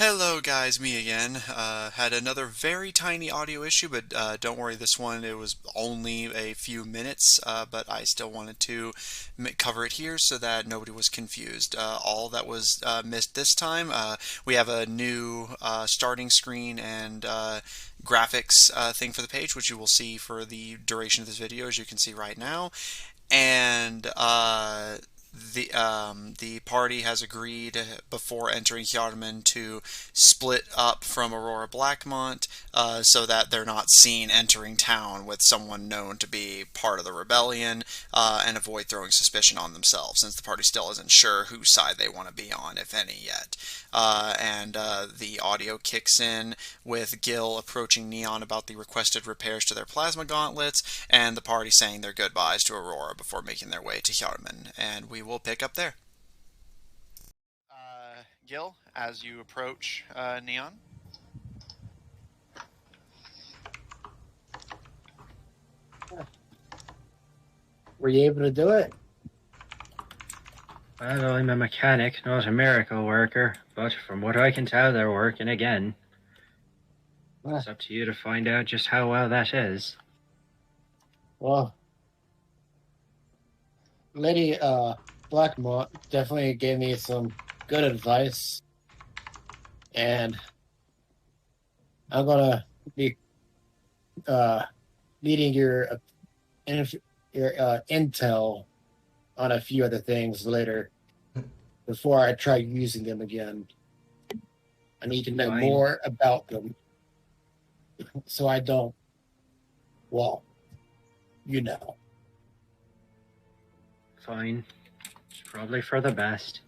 Hello guys, me again. Had another very tiny audio issue, but don't worry, this one it was only a few minutes, but I still wanted to cover it here so that nobody was confused. All that was missed this time, we have a new starting screen and graphics thing for the page, which you will see for the duration of this video, as you can see right now. And the party has agreed before entering Hyarmen to split up from Aurora Blackmont so that they're not seen entering town with someone known to be part of the rebellion and avoid throwing suspicion on themselves, since the party still isn't sure whose side they want to be on, if any, yet. And the audio kicks in with Gil approaching Neon about the requested repairs to their plasma gauntlets, and the party saying their goodbyes to Aurora before making their way to Hyarmen. And we will pick up there. Gil, as you approach Neon. Were you able to do it? Well, I'm a mechanic, not a miracle worker, but from what I can tell, they're working again. It's up to you to find out just how well that is. Well, Lady Blackmont definitely gave me some good advice, and I'm gonna be needing your intel on a few other things later before I try using them again. I need to know more about them so I don't, well, you know. Fine. It's probably for the best.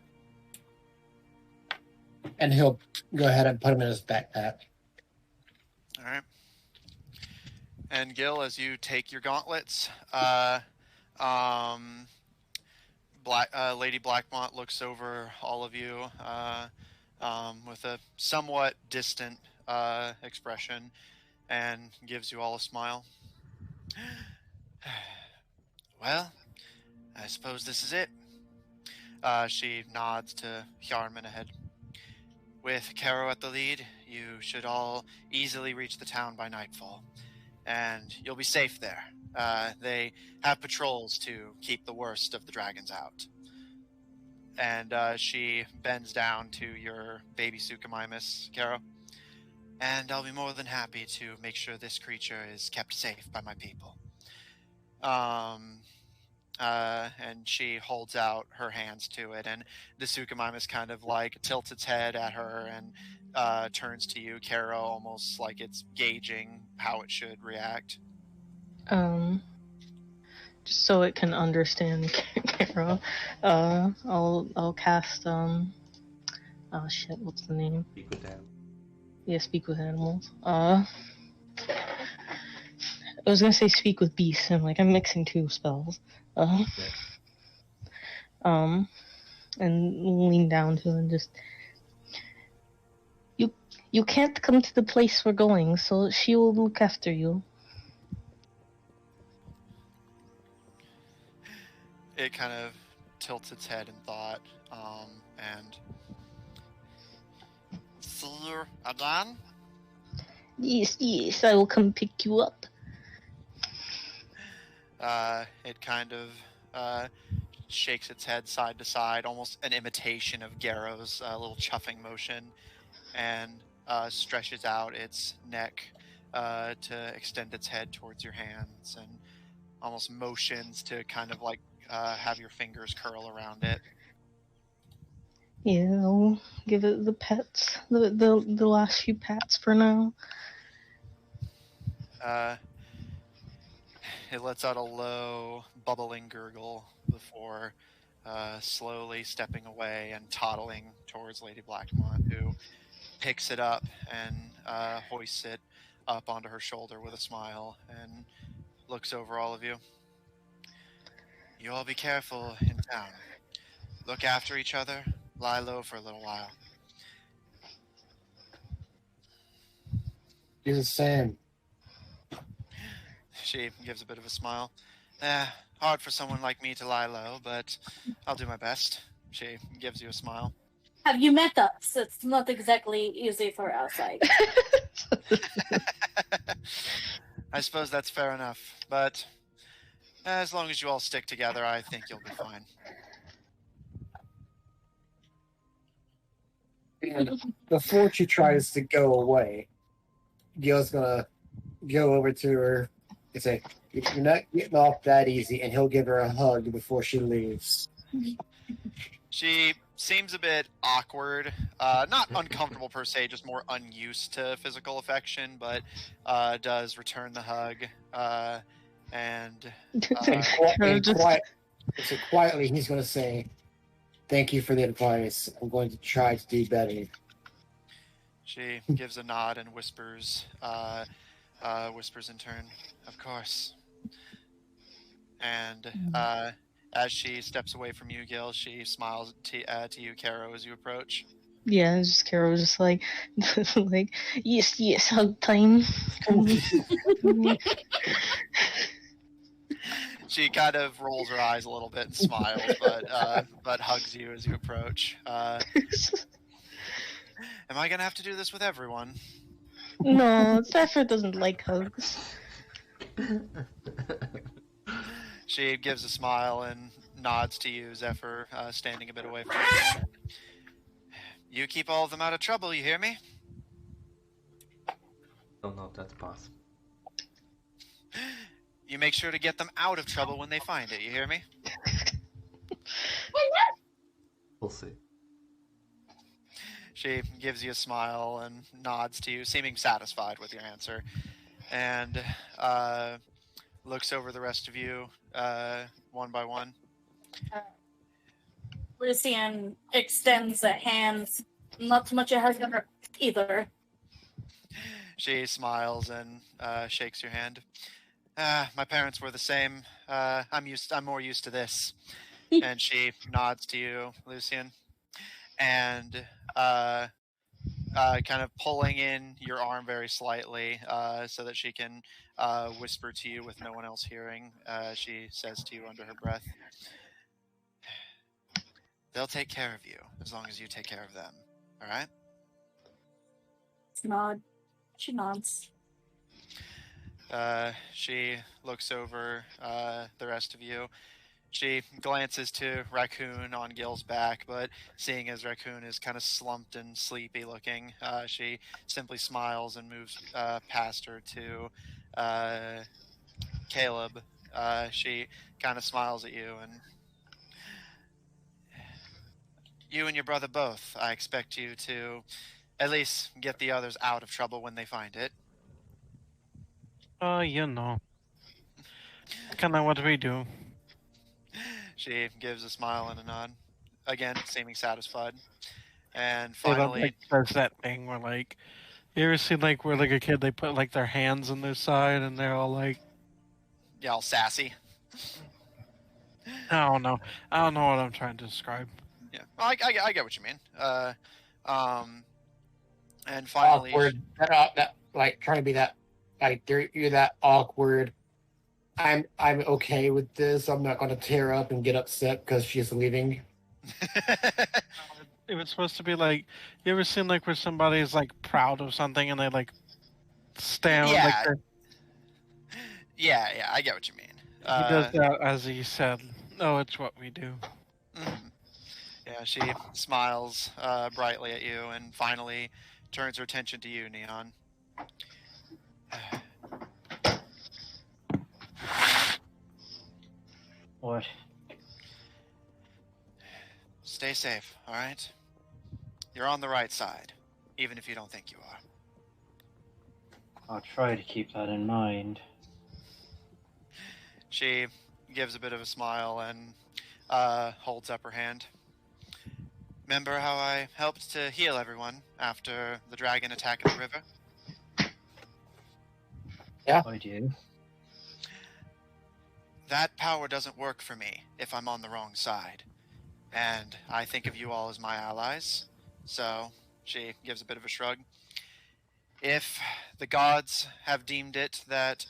And he'll go ahead and put him in his backpack. All right. And Gil, as you take your gauntlets, Lady Blackmont looks over all of you with a somewhat distant expression and gives you all a smile. Well, I suppose this is it. She nods to Hyarmen ahead. With Caro at the lead, you should all easily reach the town by nightfall, and you'll be safe there. They have patrols to keep the worst of the dragons out. And she bends down to your baby Suchomimus, Caro. And I'll be more than happy to make sure this creature is kept safe by my people. And she holds out her hands to it, and the Suchomimus kind of like tilts its head at her and turns to you, Caro, almost like it's gauging how it should react. Just so it can understand Caro, I'll cast oh shit, what's the name? Speak with animals. Yeah, speak with animals. I was gonna say speak with beasts, and like I'm mixing two spells. And lean down to and just you can't come to the place we're going, so she will look after you. It kind of tilts its head in thought, and see you again? Yes, I will come pick you up. It kind of shakes its head side to side, almost an imitation of Garrow's little chuffing motion, and stretches out its neck to extend its head towards your hands, and almost motions to kind of like have your fingers curl around it. Yeah, I'll give it the pets, the last few pats for now. It lets out a low, bubbling gurgle before slowly stepping away and toddling towards Lady Blackmont, who picks it up and hoists it up onto her shoulder with a smile and looks over all of you. You all be careful in town. Look after each other. Lie low for a little while. Do the same. She gives a bit of a smile. Hard for someone like me to lie low, but I'll do my best. She gives you a smile. Have you met us? It's not exactly easy for outside. I suppose that's fair enough, but as long as you all stick together, I think you'll be fine. And before she tries to go away, Gil's gonna go over to her and say, "You're not getting off that easy," and he'll give her a hug before she leaves. She seems a bit awkward, not uncomfortable per se, just more unused to physical affection, but does return the hug, and So quietly, he's going to say, "Thank you for the advice. I'm going to try to do better." she gives a nod and whispers in turn, "Of course." And as she steps away from you, Gil, she smiles to you, Caro, as you approach. Yeah, just Carol, just like, like, yes, hug time. She kind of rolls her eyes a little bit and smiles, but hugs you as you approach. Am I gonna have to do this with everyone? No, Zephyr doesn't like hugs. She gives a smile and nods to you, Zephyr, standing a bit away from you. You keep all of them out of trouble, you hear me? Don't know if that's possible. You make sure to get them out of trouble when they find it, you hear me? We'll see. She gives you a smile and nods to you, seeming satisfied with your answer, and looks over the rest of you one by one. Lucian extends a hand. Not much has ever either. She smiles and shakes your hand. My parents were the same. I'm more used to this. And she nods to you, Lucian, and kind of pulling in your arm very slightly so that she can whisper to you with no one else hearing. She says to you under her breath, "They'll take care of you as long as you take care of them. All right?" Nod. She nods. She looks over the rest of you. She glances to Raccoon on Gil's back, but seeing as Raccoon is kind of slumped and sleepy looking, she simply smiles and moves past her to Caleb. She kind of smiles at you, and you and your brother both, I expect you to at least get the others out of trouble when they find it. You know. Kind of what we do. She gives a smile and a nod, again seeming satisfied. And finally, there's that thing where, like, you ever seen, like, where, like, a kid, they put, like, their hands on their side and they're all, like... Yeah, all sassy. I don't know what I'm trying to describe. Yeah, well, I get what you mean. And finally... Awkward. That, like, trying to be that... Like, you're that awkward. I'm okay with this. I'm not going to tear up and get upset because she's leaving. It was supposed to be like, you ever seen like where somebody's like proud of something and they like stand yeah. like yeah, I get what you mean. He does that as he said, "Oh, it's what we do." Mm-hmm. Yeah, she smiles brightly at you and finally turns her attention to you, Neon. What? Stay safe, all right? You're on the right side, even if you don't think you are. I'll try to keep that in mind. She gives a bit of a smile and holds up her hand. Remember how I helped to heal everyone after the dragon attack in the river? Yeah. I do. That power doesn't work for me if I'm on the wrong side. And I think of you all as my allies. So she gives a bit of a shrug. If the gods have deemed it that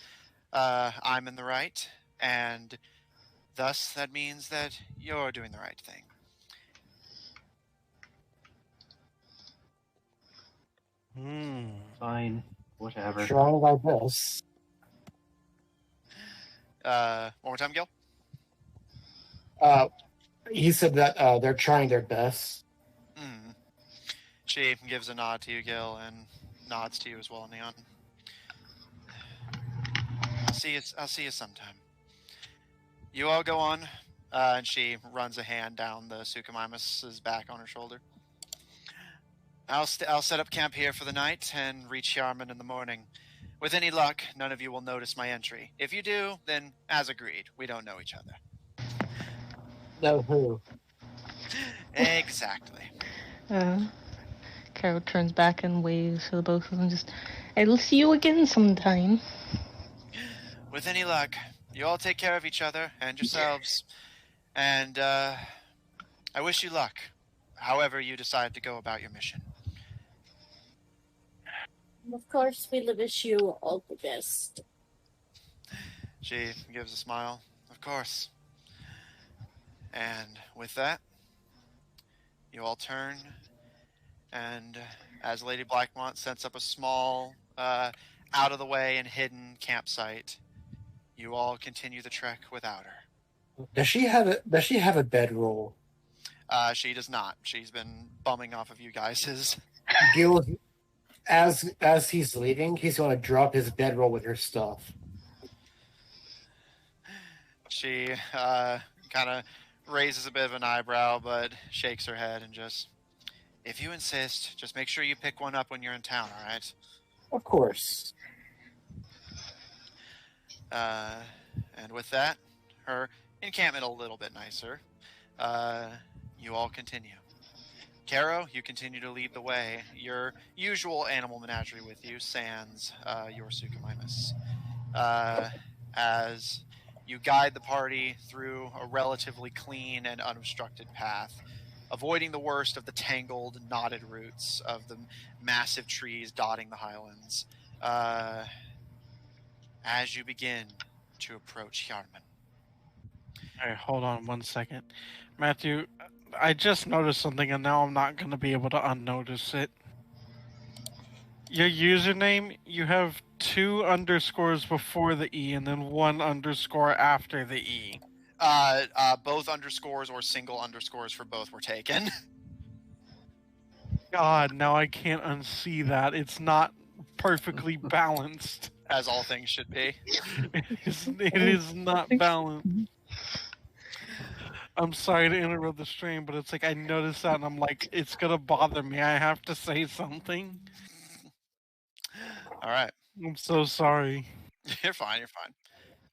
I'm in the right, and thus that means that you're doing the right thing. fine. Whatever. Trying my best. One more time, Gil. He said that they're trying their best. Mm. She gives a nod to you, Gil, and nods to you as well, Neon. I'll see you sometime. You all go on, and she runs a hand down the Suchomimus's back on her shoulder. I'll set up camp here for the night and reach Hyarmen in the morning. With any luck, none of you will notice my entry. If you do, then as agreed, we don't know each other. No who? Exactly. Carol turns back and waves to the both of them. Just, I'll see you again sometime. With any luck, you all take care of each other and yourselves. And I wish you luck, however you decide to go about your mission. Of course, we wish you all the best. She gives a smile. Of course. And with that, you all turn, and as Lady Blackmont sets up a small, out-of-the-way and hidden campsite, you all continue the trek without her. Does she have a bedroll? She does not. She's been bumming off of you guys. Gil, as he's leaving, he's going to drop his bedroll with her stuff. She kind of raises a bit of an eyebrow, but shakes her head and just, if you insist, just make sure you pick one up when you're in town, all right? Of course. And with that, her encampment a little bit nicer. You all continue. Caro, you continue to lead the way. Your usual animal menagerie with you, sans your Suchomimus. As you guide the party through a relatively clean and unobstructed path, avoiding the worst of the tangled, knotted roots of the massive trees dotting the highlands. As you begin to approach Hyarmen. Alright, hold on 1 second. Matthew, I just noticed something and now I'm not going to be able to unnotice it. Your username, you have 2 underscores before the E and then 1 underscore after the E. Both underscores or single underscores for both were taken. God, now I can't unsee that. It's not perfectly balanced. As all things should be. It is not balanced. I'm sorry to interrupt the stream, but it's like I noticed that and I'm like, it's gonna bother me. I have to say something. Alright. I'm so sorry. You're fine.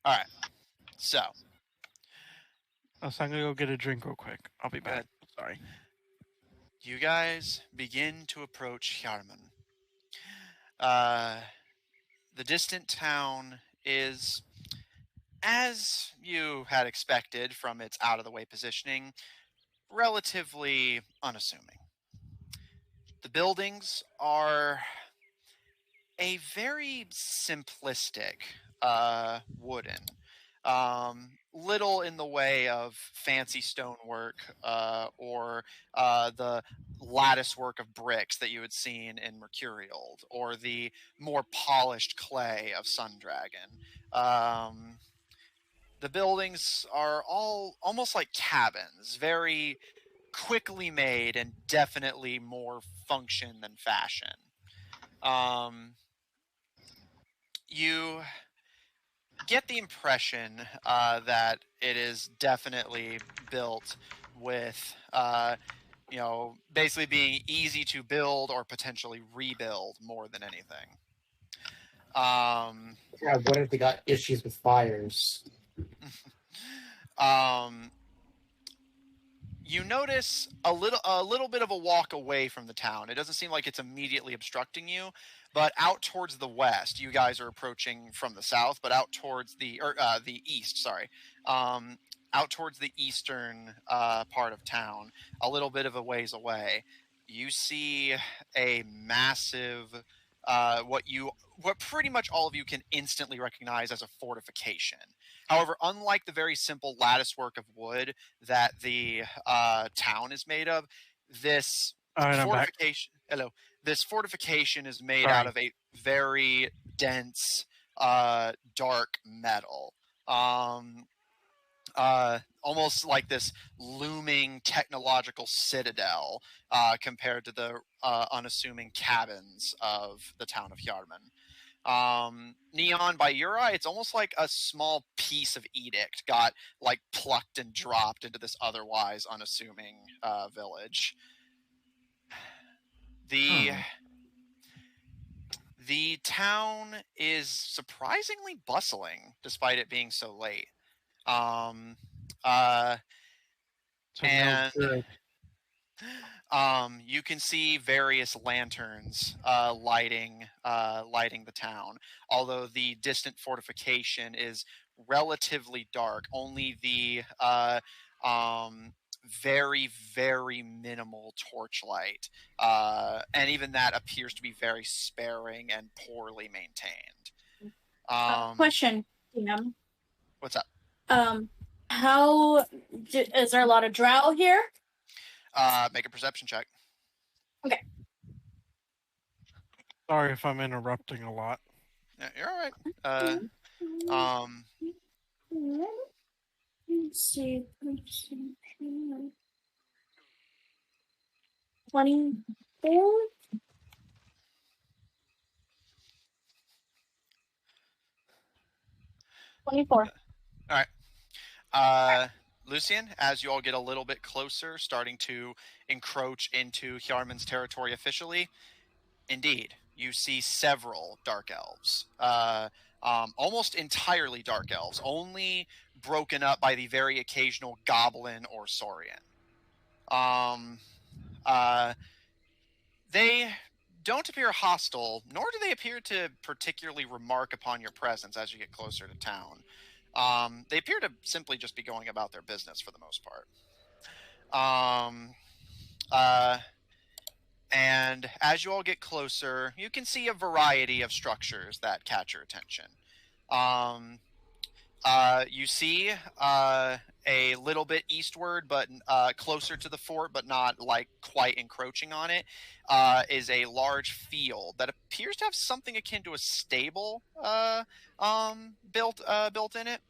Alright. So, I'm gonna go get a drink real quick. I'll be back. Sorry. you guys begin to approach Hyarmen. The distant town is, as you had expected from its out-of-the-way positioning, relatively unassuming. The buildings are a very simplistic wooden. Little in the way of fancy stonework or the lattice work of bricks that you had seen in Mercurial, or the more polished clay of Sundragon. The buildings are all almost like cabins, very quickly made and definitely more function than fashion. You get the impression that it is definitely built with, basically being easy to build or potentially rebuild more than anything. Yeah, what if they got issues with fires? You notice a little bit of a walk away from the town. It doesn't seem like it's immediately obstructing you, but out towards the west, you guys are approaching from the south, but out towards the east. Sorry, out towards the eastern part of town, a little bit of a ways away, you see a massive, what pretty much all of you can instantly recognize as a fortification. However, unlike the very simple lattice work of wood that the town is made of, this All right, I'm back. this fortification is made out of a very dense, dark metal. Almost like this looming technological citadel compared to the unassuming cabins of the town of Hyarmen. Neon, by your eye, it's almost like a small piece of edict got like plucked and dropped into this otherwise unassuming village. The town is surprisingly bustling, despite it being so late. You can see various lanterns lighting the town. Although the distant fortification is relatively dark, only the very, very minimal torchlight, and even that appears to be very sparing and poorly maintained. Question, DM. What's up? Is there a lot of drow here? Make a perception check. Okay. Sorry if I'm interrupting a lot. Yeah, you're all right. Let's see. 24? 24. All right. Lucian, as you all get a little bit closer, starting to encroach into Hyarmen's territory officially, indeed, you see several dark elves. Almost entirely dark elves, only broken up by the very occasional goblin or saurian. They don't appear hostile, nor do they appear to particularly remark upon your presence as you get closer to town. They appear to simply just be going about their business for the most part. And as you all get closer, you can see a variety of structures that catch your attention. You see a little bit eastward, but closer to the fort, but not like quite encroaching on it, is a large field that appears to have something akin to a stable built in it.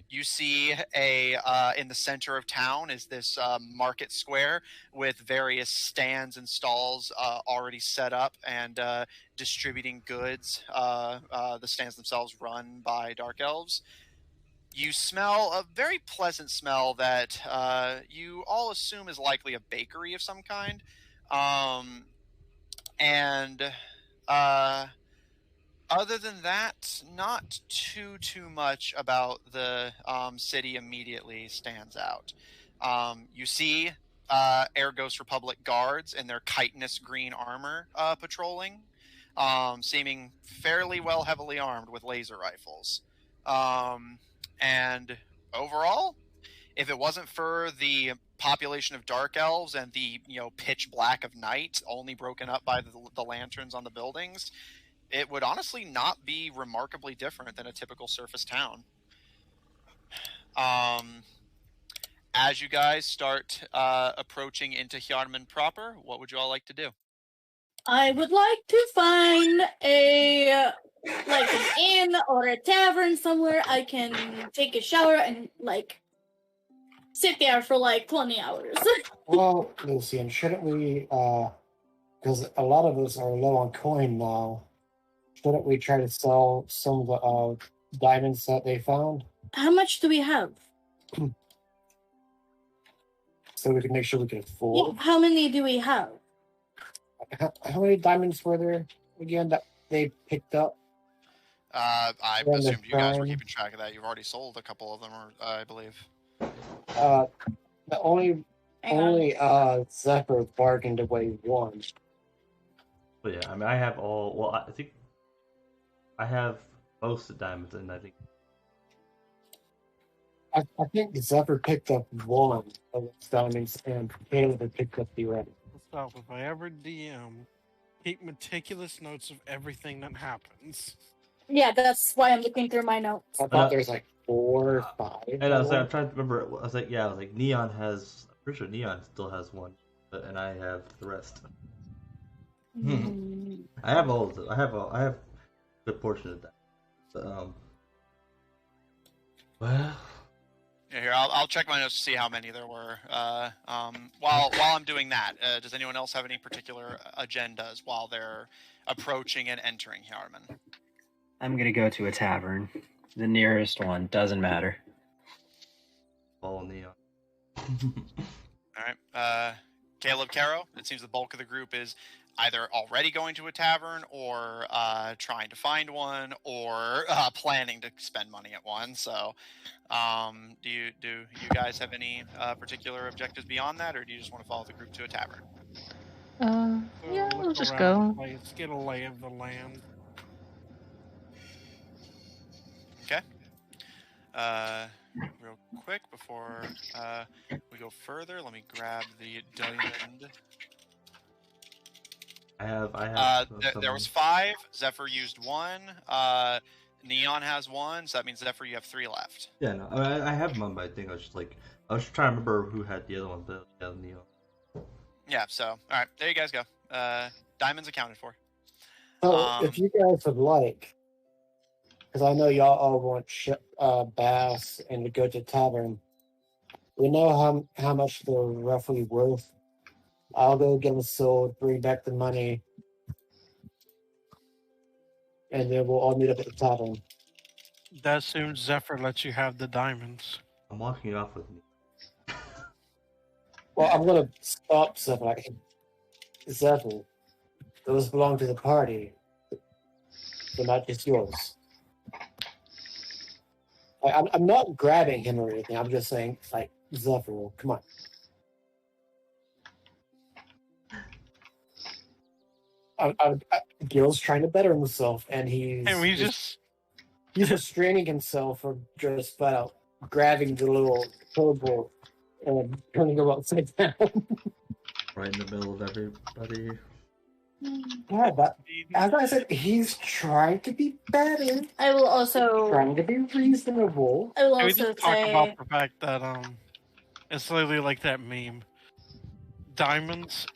You see in the center of town is this market square with various stands and stalls already set up and distributing goods. The stands themselves run by dark elves. You smell a very pleasant smell that you all assume is likely a bakery of some kind. Other than that, not too much about the city immediately stands out. You see Ergos Republic guards in their chitinous green armor patrolling, seeming fairly well heavily armed with laser rifles. And overall, if it wasn't for the population of dark elves and the pitch black of night, only broken up by the lanterns on the buildings, it would honestly not be remarkably different than a typical surface town. As you guys start approaching into Hyarmen proper, what would you all like to do? I would like to find an inn or a tavern somewhere I can take a shower and sit there for 20 hours. Well, Lucian, shouldn't we? Because a lot of us are low on coin now. Shouldn't we try to sell some of the diamonds that they found? How much do we have? So we can make sure we can afford. Yeah, how many do we have? How many diamonds were there again that they picked up? I assumed you guys were keeping track of that. You've already sold a couple of them, I believe. The only Zephyr bargained away one. But yeah, I mean, I have all. Well, I think I have most of the diamonds, and I think Zephyr picked up one of those diamonds, and Caleb had picked up the rest. Stop. If I ever DM, keep meticulous notes of everything that happens. Yeah, that's why I'm looking through my notes. I thought there's 4 or 5. And I was I'm trying to remember. I was like, Neon has. I'm pretty sure Neon still has one, and I have the rest. I have all of them. I have a good portion of that. But, well, Yeah, here, I'll check my notes to see how many there were. While I'm doing that, does anyone else have any particular agendas while they're approaching and entering Hyarmen? I'm gonna go to a tavern. The nearest one, doesn't matter. all neon. All right. Caleb, Caro, it seems the bulk of the group is either already going to a tavern or trying to find one or planning to spend money at one. So do you guys have any particular objectives beyond that, or do you just want to follow the group to a tavern? Yeah, Look we'll just around the go. place, get a lay of the land. Okay. Real quick before we go further, let me grab the diamond. I have. There was 5. Zephyr used 1. Neon has 1, so that means Zephyr, you have 3 left. Yeah, no, I have one, but I think I was just trying to remember who had the other one, but yeah, neon. Yeah. So all right, there you guys go. Diamonds accounted for. So, if you guys would like, because I know y'all all want bass and to go to tavern, we know how much they're roughly worth. I'll go get them sold, bring back the money, and then we'll all meet up at the tavern. That assumes Zephyr lets you have the diamonds. I'm walking off with me. Well, I'm gonna stop Zephyr. Like, Zephyr, those belong to the party. They're not just yours. I'm not grabbing him or anything. I'm just saying, like, Zephyr, come on. Gil's trying to better himself, and he's restraining himself from just flat out grabbing the little code and turning him upside down. Right in the middle of everybody. Yeah, but as I said, he's trying to be better. I will also Trying to be reasonable. I will Can we also just talk say about the fact that it's literally like that meme. Diamonds,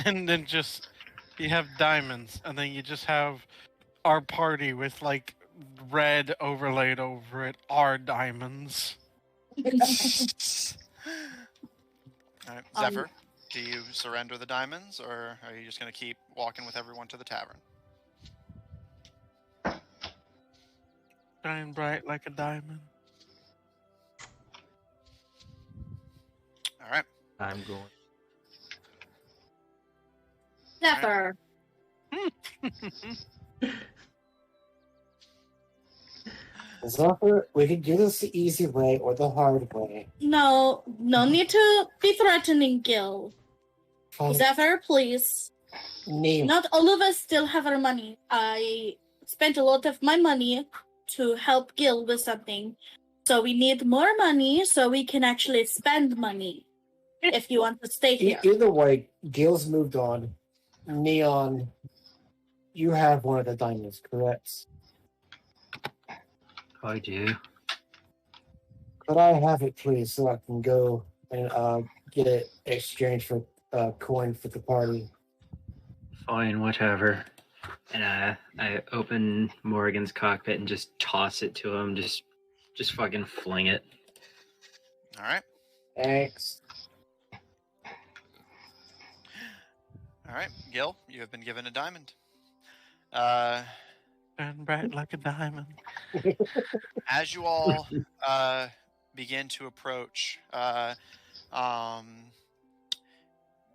and then just you have diamonds, and then you just have our party with like red overlaid over it are diamonds. All right, Zephyr, do you surrender the diamonds, or are you just going to keep walking with everyone to the tavern? Shine bright like a diamond. All right. I'm going. Zephyr. Zephyr, we can do this the easy way or the hard way. No need to be threatening Gil. Fine. Zephyr, please. Name. Not all of us still have our money. I spent a lot of my money to help Gil with something. So we need more money so we can actually spend money. If you want to stay here. Either way, Gil's moved on. Neon, you have one of the diamonds, correct? I do. Could I have it, please, so I can go and get it exchanged for coin for the party? Fine, whatever. And I open Morgan's cockpit and just toss it to him. Just fucking fling it. All right. Thanks. All right, Gil, you have been given a diamond. Shine bright like a diamond. As you all begin to approach,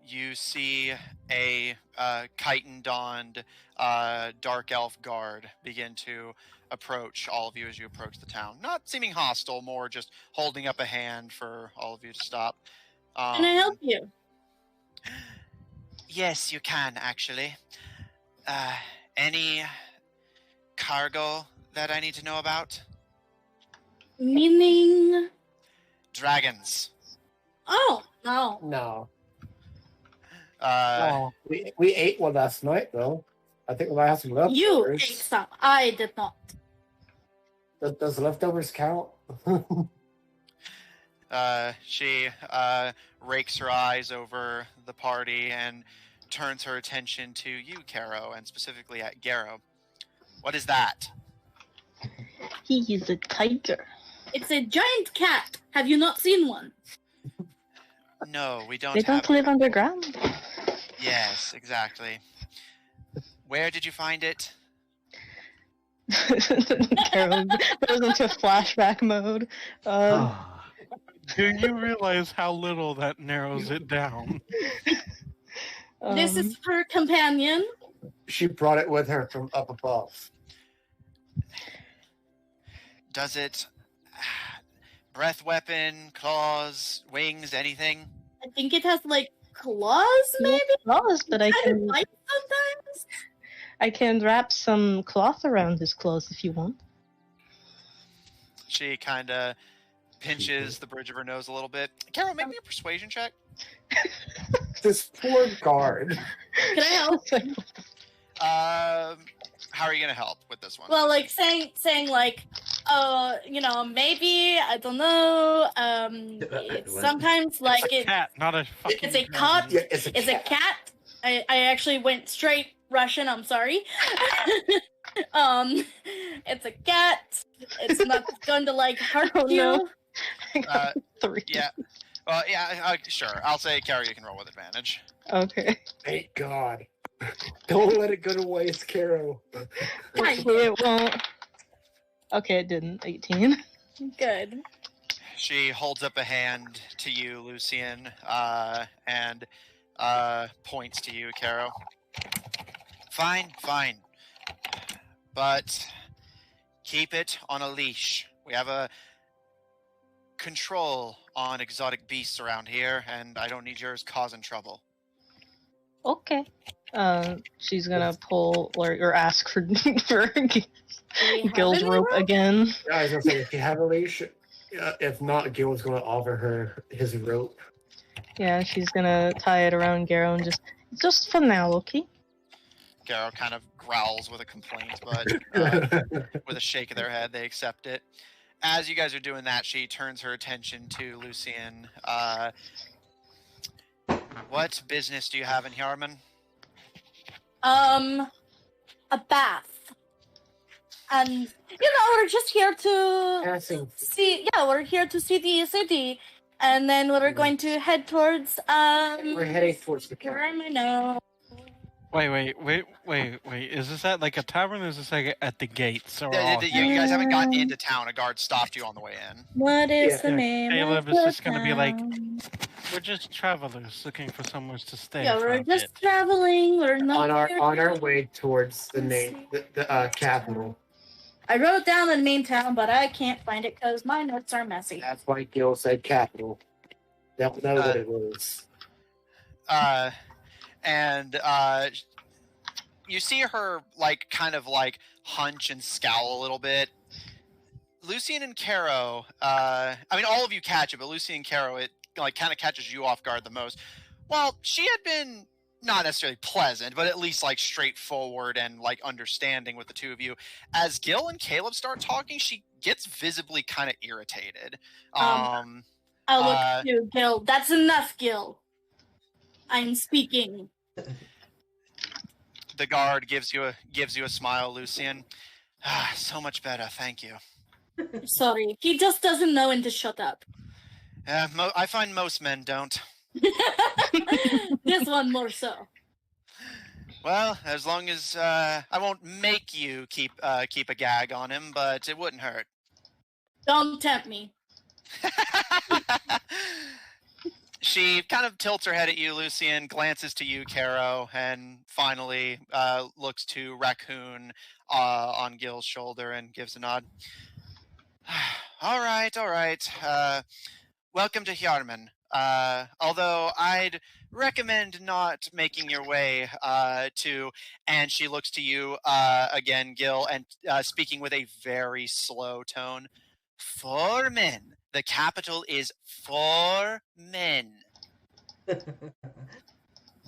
you see a chitin-donned dark elf guard begin to approach all of you as you approach the town. Not seeming hostile, more just holding up a hand for all of you to stop. Can I help you? Yes, you can, actually. Any cargo that I need to know about? Meaning? Dragons. Oh, no. No. Oh, We ate one last night, though. I think we might have some leftovers. You ate some. I did not. Does leftovers count? She rakes her eyes over the party and turns her attention to you, Caro, and specifically at Garrow. What is that? He is a tiger. It's a giant cat. Have you not seen one? No, we don't They don't live underground. Yes, exactly. Where did you find it? Carol goes into flashback mode. Do you realize how little that narrows it down? This is her companion. She brought it with her from up above. Does it breath weapon, claws, wings, anything? I think it has like claws, maybe. Claws, but I can Bite sometimes. I can wrap some cloth around his claws if you want. She kind of pinches the bridge of her nose a little bit. Carol, make me a persuasion check. This poor guard. Can I help? How are you gonna help with this one? Well, like saying like, maybe I don't know. It's sometimes like It's a cat, not a fucking. it's a cat. Yeah, it's a It's a cat. I actually went straight Russian. I'm sorry. It's a cat. It's not going to like hurt Oh, you. no. Uh, 3. yeah. Well, yeah, sure. I'll say, Carol, you can roll with advantage. Okay. Thank God. Don't let it go to waste, Caro. Hopefully it won't. Okay, it didn't. 18. Good. She holds up a hand to you, Lucian, and points to you, Carol. Fine. But keep it on a leash. We have a control on exotic beasts around here, and I don't need yours causing trouble. Okay. She's gonna pull or ask for Gil's rope again. Yeah, I was gonna say, if you have a leash, if not, Gil's gonna offer her his rope. Yeah, she's gonna tie it around Garrow and just for now, okay? Garrow kind of growls with a complaint, but with a shake of their head, they accept it. As you guys are doing that, she turns her attention to Lucian. What business do you have in Hyarmen? A bath. And we're just here to Passing. see. Yeah, we're here to see the city, and then we're going to head towards. We're heading towards the Where camp. am I now? Wait. Is this at like a tavern or is this like at the gates? So You guys haven't gotten into town. A guard stopped you on the way in. What is Yeah. the name? Caleb of is the just gonna be like, town? we're just travelers looking for somewhere to stay. Yeah, for we're a just bit. traveling. We're not On here our to- way towards the capital. I wrote down the main town, but I can't find it because my notes are messy. That's why Gil said capital. They'll know what it was. You see her kind of hunch and scowl a little bit. Lucian and Caro, all of you catch it, but Lucian and Caro, it kind of catches you off guard the most. Well, she had been not necessarily pleasant, but at least straightforward and understanding with the two of you. As Gil and Caleb start talking, she gets visibly kind of irritated. I'll look at you, Gil. That's enough, Gil. I'm speaking. The guard gives you a smile, Lucian. So much better, thank you. Sorry, he just doesn't know when to shut up. I find most men don't. This one more so. Well, as long as I won't make you keep a gag on him, but it wouldn't hurt. Don't tempt me. She kind of tilts her head at you, Lucian, glances to you, Caro, and finally looks to Raccoon on Gil's shoulder and gives a nod. All right. Welcome to Hyarmen. Although I'd recommend not making your way to, and she looks to you again, Gil, and speaking with a very slow tone, for men. The capital is for men. I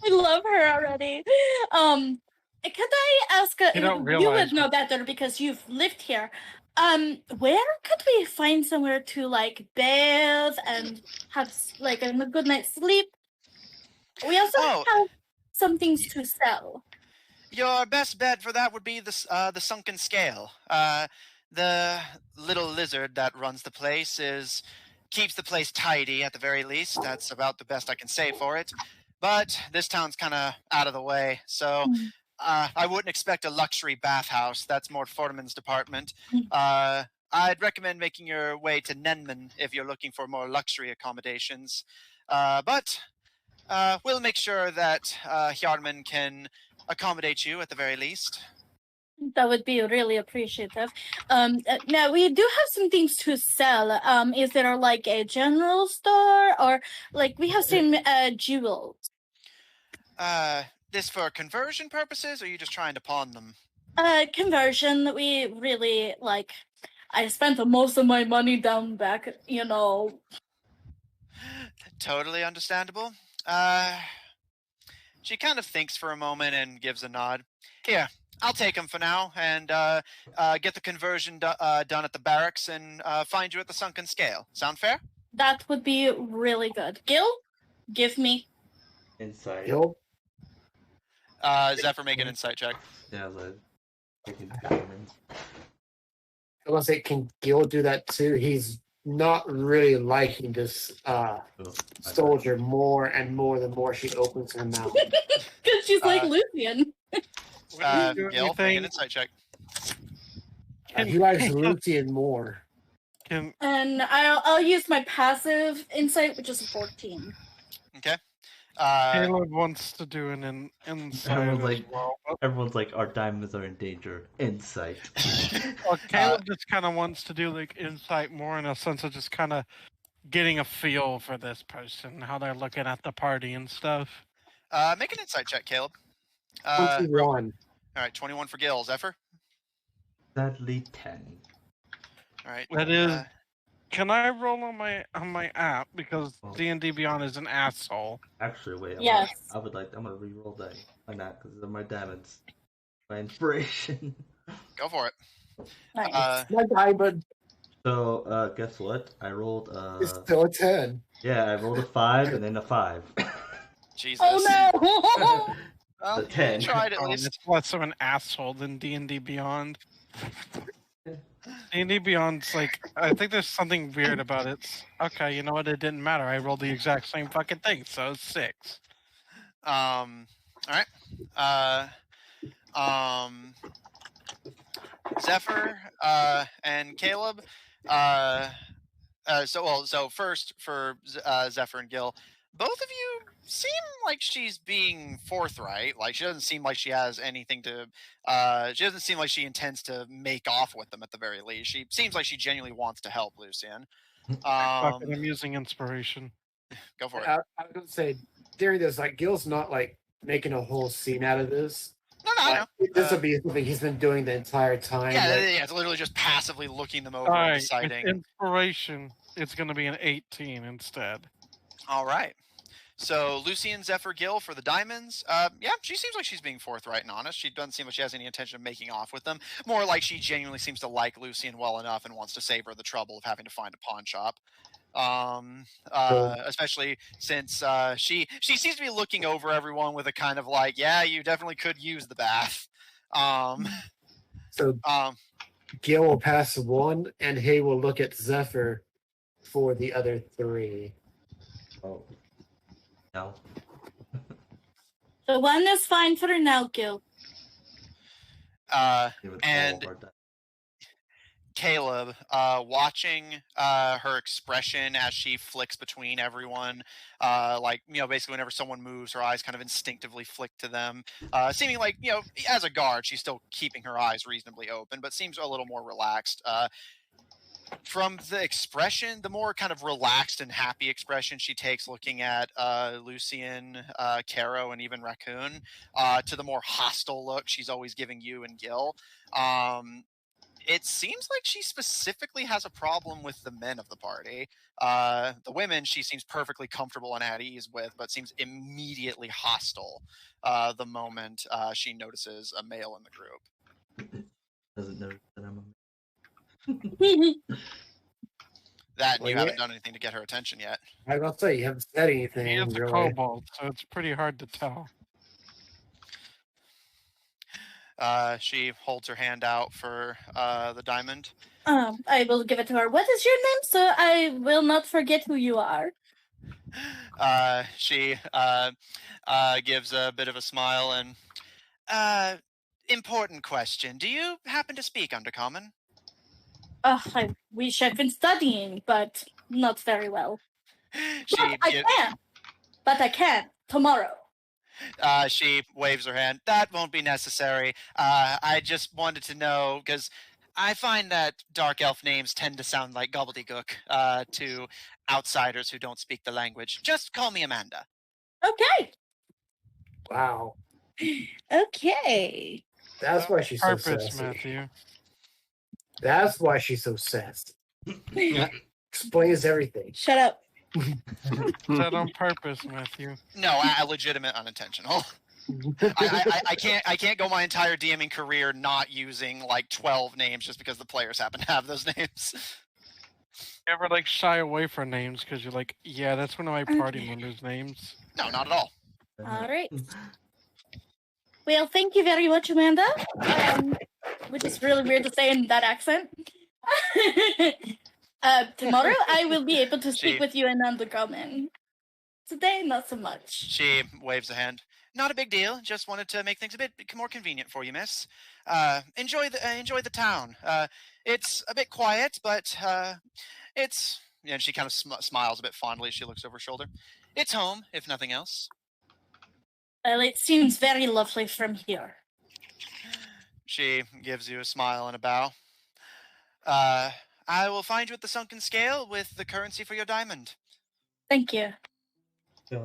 love her already. Could I ask? You would know better because you've lived here. Where could we find somewhere to bathe and have a good night's sleep? We also have some things to sell. Your best bet for that would be the sunken scale. The little lizard that runs the place keeps the place tidy at the very least. That's about the best I can say for it. But this town's kind of out of the way, so I wouldn't expect a luxury bathhouse. That's more Forman's department. I'd recommend making your way to Nenman if you're looking for more luxury accommodations. But we'll make sure that Hyarmen can accommodate you at the very least. That would be really appreciative. Now we do have some things to sell. Is there like a general store, or like we have some jewels? This for conversion purposes, or are you just trying to pawn them? Conversion. We really like. I spent most of my money down back, Totally understandable. She kind of thinks for a moment and gives a nod. Here, I'll take them for now, and get the conversion done at the barracks, and find you at the sunken scale. Sound fair? That would be really good. Gil, give me. Insight. Gil? Zephyr, make an insight check. Yeah, like taking diamonds. I was gonna say, can Gil do that too? He's not really liking this soldier more and more the more she opens her mouth. Because she's like Lucian. Gil, make an insight check. He likes Lucian more. And I'll use my passive insight, which is a 14. Okay. Caleb wants to do an insight as well. Everyone's like, our diamonds are in danger. Insight. Well, Caleb just kind of wants to do like insight more in a sense of just kind of getting a feel for this person, how they're looking at the party and stuff. Make an insight check, Caleb. 21. All right, 21 for Gil. Zephyr? Sadly, 10. All right. That is. Can I roll on my app, because D&D Beyond is an asshole? Actually, wait. Yes. I'm gonna re-roll that my app because they're my diamonds, my inspiration. Go for it. Nice. My diamond So, guess what? I rolled. is still a 10. Yeah, I rolled a 5 and then a 5. Jesus. Oh no! Well, The 10. you tried at It's least. less of an asshole than D&D Beyond. D&D Beyond's like, I think there's something weird about it. Okay, you know what? It didn't matter. I rolled the exact same fucking thing, so it's 6. All right. Zephyr and Caleb. So first for Zephyr and Gil, both of you seem like she's being forthright. Like, she doesn't seem like she has anything to. She doesn't seem like she intends to make off with them at the very least. She seems like she genuinely wants to help Lucian. Fucking I'm using inspiration. Go for it. I was gonna say, during this, like, Gil's not like making a whole scene out of this. No, I know. This will be something he's been doing the entire time. Yeah, it's literally just passively looking them over All and right, deciding. with inspiration, it's going to be an 18 instead. All right. So Lucian, Zephyr, Gil for the diamonds. Yeah, she seems like she's being forthright and honest. She doesn't seem like she has any intention of making off with them. More like she genuinely seems to like Lucian well enough and wants to save her the trouble of having to find a pawn shop. Especially since she seems to be looking over everyone with a kind of like, yeah, you definitely could use the bath. So Gil will pass one, and he will look at Zephyr for the other 3. Oh. No. The one is fine for now, Gil. And Caleb, watching her expression as she flicks between everyone, basically whenever someone moves, her eyes kind of instinctively flick to them, seeming like, as a guard, she's still keeping her eyes reasonably open, but seems a little more relaxed. From the expression, the more kind of relaxed and happy expression she takes looking at Lucian, Caro, and even Raccoon, to the more hostile look she's always giving you and Gil, it seems like she specifically has a problem with the men of the party. The women she seems perfectly comfortable and at ease with, but seems immediately hostile the moment she notices a male in the group. Doesn't notice that I'm a That and you haven't done anything to get her attention yet. I was gonna say, you haven't said anything. He is a really. kobold, so it's pretty hard to tell. She holds her hand out for the diamond. I will give it to her. What is your name, so I will not forget who you are? She gives a bit of a smile and, important question. Do you happen to speak Undercommon? I wish I'd been studying, but not very well. But I can tomorrow. She waves her hand. That won't be necessary. I just wanted to know, because I find that dark elf names tend to sound like gobbledygook to outsiders who don't speak the language. Just call me Amanda. Okay. Wow. Okay. That's why she's so Purpose, sassy. Matthew. That's why she's so sassy. Explains everything. Shut up. Said on purpose, Matthew. No, legitimate, unintentional. I can't go my entire DMing career not using like 12 names just because the players happen to have those names. You ever like shy away from names because you're like, yeah, that's one of my party members' names. No, not at all. All right. Well, thank you very much, Amanda. Which is really weird to say in that accent. Tomorrow I will be able to speak with you in Undercommon. Today, not so much. She waves a hand. Not a big deal. Just wanted to make things a bit more convenient for you, miss. Enjoy the town. It's a bit quiet, but it's. And she kind of smiles a bit fondly as she looks over her shoulder. It's home, if nothing else. Well, it seems very lovely from here. She gives you a smile and a bow. I will find you at the sunken scale with the currency for your diamond. Thank you. Yeah.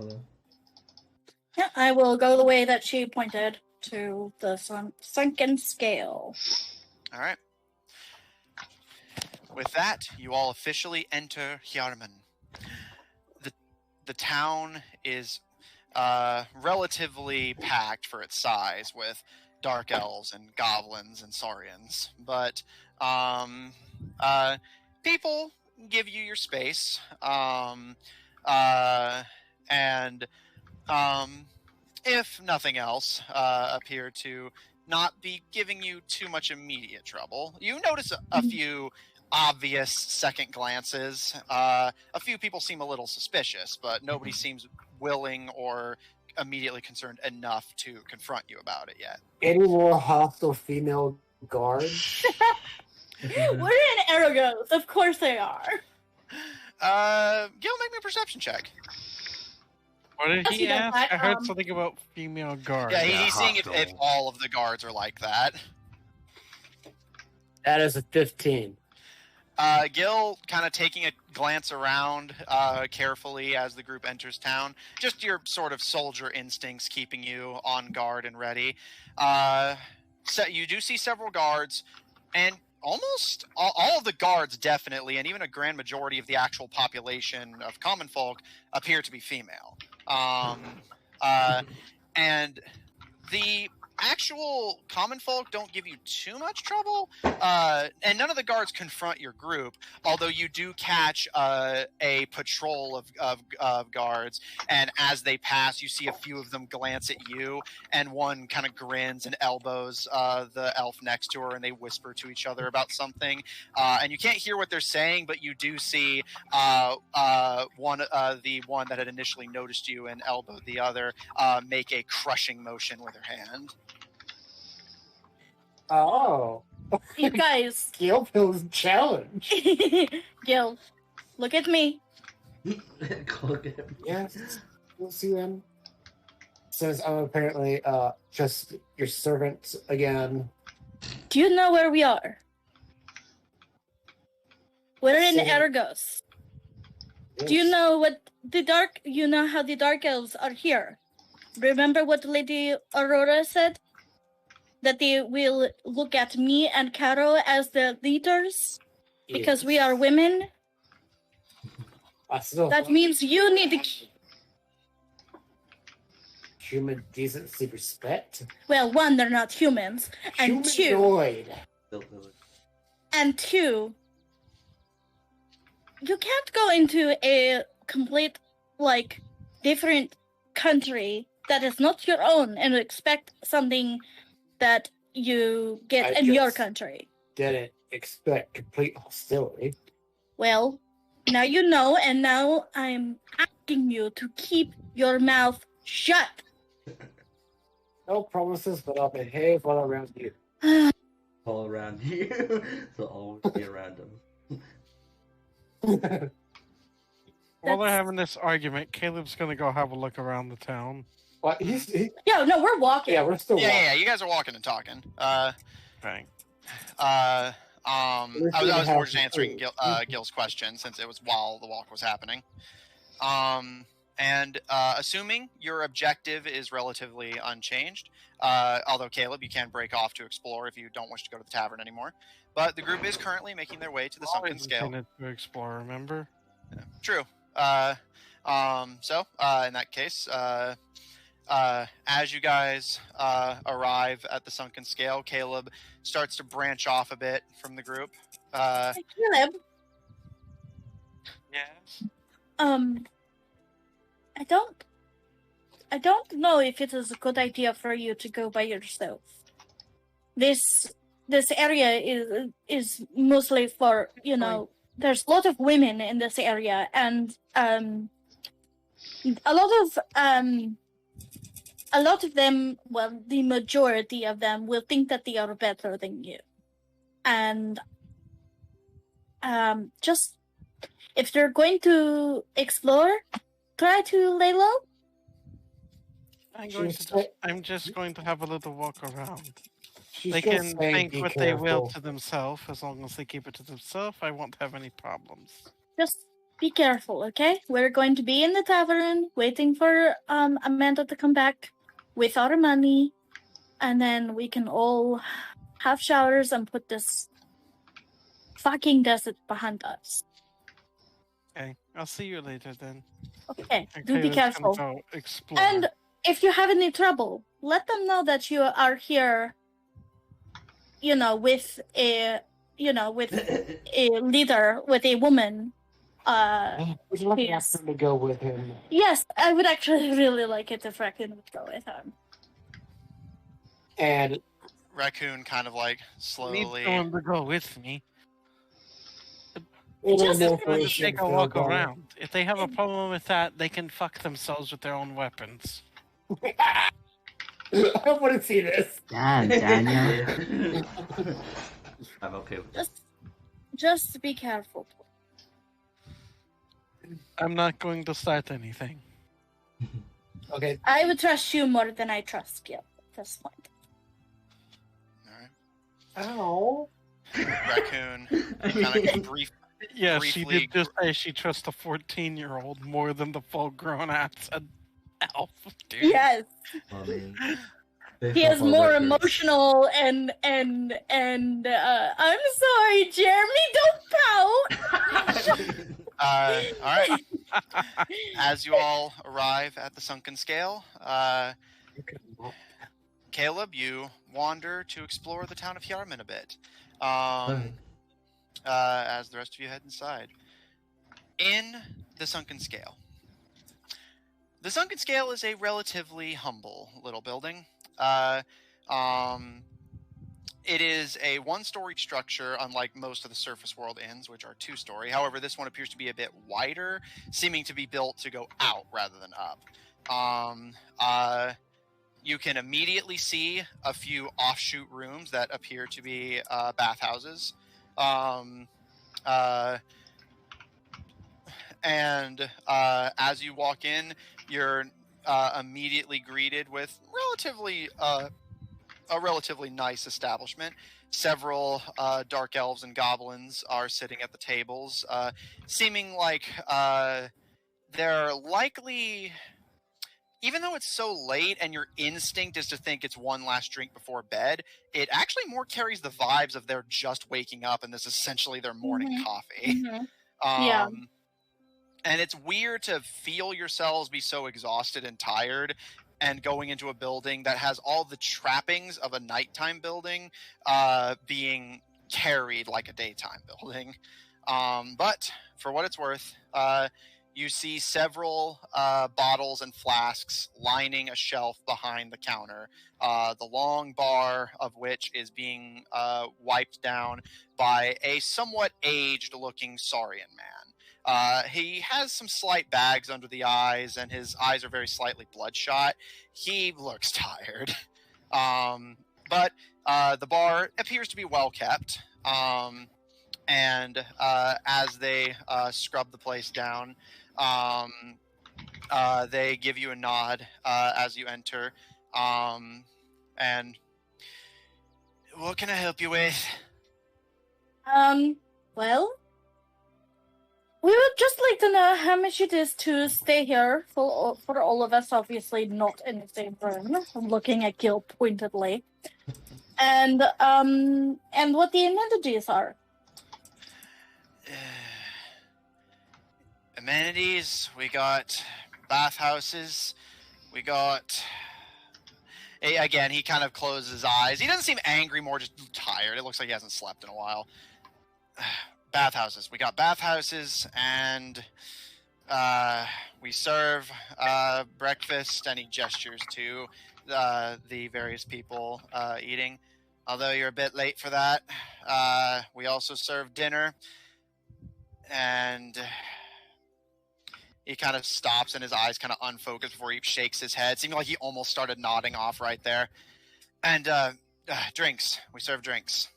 Yeah, I will go the way that she pointed to the sunken scale. All right. With that, you all officially enter Hyarmen. The town is relatively packed for its size, with dark elves and goblins and saurians, but people give you your space, and if nothing else, appear to not be giving you too much immediate trouble. You notice a few obvious second glances. A few people seem a little suspicious, but nobody seems willing or immediately concerned enough to confront you about it yet. Any more hostile female guards? We're in Ergos. Of course they are. Gil, make me a perception check. What did Yes, he he does ask? that, I heard something about female guards. Yeah, he's seeing if all of the guards are like that. That is a 15. Gil kind of taking a glance around carefully as the group enters town. Just your sort of soldier instincts keeping you on guard and ready. So you do see several guards, and almost all of the guards definitely, and even a grand majority of the actual population of common folk appear to be female. And the actual common folk don't give you too much trouble, and none of the guards confront your group, although you do catch a patrol of guards, and as they pass, you see a few of them glance at you, and one kind of grins and elbows the elf next to her, and they whisper to each other about something, and you can't hear what they're saying, but you do see the one that had initially noticed you and elbowed the other make a crushing motion with her hand. Oh. You guys. Gil feels challenged. Gil, look at me. Yes, we'll see them. Says I'm apparently just your servant again. Do you know where we are? We're in Same. Ergos. Yes. Do you know what you know how the dark elves are here? Remember what Lady Aurora said? That they will look at me and Caro as the leaders because we are women. That means you need to... Human decency, respect. Well, one, they're not humans. And Humanoid. two, you can't go into a complete, different country that is not your own and expect something that you get I in your just- country. Didn't expect complete hostility. Well, now you know, and now I'm asking you to keep your mouth shut. No promises, but I'll behave while around you. All around you. So always be around them. While they're That's- having this argument, Caleb's gonna go have a look around the town. What? Yeah, no, we're walking. Yeah, we're still walking. Yeah, you guys are walking and talking. Right. I We're was gonna more have just answering food. Gil's question since it was while the walk was happening. And assuming your objective is relatively unchanged, although Caleb, you can break off to explore if you don't wish to go to the tavern anymore. But the group is currently making their way to the sunken Always scale. intended to explore, remember? Yeah, true. So in that case, as you guys arrive at the sunken scale, Caleb starts to branch off a bit from the group. Hey, Caleb, Yes. I don't know if it is a good idea for you to go by yourself. This area is mostly for, there's a lot of women in this area, and a lot of them, well, the majority of them will think that they are better than you. And just if you're going to explore, try to lay low. I'm just going to have a little walk around. She's They just can saying think be what they will careful. to themselves. As long as they keep it to themselves, I won't have any problems. Just be careful, okay? We're going to be in the tavern waiting for Amanda to come back with our money, and then we can all have showers and put this fucking desert behind us. Okay, I'll see you later then. Okay, And do be Caleb's gonna careful. go explore. And if you have any trouble, let them know that you are here, with a leader, with a woman. Would you like Yes. him to go with him? Yes, I would actually really like it if Raccoon would go with him. And Raccoon kind of like Need slowly. someone to go with me. a little Just more let Let's information take a for walk Obama. around. If they have a problem with that, they can fuck themselves with their own weapons. I want to see this. Damn, Daniel. I'm okay with that. Just be careful. I'm not going to start anything. Okay, I would trust you more than I trust Gil at this point. All ow. right. Raccoon I kind of mean, brief. Yeah, she Briefly- did just say she trusts a 14-year-old more than the full-grown ass elf, dude. Yes, I mean, he is more emotional and I'm sorry, Jeremy, don't pout. All right. As you all arrive at the sunken scale, Caleb, you wander to explore the town of Hyarmen a bit. As the rest of you head inside. In the sunken scale. The sunken scale is a relatively humble little building. It is a one-story structure, unlike most of the surface world inns, which are two-story. However, this one appears to be a bit wider, seeming to be built to go out rather than up. You can immediately see a few offshoot rooms that appear to be bathhouses. And as you walk in, you're immediately greeted with a relatively nice establishment. Several dark elves and goblins are sitting at the tables, seeming like they're likely, even though it's so late and your instinct is to think it's one last drink before bed, it actually more carries the vibes of they're just waking up and this is essentially their morning coffee. Yeah. And it's weird to feel yourselves be so exhausted and tired and going into a building that has all the trappings of a nighttime building being carried like a daytime building. But for what it's worth, you see several bottles and flasks lining a shelf behind the counter, the long bar of which is being wiped down by a somewhat aged-looking Saurian man. He has some slight bags under the eyes, and his eyes are very slightly bloodshot. He looks tired. But the bar appears to be well kept. And as they scrub the place down, they give you a nod as you enter. And what can I help you with? Well, we would just like to know how much it is to stay here for all of us, obviously not in the same room. I'm looking at Gil pointedly. And what the amenities are. Amenities, we got bathhouses, we got... Again, he kind of closes his eyes. He doesn't seem angry, more just tired. It looks like he hasn't slept in a while. Bathhouses. We got bathhouses, and we serve breakfast, and he gestures to the various people eating. Although you're a bit late for that, we also serve dinner, and he kind of stops and his eyes kind of unfocused before he shakes his head, seeming like he almost started nodding off right there. And drinks. We serve drinks.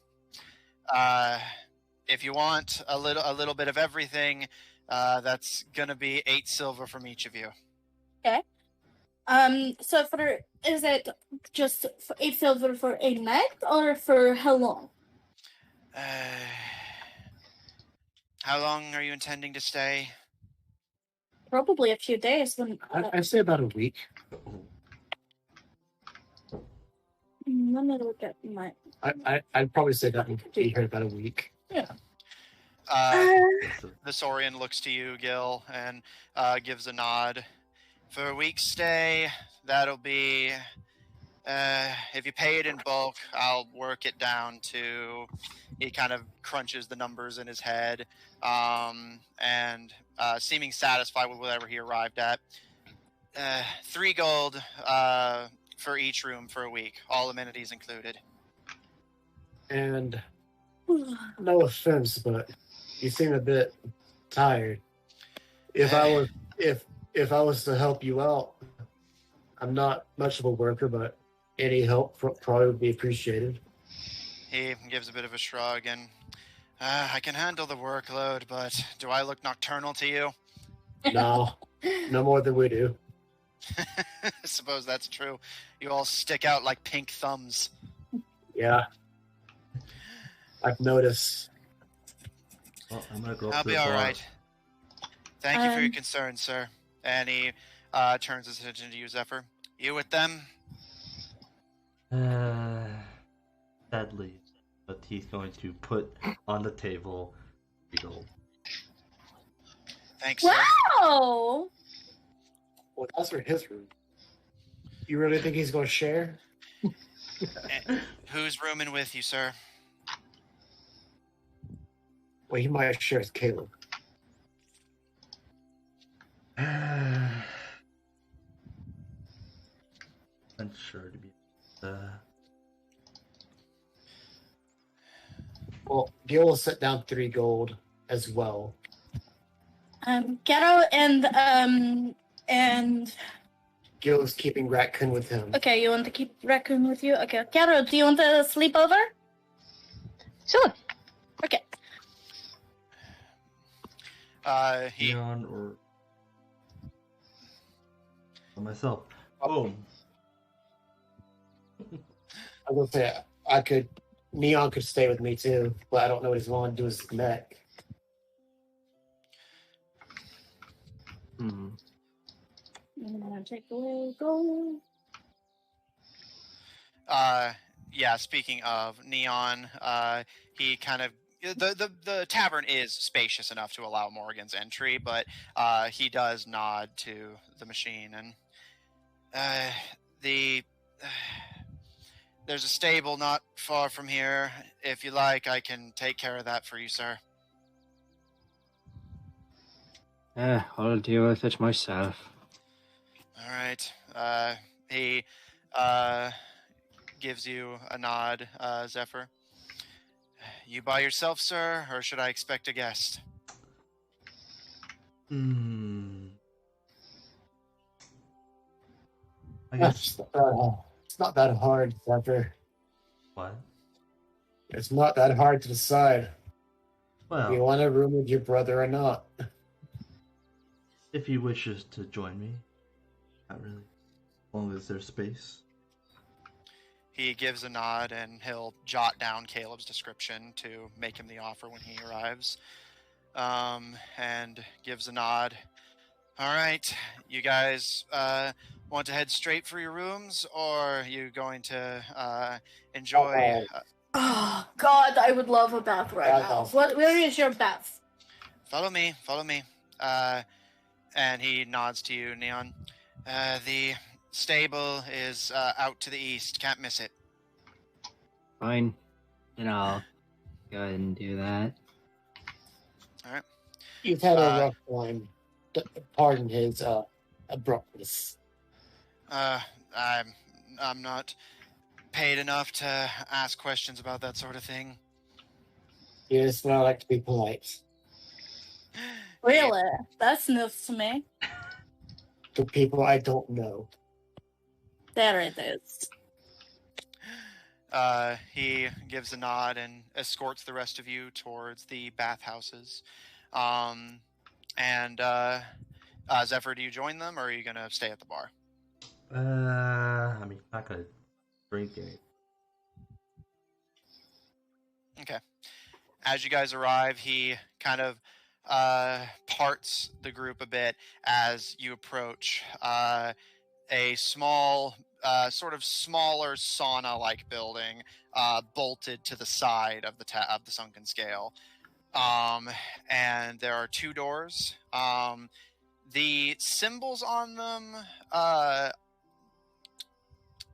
If you want a little bit of everything, that's gonna be 8 silver from each of you. Okay. So is it just 8 silver for a night, or for how long? How long are you intending to stay? Probably a few days. I'd say about a week. Let me look at my... I'd probably say that we'd be here about a week. Yeah. The Saurian looks to you, Gil, and gives a nod. For a week's stay, that'll be... if you pay it in bulk, I'll work it down to... He kind of crunches the numbers in his head, and seeming satisfied with whatever he arrived at. 3 gold for each room for a week, all amenities included. And no offense, but you seem a bit tired. If I was to help you out, I'm not much of a worker, but any help probably would be appreciated. He gives a bit of a shrug, and I can handle the workload, but do I look nocturnal to you? No, no more than we do. I suppose that's true. You all stick out like pink thumbs. Yeah, I've noticed. Well, I'm gonna go up I'll to be the all bar. right. Thank you for your concern, sir. And he turns his attention to you, Zephyr. You with them? Sadly, but he's going to put on the table the gold. Thanks, sir. Wow! Well, that's for his room. You really think he's going to share? Who's rooming with you, sir? Well, he might share with Caleb. Unsure to be. Well, Gil will set down 3 gold as well. Ghetto and Gil's keeping Raccoon with him. okay, you want to keep Raccoon with you? Okay, Ghetto, do you want to sleep over? Sure. Okay. He Neon or myself. Boom. I will say Neon could stay with me too, but I don't know what he's going to do with his neck. I'm gonna take away gold. yeah, speaking of Neon, he kind of the tavern is spacious enough to allow Morgan's entry, but he does nod to the machine, and there's a stable not far from here. If you like, I can take care of that for you, sir. I'll deal with it myself. All right. He gives you a nod, Zephyr. You by yourself, sir, or should I expect a guest? I guess. It's not that hard, Zephyr. What? It's not that hard to decide if you Well, want to room with your brother or not. if he wishes to join me, not really. As long as there's space. He gives a nod and he'll jot down Caleb's description to make him the offer when he arrives. And gives a nod. All right, you guys want to head straight for your rooms, or are you going to enjoy? Oh God, I would love a bath right now. Where is your bath? Follow me, follow me. And he nods to you, Neon. The stable is out to the east. Can't miss it. Fine. Then I'll go ahead and do that. All right. You've had a rough one. Pardon his abruptness. I'm not paid enough to ask questions about that sort of thing. Yes, but I like to be polite. Really? That's news to me. To people I don't know. There it is. He gives a nod and escorts the rest of you towards the bathhouses. Zephyr, do you join them, or are you going to stay at the bar? I mean, not gonna drink it. Okay. As you guys arrive, he kind of parts the group a bit as you approach a small, sort of smaller sauna-like building bolted to the side of the sunken scale. And there are two doors. The symbols on them,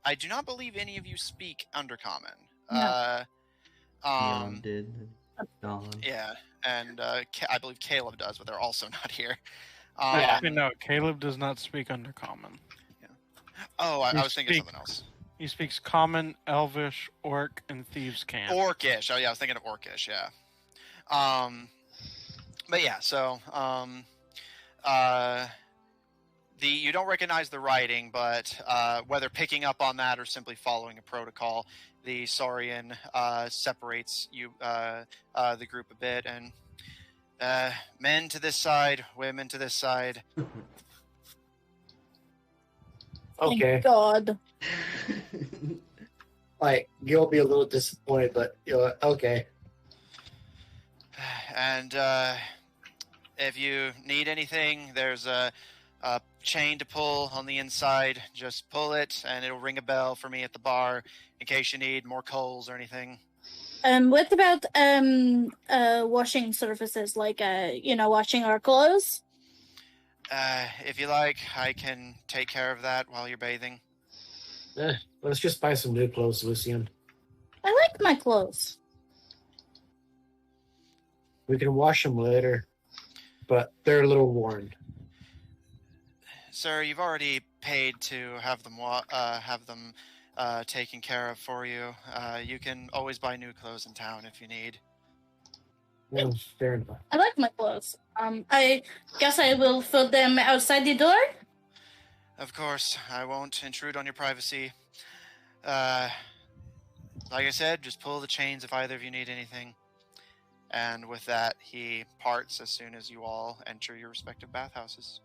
I do not believe any of you speak Undercommon. No. Neon did. Dawn. Yeah, and I believe Caleb does, but they're also not here. No, Caleb does not speak Undercommon. Yeah. Oh, I was thinking of something else. He speaks Common, Elvish, Orc, and Thieves' Camp. Orcish. Oh yeah, I was thinking of Orcish. Yeah. But yeah, so you don't recognize the writing, but whether picking up on that or simply following a protocol, the Saurian separates you the group a bit, and men to this side, women to this side. Okay. Thank God. Like, you'll be a little disappointed, but okay. And if you need anything, there's a chain to pull on the inside. Just pull it, and it'll ring a bell for me at the bar in case you need more coals or anything. What about washing surfaces, like washing our clothes? If you like, I can take care of that while you're bathing. Let's just buy some new clothes, Lucian. I like my clothes. We can wash them later, but they're a little worn. Sir, you've already paid to have them taken care of for you. You can always buy new clothes in town if you need. No, fair enough. I like my clothes. I guess I will put them outside the door. Of course, I won't intrude on your privacy. Like I said, just pull the chains if either of you need anything. And with that, he parts as soon as you all enter your respective bathhouses.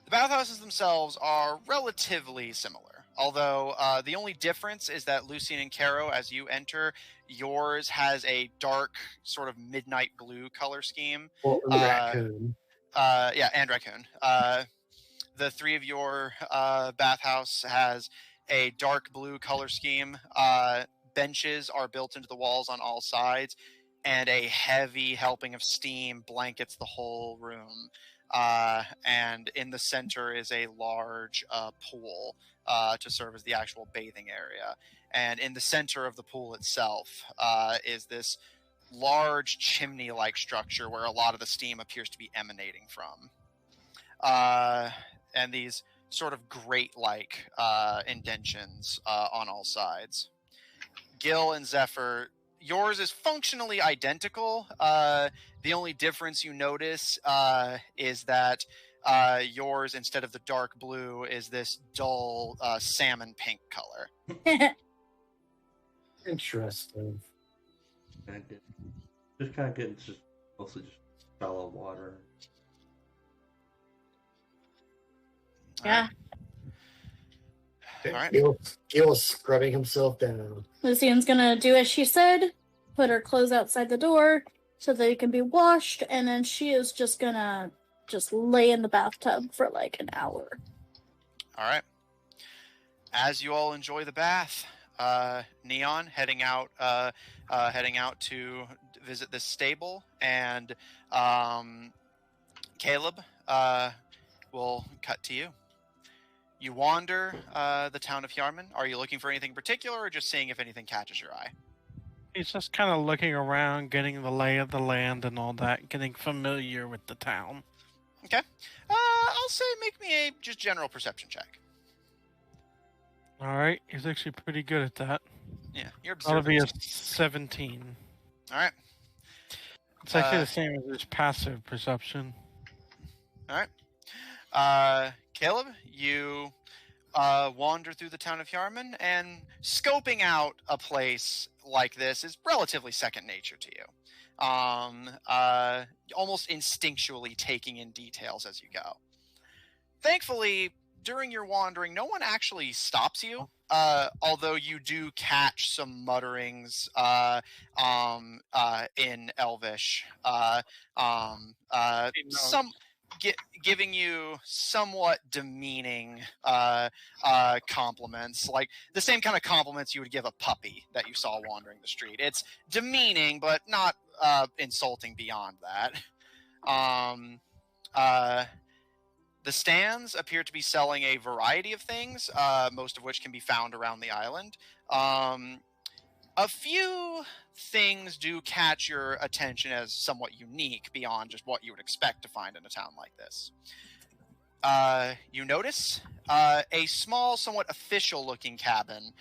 The bathhouses themselves are relatively similar, although the only difference is that Lucian and Caro, as you enter, yours has a dark, sort of midnight blue color scheme. Well, raccoon. Yeah, and raccoon. The three of your bathhouse has a dark blue color scheme. Benches are built into the walls on all sides, and a heavy helping of steam blankets the whole room. And in the center is a large pool to serve as the actual bathing area. And in the center of the pool itself is this large chimney-like structure where a lot of the steam appears to be emanating from. and these sort of grate-like indentions on all sides. Gil and Zephyr, yours is functionally identical. The only difference you notice is that yours, instead of the dark blue, is this dull salmon pink color. Interesting. Just kind of getting mostly just shallow water. Yeah. All right. Gil's scrubbing himself down. Lucian's gonna do as she said, put her clothes outside the door so they can be washed, and then she is just gonna lay in the bathtub for like an hour. All right. As you all enjoy the bath, Neon heading out to visit this stable, and Caleb, we'll cut to you. You wander the town of Hyarmen. Are you looking for anything in particular, or just seeing if anything catches your eye? He's just kind of looking around, getting the lay of the land and all that, getting familiar with the town. Okay. I'll say make me a just general perception check. All right, he's actually pretty good at that. Yeah, you're That'll observing. be a 17. All right. It's actually the same as his passive perception. All right. Caleb, you wander through the town of Hyarmen, and scoping out a place like this is relatively second nature to you. Almost instinctually taking in details as you go. Thankfully, during your wandering, no one actually stops you, although you do catch some mutterings in Elvish. Giving you somewhat demeaning compliments, like the same kind of compliments you would give a puppy that you saw wandering the street. It's demeaning, but not insulting beyond that. The stands appear to be selling a variety of things, most of which can be found around the island. A few things do catch your attention as somewhat unique beyond just what you would expect to find in a town like this. You notice a small, somewhat official-looking cabin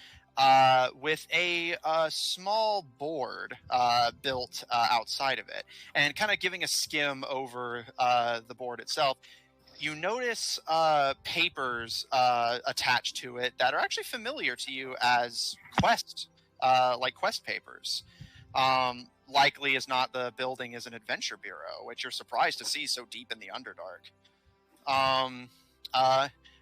with a small board built outside of it. And kind of giving a skim over the board itself, you notice papers attached to it that are actually familiar to you as quest papers. Likely as not, the building is an adventure bureau, which you're surprised to see so deep in the Underdark.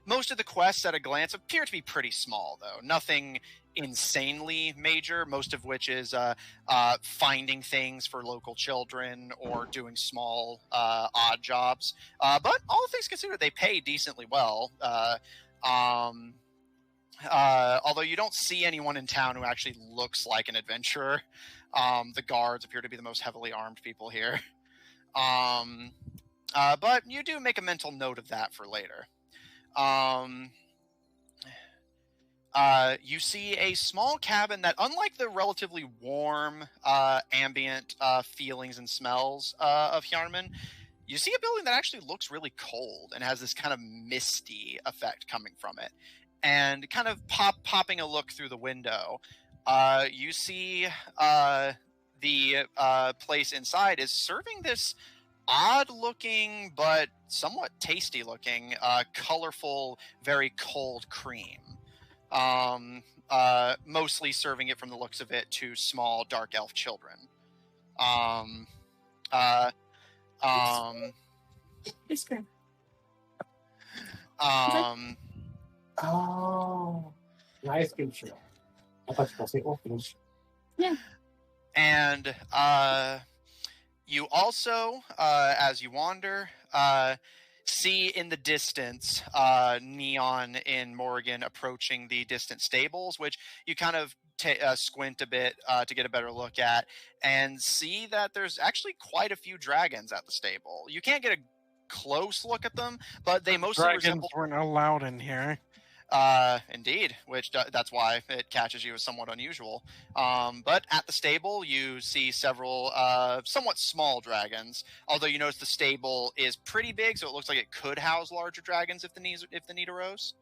Most of the quests at a glance appear to be pretty small, though. Nothing insanely major, most of which is finding things for local children or doing small odd jobs. But all things considered, they pay decently well. Although you don't see anyone in town who actually looks like an adventurer. The guards appear to be the most heavily armed people here. But you do make a mental note of that for later. You see a small cabin that, unlike the relatively warm, ambient feelings and smells of Hyarmen, you see a building that actually looks really cold and has this kind of misty effect coming from it. And kind of popping a look through the window, you see the place inside is serving this odd-looking but somewhat tasty-looking, colorful, very cold cream. Mostly serving it, from the looks of it, to small dark elf children. Ice cream. Oh, nice cream show. I thought you were saying orphanage. Yeah. And you also, as you wander, see in the distance Neon in Morrigan approaching the distant stables, which you kind of squint a bit to get a better look at, and see that there's actually quite a few dragons at the stable. You can't get a close look at them, but they mostly Dragons resemble... weren't allowed in here. Indeed, which that's why it catches you as somewhat unusual. But at the stable, you see several somewhat small dragons. Although you notice the stable is pretty big, so it looks like it could house larger dragons if the need arose.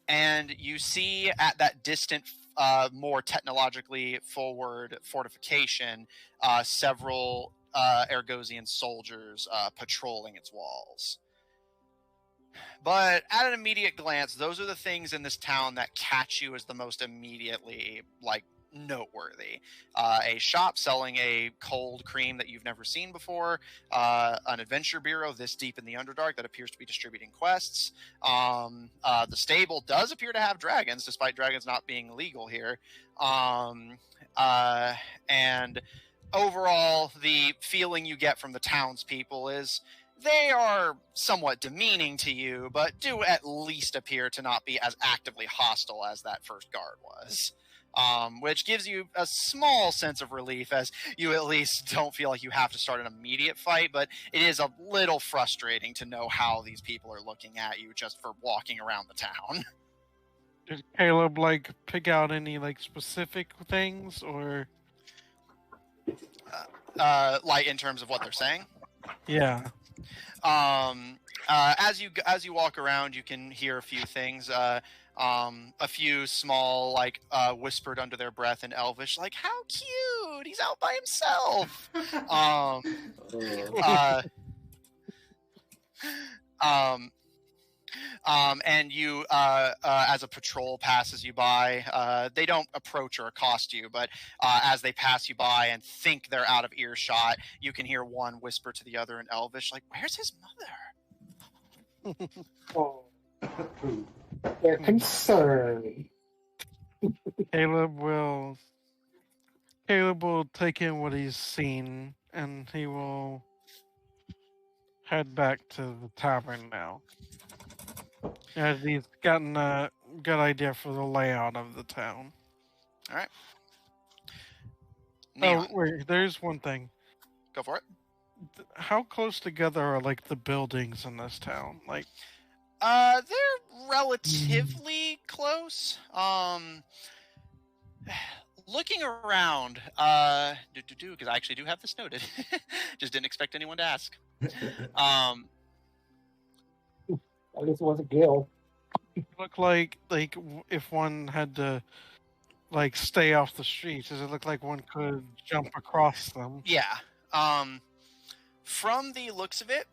And you see at that distant, more technologically forward fortification, several Ergosian soldiers patrolling its walls. But at an immediate glance, those are the things in this town that catch you as the most immediately, noteworthy. A shop selling a cold cream that you've never seen before, an adventure bureau this deep in the Underdark that appears to be distributing quests. The stable does appear to have dragons, despite dragons not being legal here. And overall, the feeling you get from the townspeople is they are somewhat demeaning to you, but do at least appear to not be as actively hostile as that first guard was. Which gives you a small sense of relief, as you at least don't feel like you have to start an immediate fight, but it is a little frustrating to know how these people are looking at you just for walking around the town. Did Caleb pick out any specific things, or in terms of what they're saying? yeah? As you walk around, you can hear a few things. A few small, whispered under their breath in Elvish, "How cute! He's out by himself." And you, as a patrol passes you by, they don't approach or accost you, but as they pass you by and think they're out of earshot, you can hear one whisper to the other in Elvish, "Where's his mother?" Oh, they're concerned. Caleb will take in what he's seen, and he will head back to the tavern now, as he's gotten a good idea for the layout of the town. All right. Oh, wait, there's one thing. Go for it. How close together are the buildings in this town? They're relatively close. Looking around, because I actually do have this noted. Just didn't expect anyone to ask. At least it wasn't Gil. Look like if one had to stay off the streets, does it look like one could jump across them? Yeah. From the looks of it,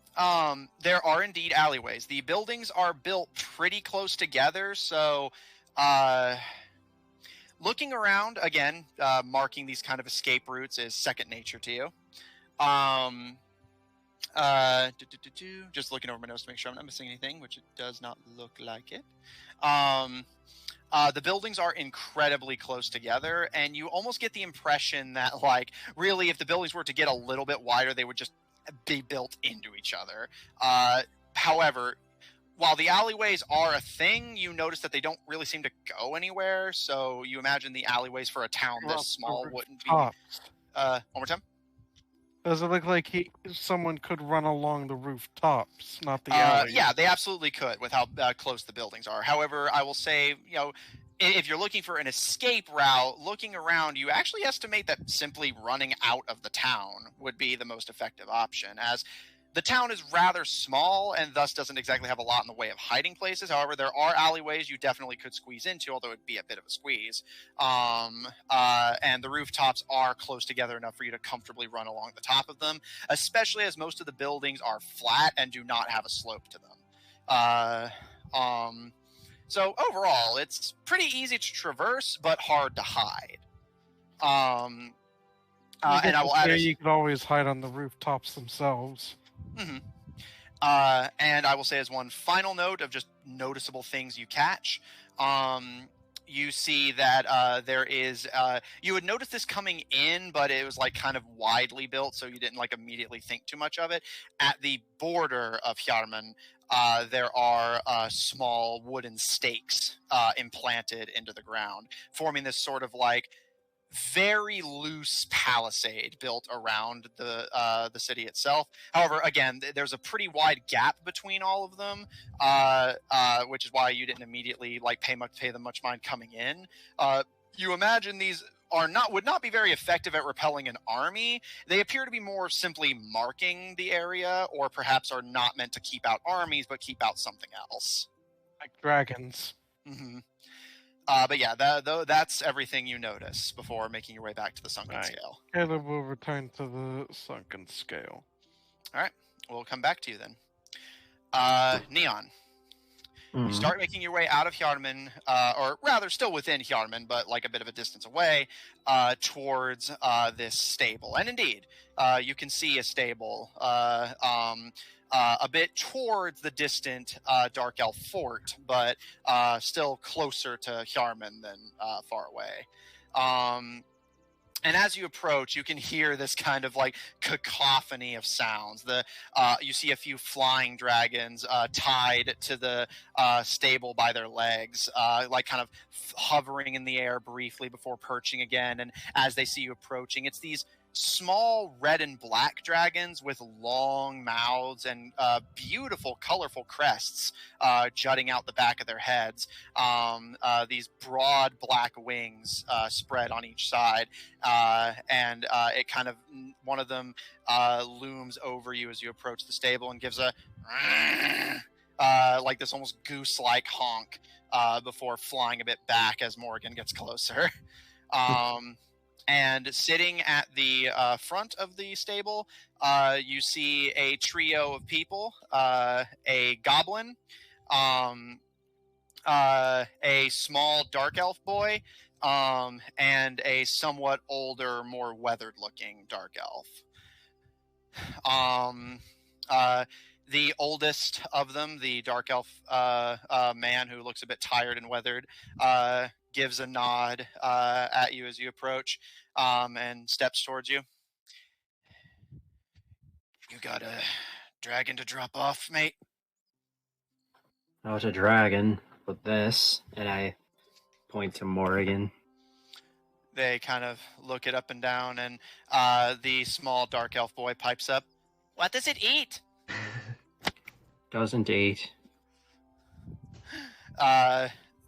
there are indeed alleyways. The buildings are built pretty close together, so looking around, again, marking these kind of escape routes is second nature to you. Just looking over my notes to make sure I'm not missing anything, which it does not look like it. The buildings are incredibly close together, and you almost get the impression that, really, if the buildings were to get a little bit wider, they would just be built into each other. However, while the alleyways are a thing, you notice that they don't really seem to go anywhere, so you imagine the alleyways for a town this small wouldn't be... One more time? Does it look like someone could run along the rooftops, not the alleys? Yeah, they absolutely could with how close the buildings are. However, I will say, if you're looking for an escape route, looking around, you actually estimate that simply running out of the town would be the most effective option, as the town is rather small and thus doesn't exactly have a lot in the way of hiding places. However, there are alleyways you definitely could squeeze into, although it'd be a bit of a squeeze. And the rooftops are close together enough for you to comfortably run along the top of them, especially as most of the buildings are flat and do not have a slope to them. So overall, it's pretty easy to traverse, but hard to hide. And I will add, you could always hide on the rooftops themselves. Mm-hmm. And I will say, as one final note of just noticeable things you catch, you see that there is, you would notice this coming in, but it was kind of widely built, so you didn't immediately think too much of it. At the border of Hyarmen, there are small wooden stakes implanted into the ground, forming this sort of very loose palisade built around the city itself. However, again, there's a pretty wide gap between all of them, which is why you didn't immediately like pay them much mind coming in. You imagine these would not be very effective at repelling an army. They appear to be more simply marking the area, or perhaps are not meant to keep out armies, but keep out something else. Like dragons. Mm-hmm. But yeah, that's everything you notice before making your way back to the sunken scale. Caleb will return to the sunken scale. All right, we'll come back to you then. Neon. You start making your way out of Hyarmen, or rather still within Hyarmen, but like a bit of a distance away, towards this stable. And indeed, you can see a stable a bit towards the distant Dark Elf fort, but still closer to Hyarmen than far away. And as you approach, you can hear this kind of like cacophony of sounds. You see a few flying dragons tied to the stable by their legs, like kind of hovering in the air briefly before perching again. And as they see you approaching, it's these small red and black dragons with long mouths and beautiful, colorful crests jutting out the back of their heads. These broad black wings spread on each side, and it kind of one of them looms over you as you approach the stable and gives a like this almost goose-like honk before flying a bit back as Morgan gets closer. And sitting at the front of the stable, you see a trio of people, a goblin, a small dark elf boy, and a somewhat older, more weathered-looking dark elf. The oldest of them, the dark elf man who looks a bit tired and weathered, gives a nod at you as you approach, and steps towards you. You got a dragon to drop off, mate? Not a dragon, but this, and I point to Morgan. They kind of look it up and down, and the small dark elf boy pipes up. What does it eat? Doesn't eat.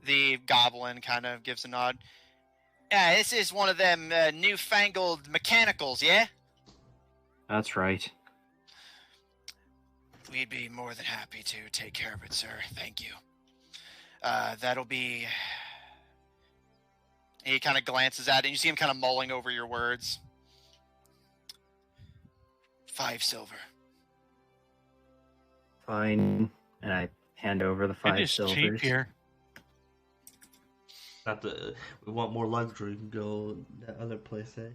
The goblin kind of gives a nod. Yeah, this is one of them newfangled mechanicals, yeah? That's right. We'd be more than happy to take care of it, sir. Thank you. That'll be... He kind of glances at it, and you see him kind of mulling over your words. 5 silver. Fine. And I hand over the 5 silvers. Cheap here. We want more luxury. We can go that other place, eh?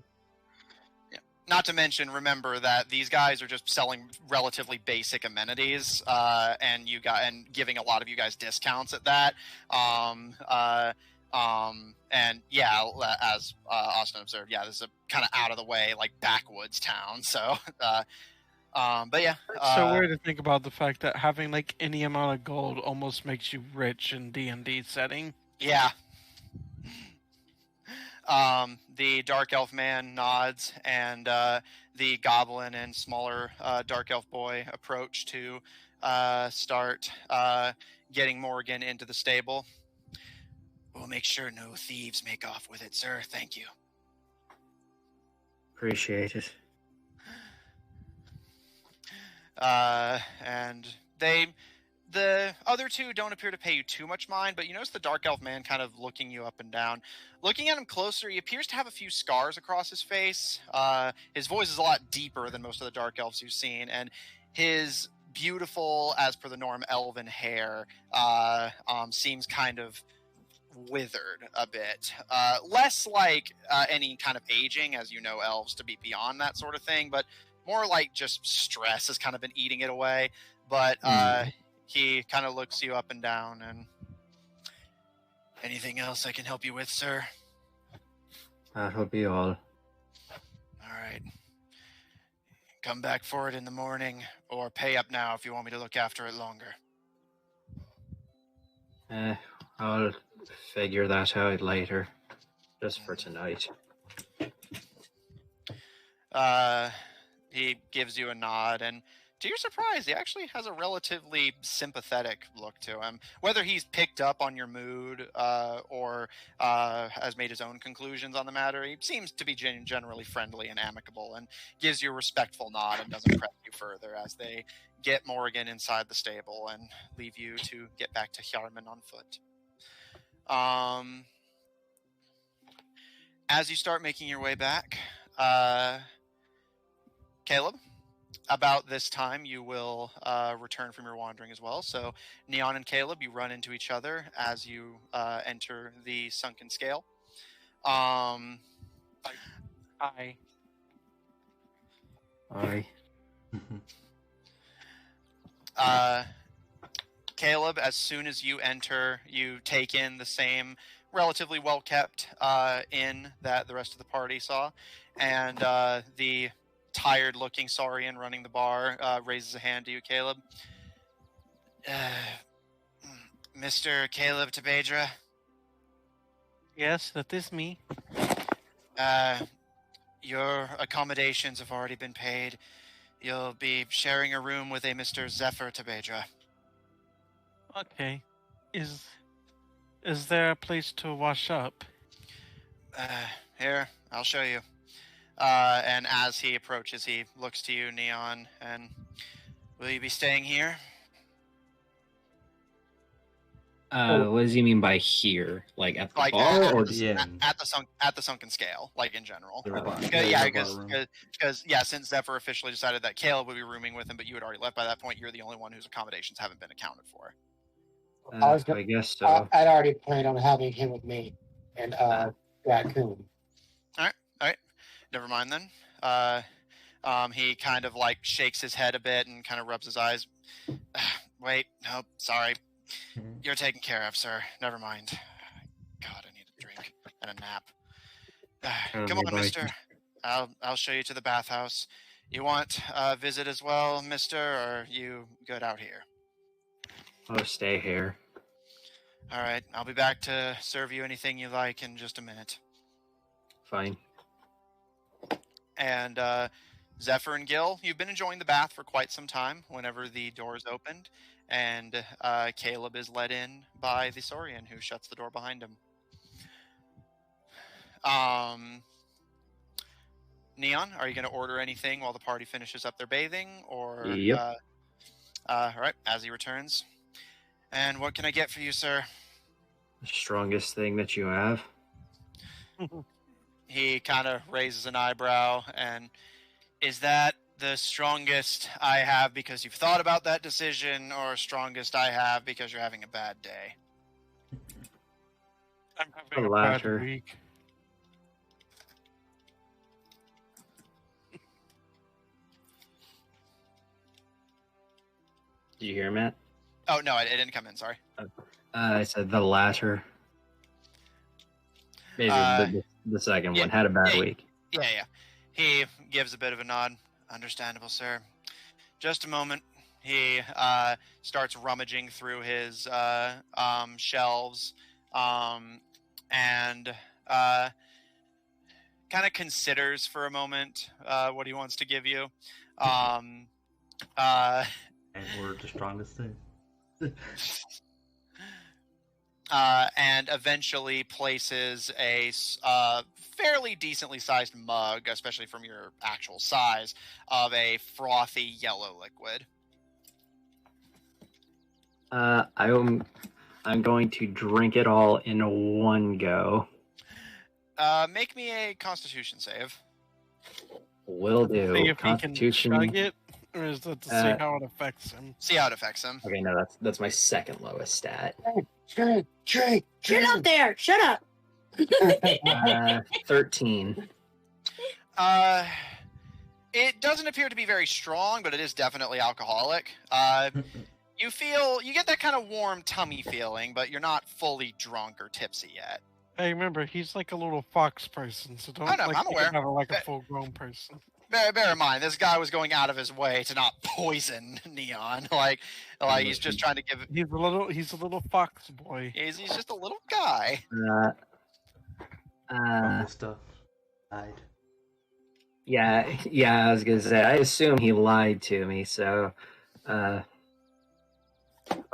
Yeah. Not to mention, remember that these guys are just selling relatively basic amenities, and giving a lot of you guys discounts at that. And yeah, as Austin observed, yeah, this is a kind of out of the way, like backwoods town. So, but yeah. It's so weird to think about the fact that having like any amount of gold almost makes you rich in D&D setting. Yeah. The dark elf man nods, and the goblin and smaller dark elf boy approach to start getting Morgan into the stable. We'll make sure no thieves make off with it, sir. Thank you. Appreciate it. And the other two don't appear to pay you too much mind, but you notice the dark elf man kind of looking you up and down. Looking at him closer, he appears to have a few scars across his face. His voice is a lot deeper than most of the dark elves you've seen, and his beautiful, as per the norm, elven hair seems kind of withered a bit. Less like any kind of aging, as you know elves to be beyond that sort of thing, but more like just stress has kind of been eating it away. But he kind of looks you up and down. And anything else I can help you with, sir? That'll be all. All right. Come back for it in the morning, or pay up now if you want me to look after it longer. I'll figure that out later. Just for tonight. He gives you a nod, and to your surprise, he actually has a relatively sympathetic look to him. Whether he's picked up on your mood or has made his own conclusions on the matter, he seems to be generally friendly and amicable, and gives you a respectful nod and doesn't press you further as they get Morrigan inside the stable and leave you to get back to Hyarmen on foot. As you start making your way back, Caleb, about this time you will return from your wandering as well. So Neon and Caleb, you run into each other as you enter the sunken scale. Hi. Hi. Caleb, as soon as you enter, you take in the same relatively well-kept inn that the rest of the party saw, and the tired-looking Saurian running the bar raises a hand to you, Caleb. Mr. Caleb Tabedra? Yes, that is me. Your accommodations have already been paid. You'll be sharing a room with a Mr. Zephyr Tabedra. Okay. Is there a place to wash up? Here, I'll show you. And as he approaches, he looks to you, Neon, and will you be staying here? What does he mean by here? Like at the Like bar, at, or the- just Yeah. at the sunken scale, like in general? the bar? Because since Zephyr officially decided that Caleb would be rooming with him, but you had already left by that point, you're the only one whose accommodations haven't been accounted for. I guess so. I'd already planned on having him with me and Raccoon. Never mind then. He kind of like shakes his head a bit and kind of rubs his eyes. Wait, nope, sorry. You're taken care of, sir. Never mind. God, I need a drink and a nap. Come on, mister. I'll show you to the bathhouse. You want a visit as well, mister, or are you good out here? I'll stay here. All right, I'll be back to serve you anything you like in just a minute. Fine. And Zephyr and Gil, you've been enjoying the bath for quite some time whenever the doors opened, and Caleb is let in by the Saurian, who shuts the door behind him. Neon, are you going to order anything while the party finishes up their bathing? Or Yep. all right, as he returns. And what can I get for you, sir? The strongest thing that you have. He kind of raises an eyebrow, and is that the strongest I have because you've thought about that decision, or strongest I have because you're having a bad day? I'm having The a bad latter. week. Did you hear, Matt? Oh, no, it didn't come in, sorry. I said the latter. Maybe the second yeah, one had a bad yeah. week. Yeah. He gives a bit of a nod. Understandable, sir. Just a moment. He starts rummaging through his shelves and kind of considers for a moment what he wants to give you. And we're the strongest thing. And eventually places a fairly decently sized mug, especially from your actual size, of a frothy yellow liquid. I'm going to drink it all in one go. Make me a Constitution save. Will do. See if he can Constitution. chug it, or is that to see how it affects him? See how it affects him. Okay, no, that's my second lowest stat. Drink. You're not there. Shut up. 13. It doesn't appear to be very strong, but it is definitely alcoholic. You get that kind of warm tummy feeling, but you're not fully drunk or tipsy yet. Hey, remember, he's like a little fox person, so don't I know, like I'm think aware. about it like a But- full-grown person. Bear in mind, this guy was going out of his way to not poison Neon. Like he's just trying to give. He's a little fox boy. He's just a little guy. Normal stuff. Died. Yeah, I was gonna say, I assume he lied to me, so I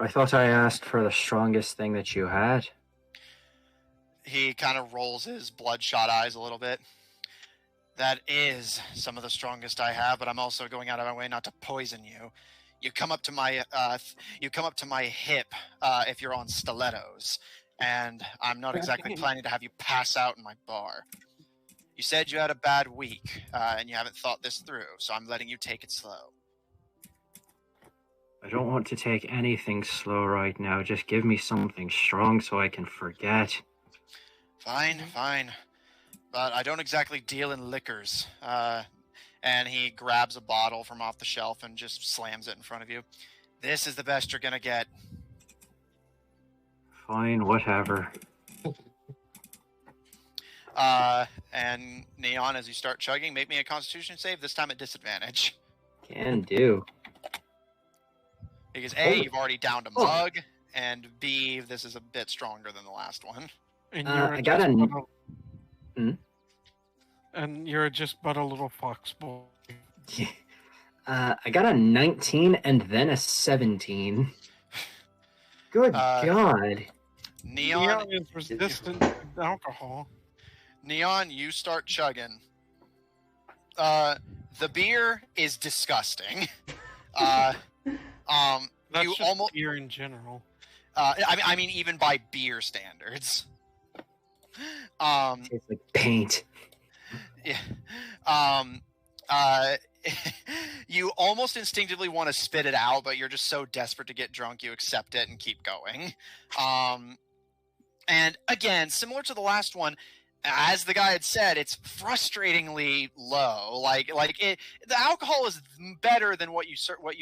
thought I asked for the strongest thing that you had. He kind of rolls his bloodshot eyes a little bit. That is some of the strongest I have, but I'm also going out of my way not to poison you. You come up to my hip if you're on stilettos, and I'm not exactly planning to have you pass out in my bar. You said you had a bad week, and you haven't thought this through, so I'm letting you take it slow. I don't want to take anything slow right now. Just give me something strong so I can forget. Fine. But I don't exactly deal in liquors. And he grabs a bottle from off the shelf and just slams it in front of you. This is the best you're gonna get. Fine, whatever. And Neon, as you start chugging, make me a Constitution save, this time at disadvantage. Can do. Because A, you've already downed a mug, and B, this is a bit stronger than the last one. And I got a... And you're just but a little fox boy. I got a 19 and then a 17. Good God. Neon is resistant to alcohol. Neon, you start chugging. The beer is disgusting. That's you just almost beer in general. I mean, even by beer standards. Tastes like paint. Yeah. You almost instinctively want to spit it out, but you're just so desperate to get drunk, you accept it and keep going. And again, similar to the last one, as the guy had said, it's frustratingly low. The alcohol is better than what you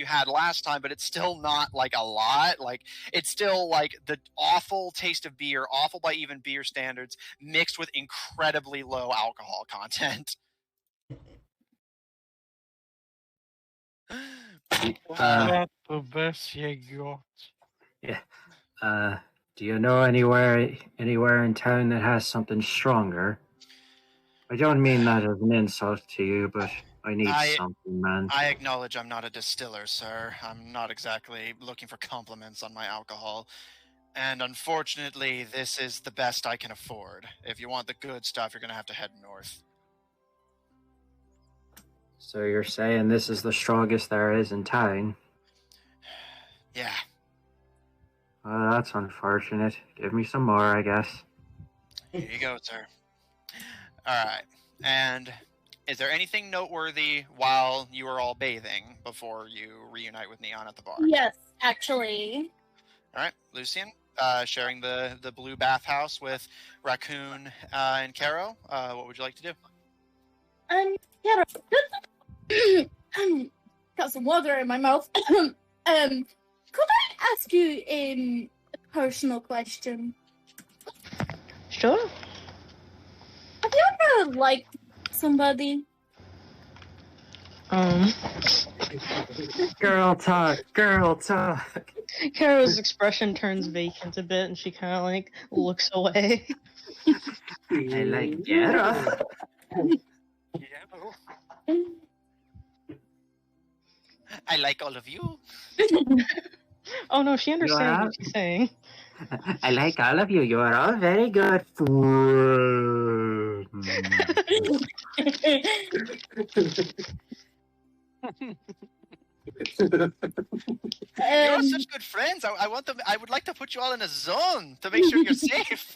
had last time, but it's still not like a lot. Like, it's still like the awful taste of beer, awful by even beer standards, mixed with incredibly low alcohol content. That's the best you got. Yeah. Do you know anywhere in town that has something stronger? I don't mean that as an insult to you, but I need something, man. I acknowledge I'm not a distiller, sir. I'm not exactly looking for compliments on my alcohol. And unfortunately, this is the best I can afford. If you want the good stuff, you're going to have to head north. So you're saying this is the strongest there is in town? Yeah. Well, that's unfortunate. Give me some more, I guess. Here you go, sir. Alright. And is there anything noteworthy while you were all bathing before you reunite with Neon at the bar? Yes, actually. Alright, Lucian, sharing the blue bathhouse with Raccoon and Caro. What would you like to do? Yeah, got some water in my mouth. Could I ask you a personal question? Sure. Have you ever liked somebody? Girl talk. Caro's expression turns vacant a bit, and she kind of like looks away. I like Gera. I like all of you. Oh no, she understands what she's saying. I like all of you. You are all very good. You're such good friends. I would like to put you all in a zone to make sure you're safe.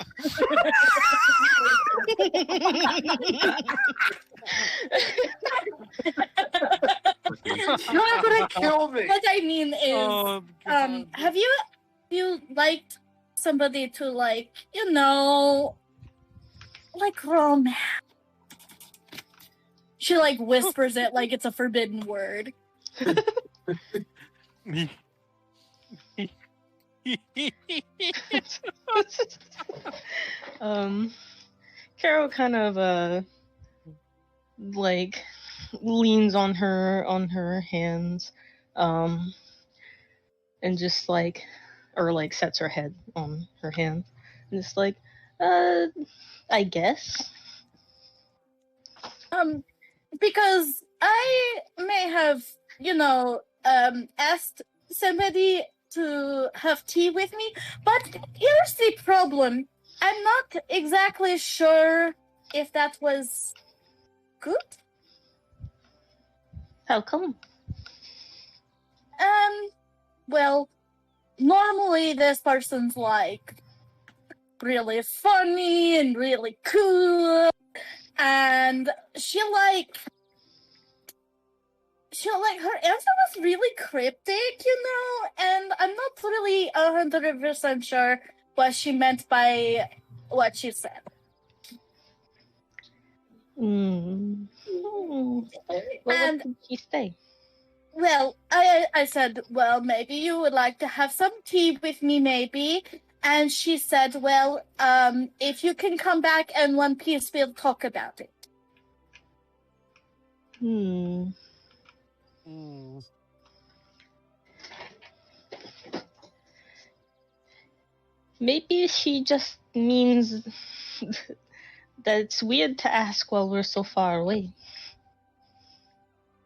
You're gonna kill me. What I mean is, have you liked somebody to like romance? She like whispers it like it's a forbidden word. Caro kind of like leans on her hands, and just like, or like sets her head on her hand, and just like, I guess. because I may have, asked somebody to have tea with me, but here's the problem. I'm not exactly sure if that was good. How come? Well, normally this person's like really funny and really cool, and she her answer was really cryptic, and I'm not really 100% sure what she meant by what she said. Well, what did she say? Well, I said, well, maybe you would like to have some tea with me, maybe. And she said, well, if you can come back in one piece, we'll talk about it. Maybe she just means that it's weird to ask while we're so far away.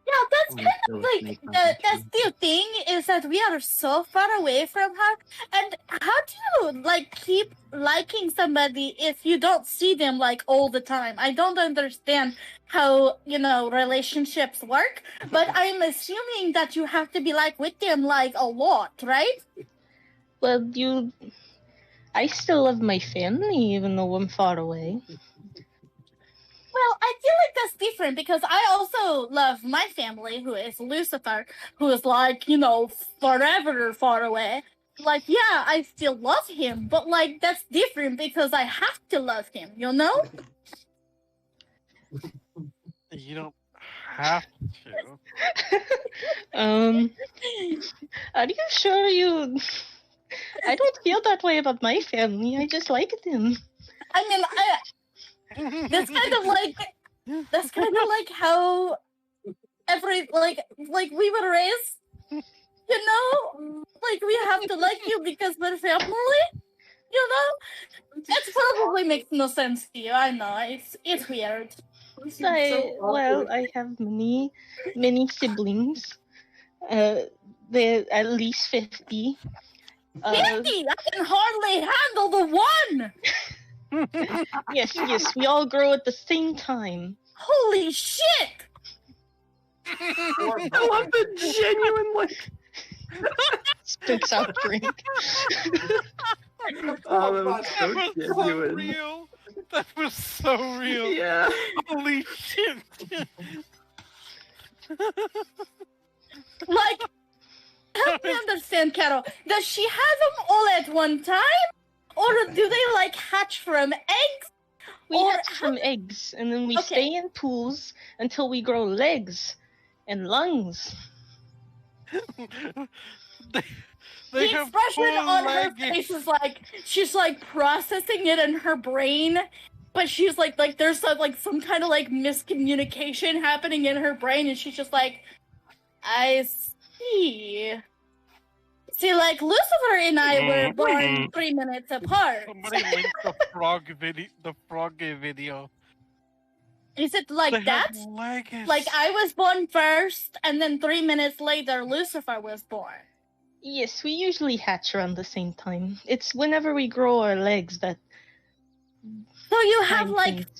Yeah, that's kind of like that's the thing, is that we are so far away from her. And how do you keep liking somebody if you don't see them all the time? I don't understand how relationships work, but I'm assuming that you have to be with them a lot, right? Well, I still love my family even though I'm far away. Well, I feel like that's different because I also love my family, who is Lucifer, who is forever far away. Yeah, I still love him, but that's different because I have to love him, You don't have to. Are you sure you... I don't feel that way about my family. I just like them. I mean, that's kind of like how every we were raised, we have to like you because we're family, it probably makes no sense to you. I know it's weird. I have many siblings. They're at least 50. 50? I can hardly handle the one. Yes, we all grow at the same time. Holy shit! I love the genuine Spits out drink. Oh, that was so That was so genuine. real. That was so real. Yeah. Holy shit. Help me understand, Carol. Does she have them all at one time? Or do they hatch from eggs? We hatch from eggs, and then we stay in pools until we grow legs and lungs. The expression on her face is she's processing it in her brain, but she's there's some kind of miscommunication happening in her brain, and she's just I see. See, Lucifer and I were born 3 minutes apart. Somebody linked the frog video. Is it They that? have legs. I was born first, and then 3 minutes later, Lucifer was born. Yes, we usually hatch around the same time. It's whenever we grow our legs that... So you have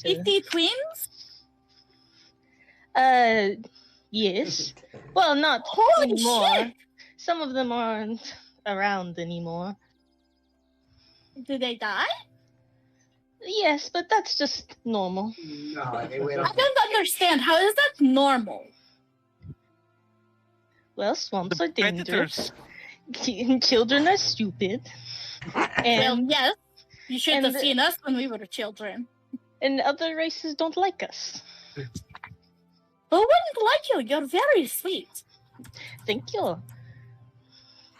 50 twins? Yes. Well, not Holy anymore. shit! Some of them aren't around anymore. Do they die? Yes, but that's just normal. No, I don't understand. How is that normal? Well, swamps are dangerous. Predators. Children are stupid. Well, yes. You should have seen us when we were children. And other races don't like us. Who wouldn't like you? You're very sweet. Thank you.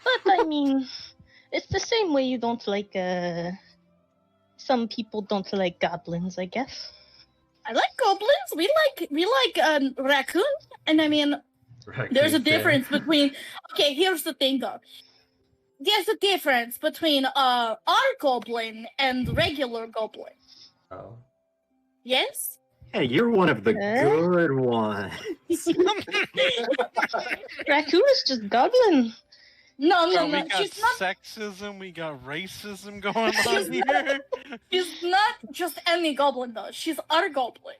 But, I mean, it's the same way you don't like, some people don't like goblins, I guess. I like goblins. We like raccoon. And I mean, there's a difference between... Okay, here's the thing, though. There's a difference between our goblin and regular goblin. Oh. Yes? Hey, you're one of the Eh? good ones. Raccoon is just goblin. No, Bro, we no, got she's not. sexism, we got racism going on here. She's not just any goblin though. She's our goblin.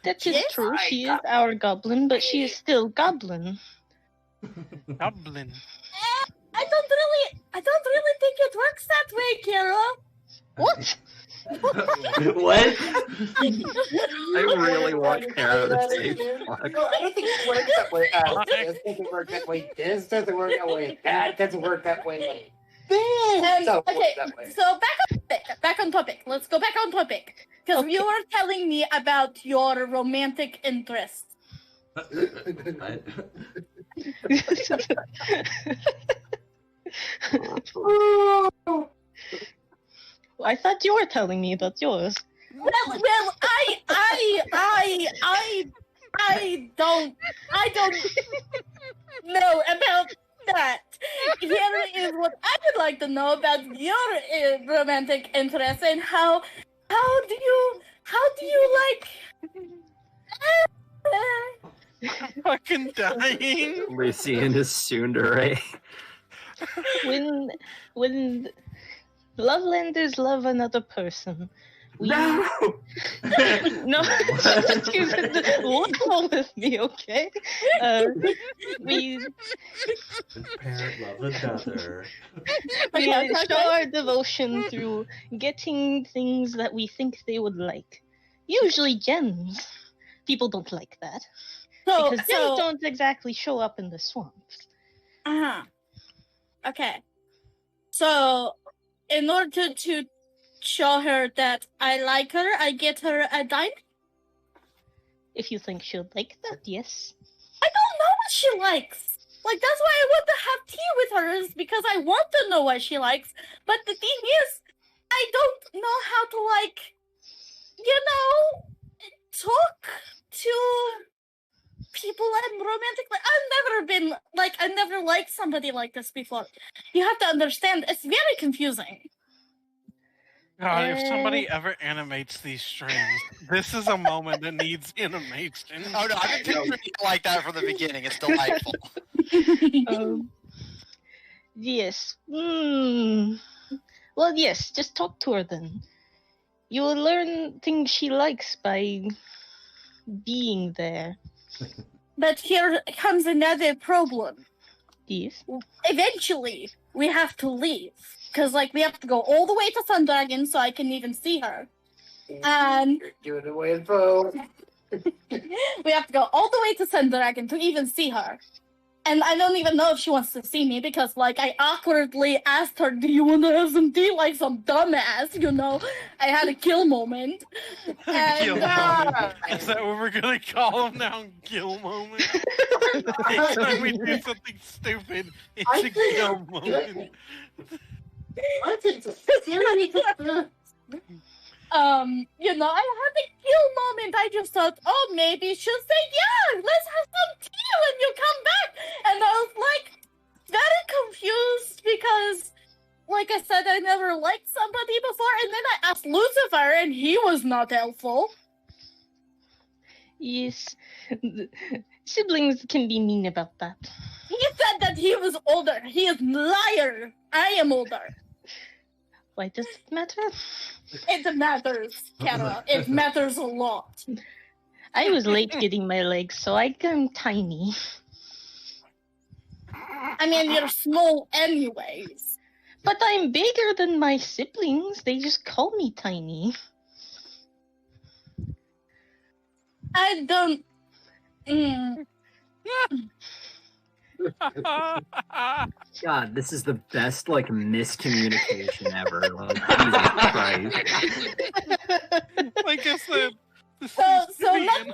That is Yes, true. She is our goblin, but she is still goblin. Goblin. I don't really think it works that way, Kara. What? What? I really want Kara to say fuck. No, I don't think it works that way. This doesn't work that way. This doesn't work that way. That doesn't work that way. This doesn't work Okay, that way. so back on topic. Let's go back on topic. Because Okay. you were telling me about your romantic interests. What? I thought you were telling me about yours. Well, I don't know about that. Here is what I would like to know about your romantic interests and how do you like? Fucking dying. Lucy and his tsundere. When Lovelanders love another person, we No! no, just use it to level with me, okay? We Parent love another. we Okay. show our devotion through getting things that we think they would like. Usually gems. People don't like that because gems don't exactly show up in the swamps. Uh-huh. Okay. So, in order to show her that I like her, I get her a diamond. If you think she'll like that, yes. I don't know what she likes. Like, that's why I want to have tea with her, is because I want to know what she likes. But the thing is, I don't know how to, like, talk to people I'm romantic. Like, I've never liked somebody like this before. You have to understand, it's very confusing. God, if somebody ever animates these streams, this is a moment that needs animation. Oh no, I've been picturing it like that from the beginning. It's delightful. Yes. Well, yes, just talk to her then. You will learn things she likes by being there. But here comes another problem. Yes. Eventually, we have to leave. Because, like, we have to go all the way to Sundragon so I can even see her. And You're doing away with Bo. we have to go all the way to Sundragon to even see her. And I don't even know if she wants to see me because, like, I awkwardly asked her, do you want to have some tea? Like some dumbass, I had a kill moment. And, Kill moment. Is that what we're gonna call him now? Kill moment? Anytime we do something stupid, it's a kill moment. I think I had a kill moment. I just thought, oh, maybe she'll say, yeah, let's have some tea when you come back. And I was like, very confused because, like I said, I never liked somebody before. And then I asked Lucifer, and he was not helpful. Yes. Siblings can be mean about that. He said that he was older. He is liar. I am older. Why does it matter? It matters, Kara. It matters a lot. I was late getting my legs, so I'm tiny. I mean, you're small anyways. But I'm bigger than my siblings. They just call me tiny. I don't... God, this is the best, like, miscommunication ever. Like, Jesus Christ. Like I said, this So is let me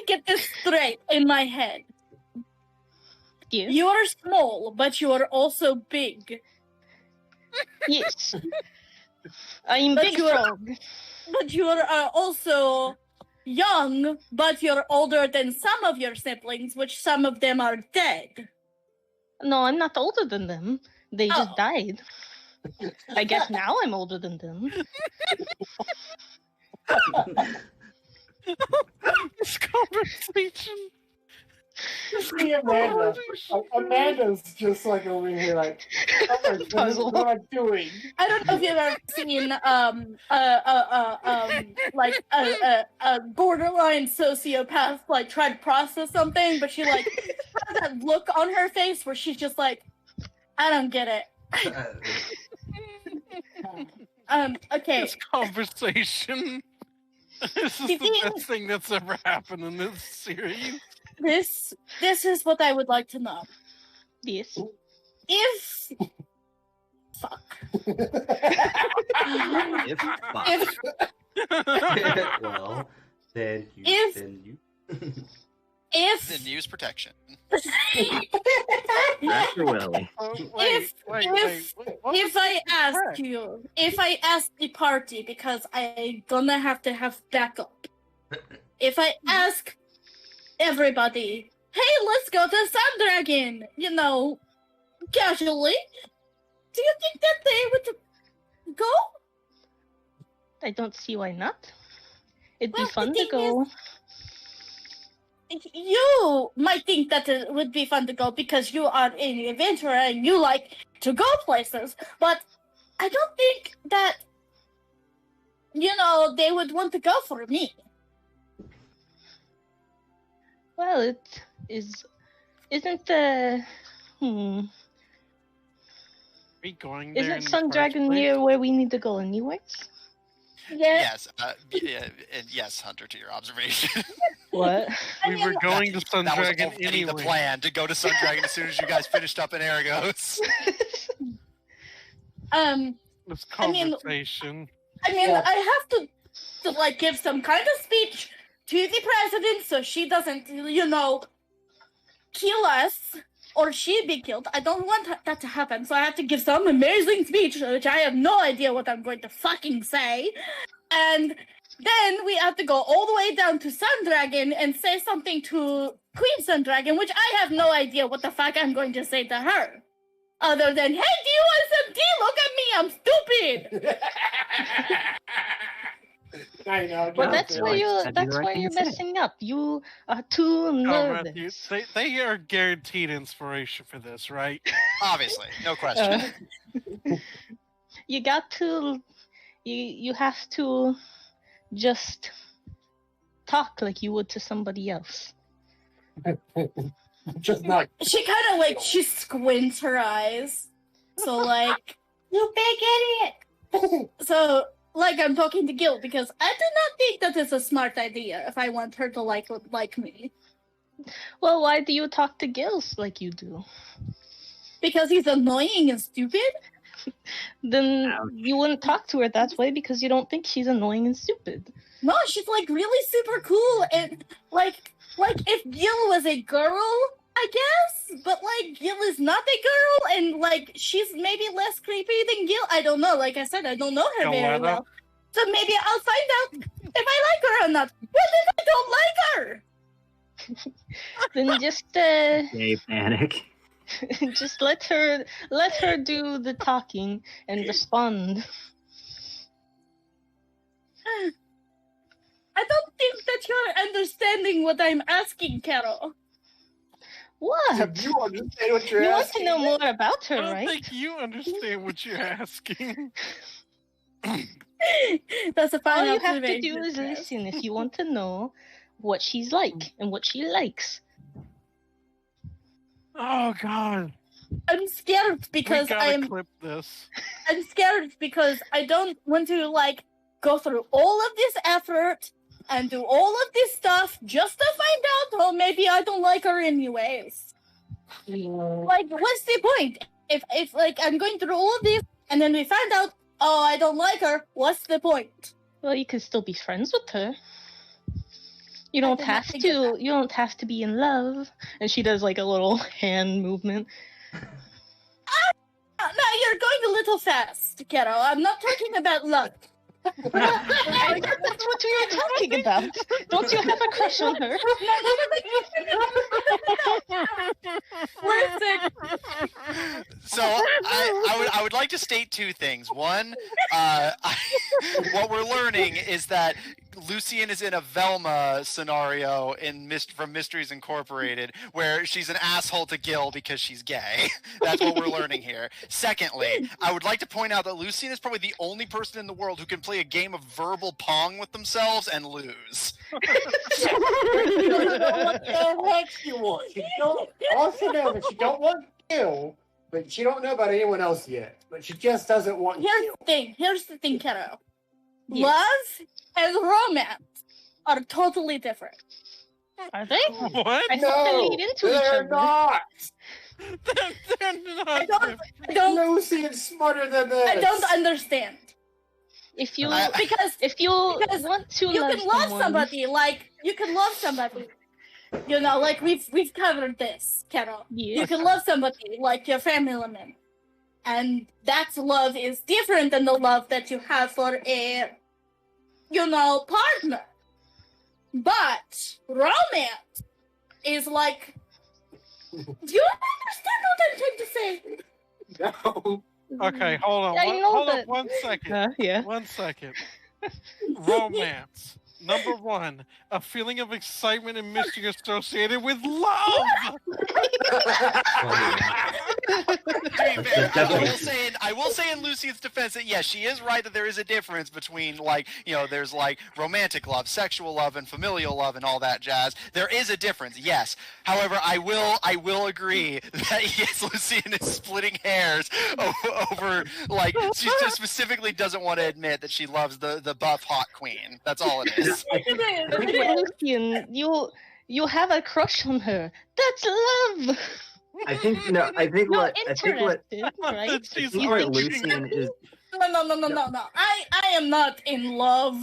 get this straight in my head. Yes. You are small, but you are also big. Yes. I'm But big you are- frog. But you are also young, but you're older than some of your siblings, which some of them are dead. No, I'm not older than them. They just Oh. died. I guess now I'm older than them. This conversation. See Amanda. Amanda's just like over here, like, Puzzle. what I'm doing. I don't know if you've ever seen like a borderline sociopath like try to process something, but she like has that look on her face where she's just like, I don't get it. Okay. This conversation. This is the best thing that's ever happened in this series. This is what I would like to know. Yes. If fuck. If fuck. Well, then you. Then use protection. Dr. Willie. If I ask the party, because I'm gonna have to have backup. If I ask everybody, hey, let's go to Sun Dragon, casually, do you think that they would go? I don't see why not. It'd be fun to go. You might think that it would be fun to go because you are an adventurer and you like to go places, but I don't think that, they would want to go for me. Well, it isn't the We going there Isn't Sun Dragon near where we need to go anyways? Yeah. Yes. Yes, Hunter, to your observation. What? We were going to Sun That was Dragon already anyway. the plan, to go to Sun Dragon as soon as you guys finished up in Ergos. This conversation. I have to give some kind of speech to the president so she doesn't, kill us or she be killed. I don't want that to happen, so I have to give some amazing speech, which I have no idea what I'm going to fucking say. And then we have to go all the way down to Sun Dragon and say something to Queen Sun Dragon, which I have no idea what the fuck I'm going to say to her. Other than, hey, do you want some tea? Look at me, I'm stupid! I know. Well, that's where you're messing up. You are too Matthew, nervous. they are guaranteed inspiration for this, right? Obviously, no question. You got to, you have to just talk like you would to somebody else. Just not. She kind of she squints her eyes. So you big idiot! So, I'm talking to Gil because I do not think that is a smart idea if I want her to like me. Well, why do you talk to Gils like you do? Because he's annoying and stupid? Then you wouldn't talk to her that way because you don't think she's annoying and stupid. No, she's really super cool and if Gil was a girl, I guess, but Gil is not a girl and she's maybe less creepy than Gil. I don't know. Like I said, I don't know her very well. So maybe I'll find out if I like her or not. What if I don't like her? Then just Gay panic. just let her do the talking and respond. I don't think that you're understanding what I'm asking, Carol. What? You understand what you're You want asking? to know more about her, I don't right? think you understand what you're asking. That's a fine All you have to observation, do is Chris. listen if you want to know what she's like and what she likes. Oh God! I'm scared because we gotta clip this. I'm scared because I don't want to go through all of this effort and do all of this stuff just to find out, oh, maybe I don't like her anyways. What's the point? If I'm going through all of this and then we find out, oh, I don't like her, what's the point? Well, you can still be friends with her. You don't have to. You don't have to be in love. And she does a little hand movement. No, you're going a little fast, Carol. I'm not talking about love. That's what we were talking about. Don't you have a crush on her? Listen. So I would like to state two things. One, what we're learning is that Lucian is in a Velma scenario from Mysteries Incorporated, where she's an asshole to Gil because she's gay. That's what we're learning here. Secondly, I would like to point out that Lucian is probably the only person in the world who can play a game of verbal Pong with themselves and lose. You don't know what the heck she wants. All she knows is she don't want Gil, but she don't know about anyone else yet. But she just doesn't want Gil. Here's the thing, Kero. Love and romance are totally different. Are they? What? I thought they lead into each they're other. not. They're not. I don't. Lucian's smarter than this. I don't understand. If you Because want to you love can love someone, somebody, like you can love somebody. You know, like we've covered this, Carol. Yes. You can love somebody like your family member, and that love is different than the love that you have for a, partner. But romance is like. Do you understand what I'm trying to say? No. Okay, hold on. I know Hold on that- 1 second. yeah. 1 second. Romance. Number one, a feeling of excitement and mystery associated with love. I will say in Lucian's defense that yes, she is right that there is a difference between there's like romantic love, sexual love, and familial love, and all that jazz. There is a difference, yes. However, I will agree that yes, Lucian is splitting hairs over like she just specifically doesn't want to admit that she loves the buff hot queen. That's all it is. Lucian, you have a crush on her. That's love. I think what right? Lucian is. No. I am not in love.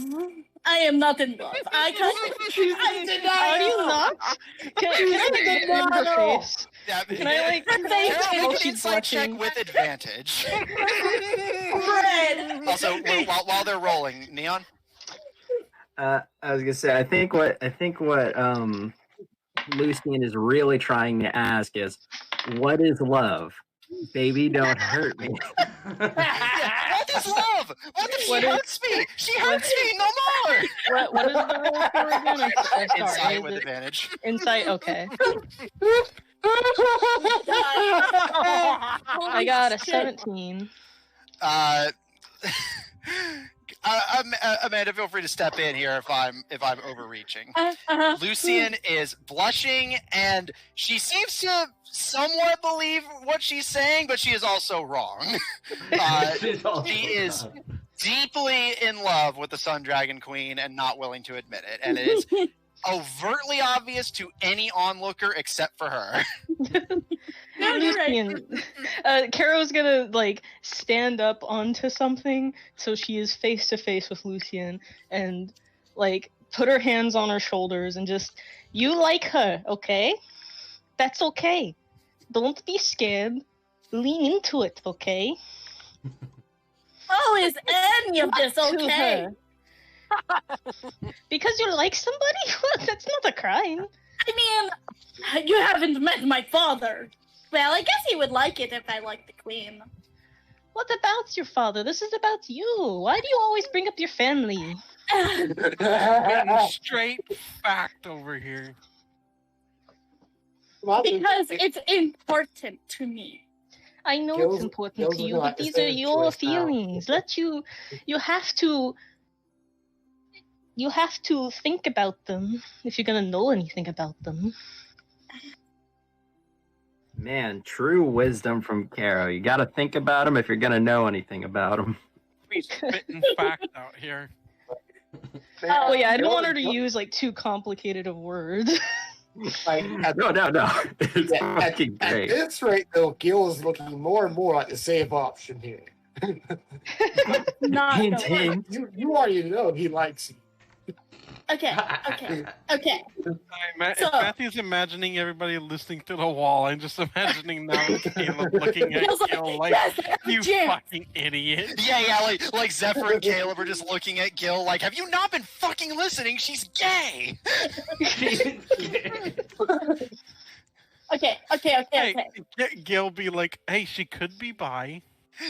I am not in love. I can't. Are you not? Can I get her face? Yeah, Can I like? Carol, make she's an insight check blushing. with advantage. Red. Also, while they're rolling, Neon. I was gonna say, I think what Lucian is really trying to ask is, what is love? Baby, don't hurt me. What is love? She hurts me. She hurts me no more. What is the roll for again? I'm sorry. Insight Is with it advantage. insight? Okay. I got a 17. Amanda, feel free to step in here if I'm overreaching. Lucian is blushing, and she seems to somewhat believe what she's saying, but she is also wrong. She is deeply in love with the Sun Dragon Queen and not willing to admit it, and it is overtly obvious to any onlooker except for her. Lucian, Caro's gonna like stand up onto something so she is face to face with Lucian and like put her hands on her shoulders and just, you like her, okay? That's okay. Don't be scared. Lean into it, okay? How is any of this Talk to okay? her. Because you like somebody? That's not a crime. I mean, you haven't met my father. Well, I guess he would like it if I liked the queen. What about your father? This is about you. Why do you always bring up your family? Getting straight fact over here. Because it's important to me. I know it's important to you, but these are your feelings. You have to think about them if you're gonna know anything about them. Man, true wisdom from Caro. You got to think about them if you're gonna know anything about them. We spitting fact out here. Oh yeah, I don't want her to use like too complicated of words. No. It's fucking At great. this rate, though, Gil is looking more and more like the safe option here. Not Hint, the hint. You already know he likes you. Okay. So- Matthew's imagining everybody listening to the wall. I'm just imagining now Caleb looking at Feels like, Gil like, yes, you Jim. fucking idiot. Yeah, like Zephyr and Caleb are just looking at Gil like, have you not been fucking listening? She's gay! Okay. Hey, Gil be like, hey, she could be bi.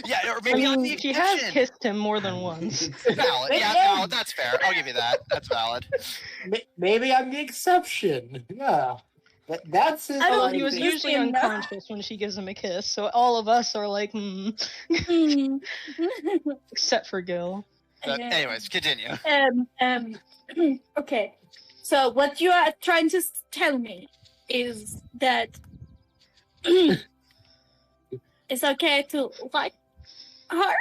Yeah, or maybe I'm the she has exception. kissed him more than once. Valid. Yeah, no, that's fair. I'll give you that. That's valid. Maybe I'm the exception. Yeah. That's his. Well, he was think usually Lucian- unconscious when she gives him a kiss, so all of us are like, Hmm. except for Gil. But anyways, continue. Okay. So what you are trying to tell me is that it's okay to like her,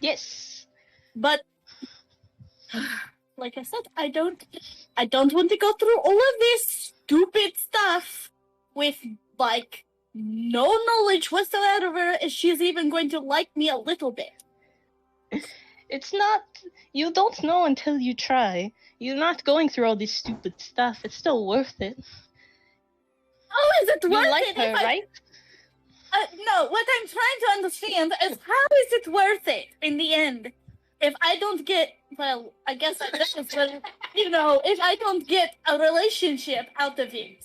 Yes. but like I said, I don't want to go through all of this stupid stuff with like no knowledge whatsoever if she's even going to like me a little bit. It's not. You don't know until you try. You're not going through all this stupid stuff. It's still worth it. Oh, is it You worth like it? her, if I, right? No, what I'm trying to understand is how is it worth it in the end? If I don't get, well, I guess I just, but, if I don't get a relationship out of it.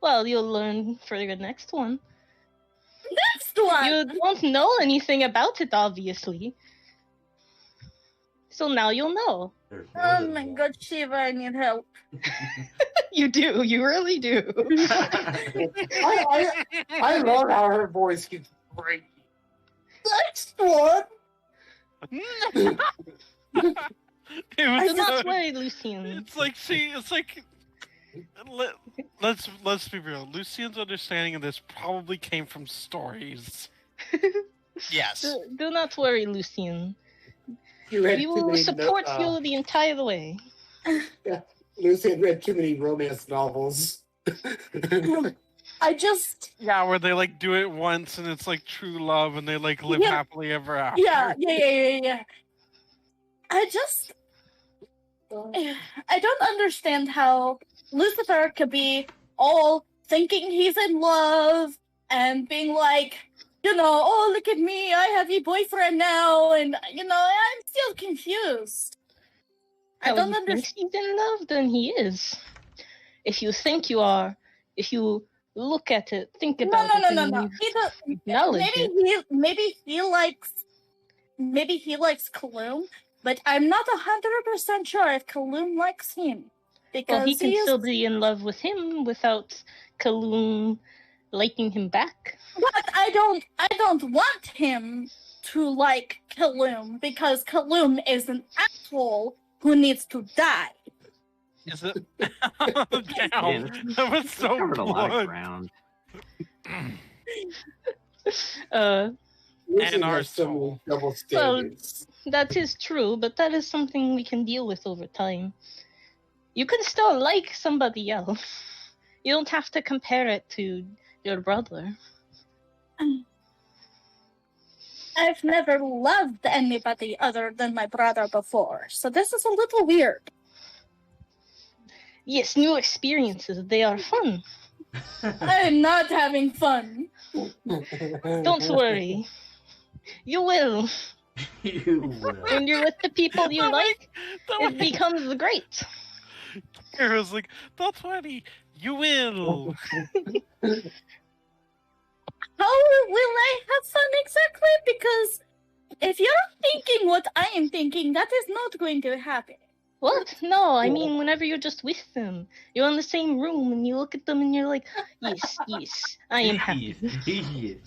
Well, you'll learn for the next one. Next one! You don't know anything about it, obviously. So now you'll know. There's more Oh than my one. god, Shiva, I need help. You do. You really do. I love how her voice keeps breaking. Next one. It was Do not so- worry, Lucien. It's like let's be real. Lucian's understanding of this probably came from stories. Yes. Do not worry, Lucien. You read We too will many support you the entire way. Lucy had read too many romance novels. I just, Yeah, where they like do it once and it's like true love and they like live Yeah. happily ever after. yeah. I don't understand how Lucifer could be all thinking he's in love and being like, oh, look at me, I have a boyfriend now, and, I'm still confused. I Well, don't he understand. thinks he's in love, then he is. If you think you are, if you look at it, think about it, No. and He does, acknowledge it. maybe he likes Kaloum, but I'm not 100% sure if Kaloum likes him. Because Well, he can is- still be in love with him without Kaloum liking him back. But I don't want him to like Kaloum because Kaloum is an asshole who needs to die. Is it? Man, Damn, that was so covered a lot of blunt. ground. Lucy our has so many soul. double standards. That is true, but that is something we can deal with over time. You can still like somebody else. You don't have to compare it to your brother. I've never loved anybody other than my brother before, so this is a little weird. Yes, new experiences, they are fun. I'm not having fun. Don't worry. You will. You will. When you're with the people you like, The it way becomes great. Kara's like, that's funny. You will. How will I have fun exactly? Because if you're thinking what I am thinking, that is not going to happen. What? No, I mean whenever you're just with them. You're in the same room and you look at them and you're like, yes, I am happy. Yes.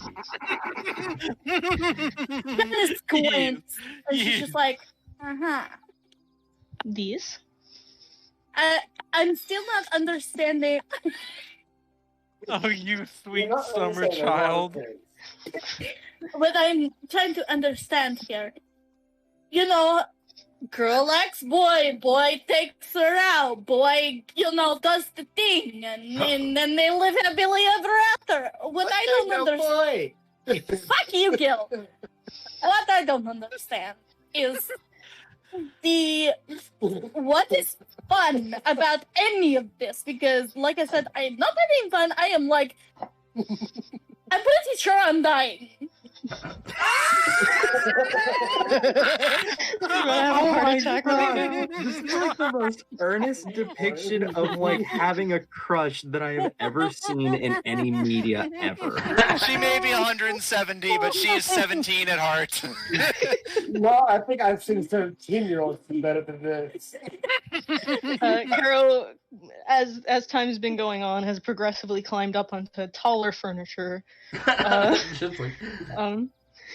That is Gwent. And she's just like, This? I'm still not understanding. Oh, you sweet You're not summer understanding a lot of child. things. What I'm trying to understand here. Girl likes boy, boy takes her out, boy, does the thing, and then they live happily ever after. What I don't understand. Fuck you, Gil. What I don't understand is what is fun about any of this? Because, like I said, I am not having fun. I am like, I'm pretty sure I'm dying. Oh my god! This is like the most earnest depiction of like having a crush that I have ever seen in any media ever. She may be 170, but she is 17 at heart. No, I think I've seen 17-year-olds do better than this. Carol, as time's been going on, has progressively climbed up onto taller furniture. Just like,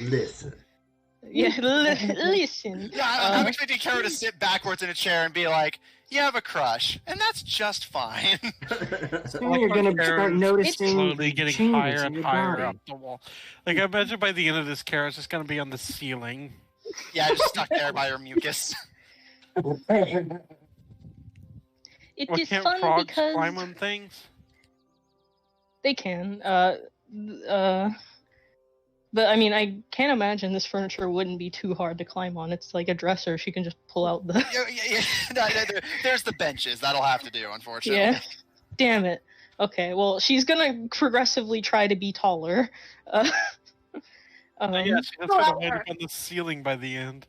listen. Yeah, listen. Yeah, I'm expecting Carol to sit backwards in a chair and be like, "You have a crush, and that's just fine." Soon you're gonna start noticing slowly getting changes higher in and your higher body. up the wall. Like I imagine by the end of this, Kara's just gonna be on the ceiling. Yeah, just stuck there by her mucus. It Well, is can't fun frogs because climb on things? they can. But I mean, I can't imagine this furniture wouldn't be too hard to climb on. It's like a dresser; she can just pull out the. Yeah. No, there's the benches. That'll have to do, unfortunately. Yeah. Damn it. Okay. Well, she's gonna progressively try to be taller. Yeah, she's gonna wind up on the ceiling by the end.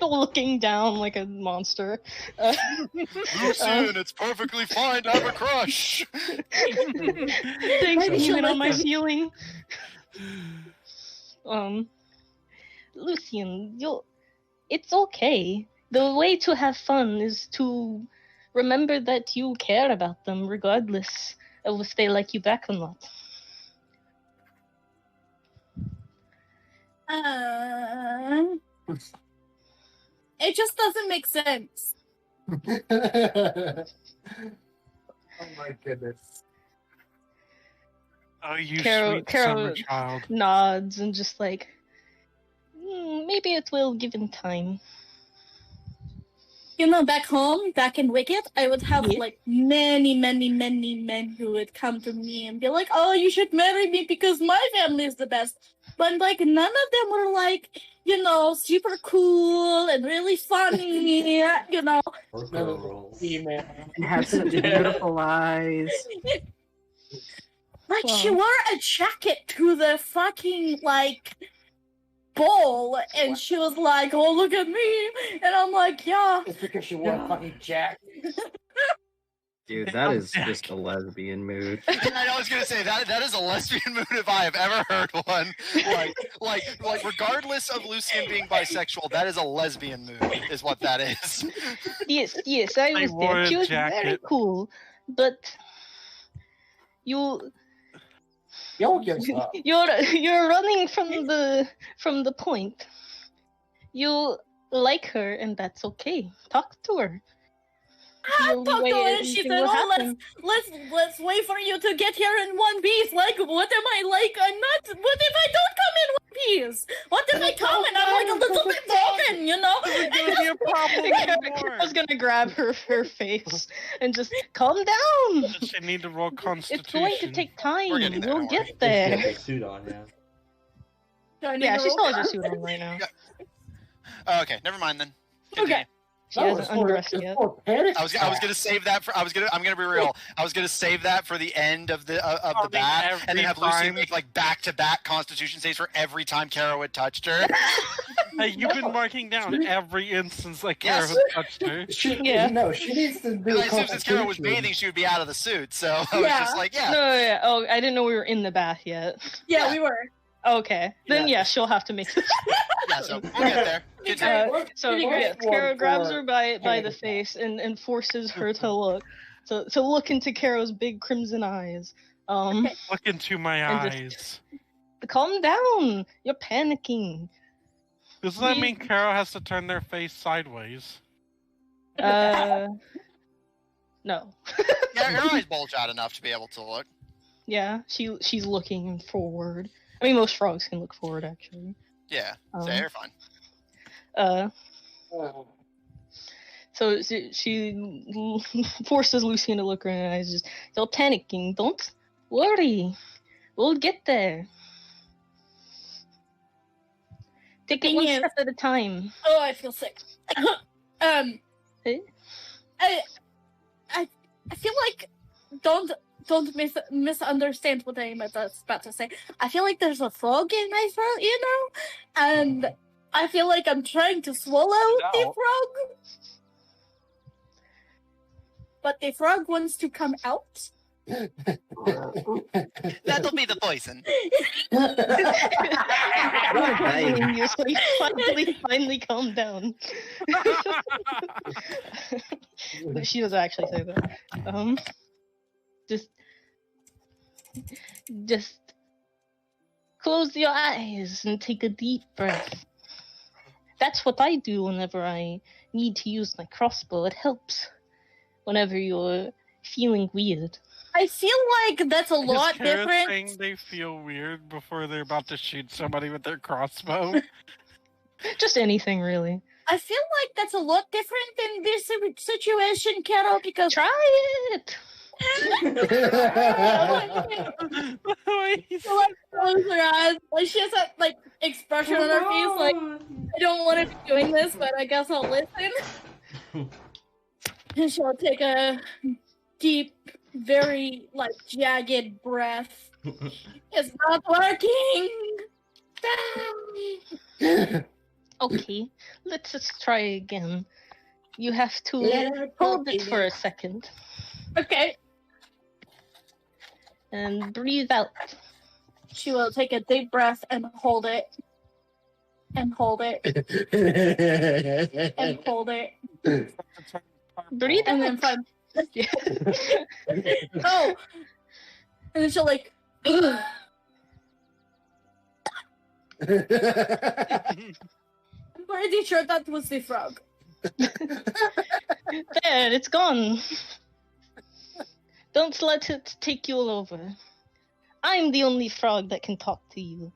Looking down like a monster. Lucian, it's perfectly fine to have a crush. Thanks for being on my ceiling. Lucian, it's okay. The way to have fun is to remember that you care about them, regardless of if they like you back or not. It just doesn't make sense. Oh my goodness. Oh, you Carol sweet summer child. nods and just like, maybe it will given time. You know, back home, back in Wicked, I would have like many men who would come to me and be like, "Oh, you should marry me because my family is the best." But like none of them were like, you know, super cool and really funny, you know. And have such beautiful eyes. Like she wore a jacket to the fucking like ball, and she was like, "Oh, look at me," and I'm like, "Yeah." It's because she wore a fucking jacket. Dude, that is just a lesbian mood. I was gonna say that is a lesbian mood if I have ever heard one. Like regardless of Lucian being bisexual, that is a lesbian mood, is what that is. Yes, I was there. She was very cool, but you're running from the point. You like her, and that's okay. Talk to her. I talked to her and she said, "Oh, let's wait for you to get here in one piece." Like, what am I like? I'm not. What if I don't come in one piece? What if I come and I'm like a little bit broken? You know? It's gonna be a problem. I was gonna grab her face and just calm down. Does she need to roll Constitution? It's going to take time. We'll get She there. has a suit on, yeah. Yeah, she still has her suit on right now. Okay, never mind then. Continue. Okay. She hasn't undressed yet. I was gonna save that for. I'm gonna be real. I was gonna save that for the end of the bath, and then have Lucy make like back-to-back Constitution saves for every time Kara had touched her. Hey, you've been marking down every instance that Kara has touched her. She needs to do. I assumed since Kara was bathing, she would be out of the suit. So I was just like, yeah. No, yeah. Oh, I didn't know we were in the bath yet. Yeah, we were. Okay, then yeah, she'll have to make this. Yeah, so we'll get there. Kara grabs her by the face and forces her to look into Kara's big crimson eyes. Look into my eyes. Calm down. You're panicking. Does that mean Kara has to turn their face sideways? No. Yeah, her eyes bulge out enough to be able to look. Yeah, she's looking forward. I mean, most frogs can look forward, actually. Yeah, so you're fine. So she forces Lucian to look her in the eyes. Just, you're panicking. Don't worry. We'll get there. Take it one step at a time. Oh, I feel sick. Hey? I feel like misunderstand what I'm about to say. I feel like there's a frog in my throat, you know, and I feel like I'm trying to swallow the frog, but the frog wants to come out. That'll be the poison. You finally calm down. She doesn't actually say that. Just close your eyes and take a deep breath. That's what I do whenever I need to use my crossbow. It helps whenever you're feeling weird. I feel like that's a lot different. Saying they feel weird before they're about to shoot somebody with their crossbow. Just anything, really. I feel like that's a lot different in this situation, Carol, because... Try it! Close her eyes. Like, she has that, like, expression on her face, like, I don't want to be doing this, but I guess I'll listen. And she'll take a deep, very, like, jagged breath. It's not working! Okay, let's just try again. You have to hold it for a second. Okay. And breathe out. She will take a deep breath and hold it. And hold it. And hold it. Breathe and out. Then find... Oh! And then she'll like... I'm pretty sure that was the frog. There, it's gone. Don't let it take you all over. I'm the only frog that can talk to you.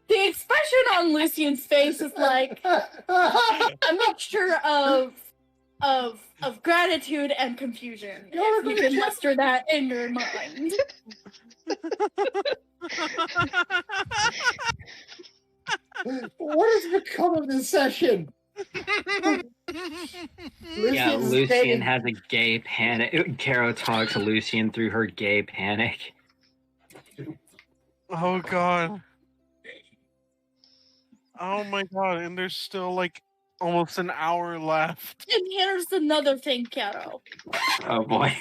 The expression on Lucian's face is like a mixture of gratitude and confusion. If you can muster that in your mind. What has become of this session? Yeah, Lucian has a gay panic. Caro talks to Lucian through her gay panic. Oh god. Oh my god, and there's still like almost an hour left. And here's another thing, Caro. Oh boy.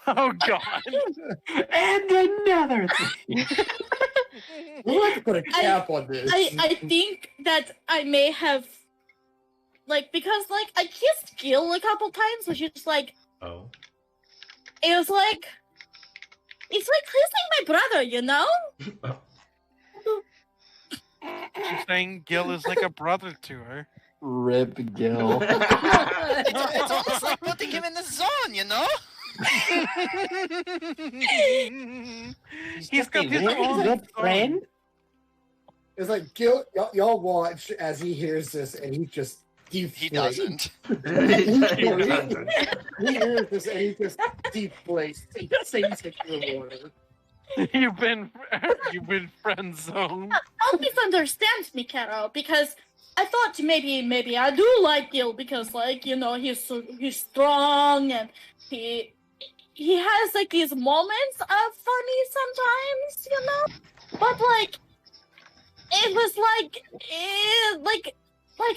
Oh god. And another thing. We'll have to put a cap on this. I think that I may have, like, because, like, I kissed Gil a couple times, which is like... Oh. It was like... It's like kissing my brother, you know? She's saying Gil is like a brother to her. Rip Gil. It's almost like putting him in the zone, you know? He's got his own friend. It's like Gil, y'all watch as he hears this, and he just deflates. He doesn't. He hears this, and he just deflates. He sinks into the water. You've been friend zoned. Don't misunderstand me, Caro, because I thought maybe I do like Gil because, like, you know, he's strong and he has like these moments of funny sometimes, you know. But like, it was like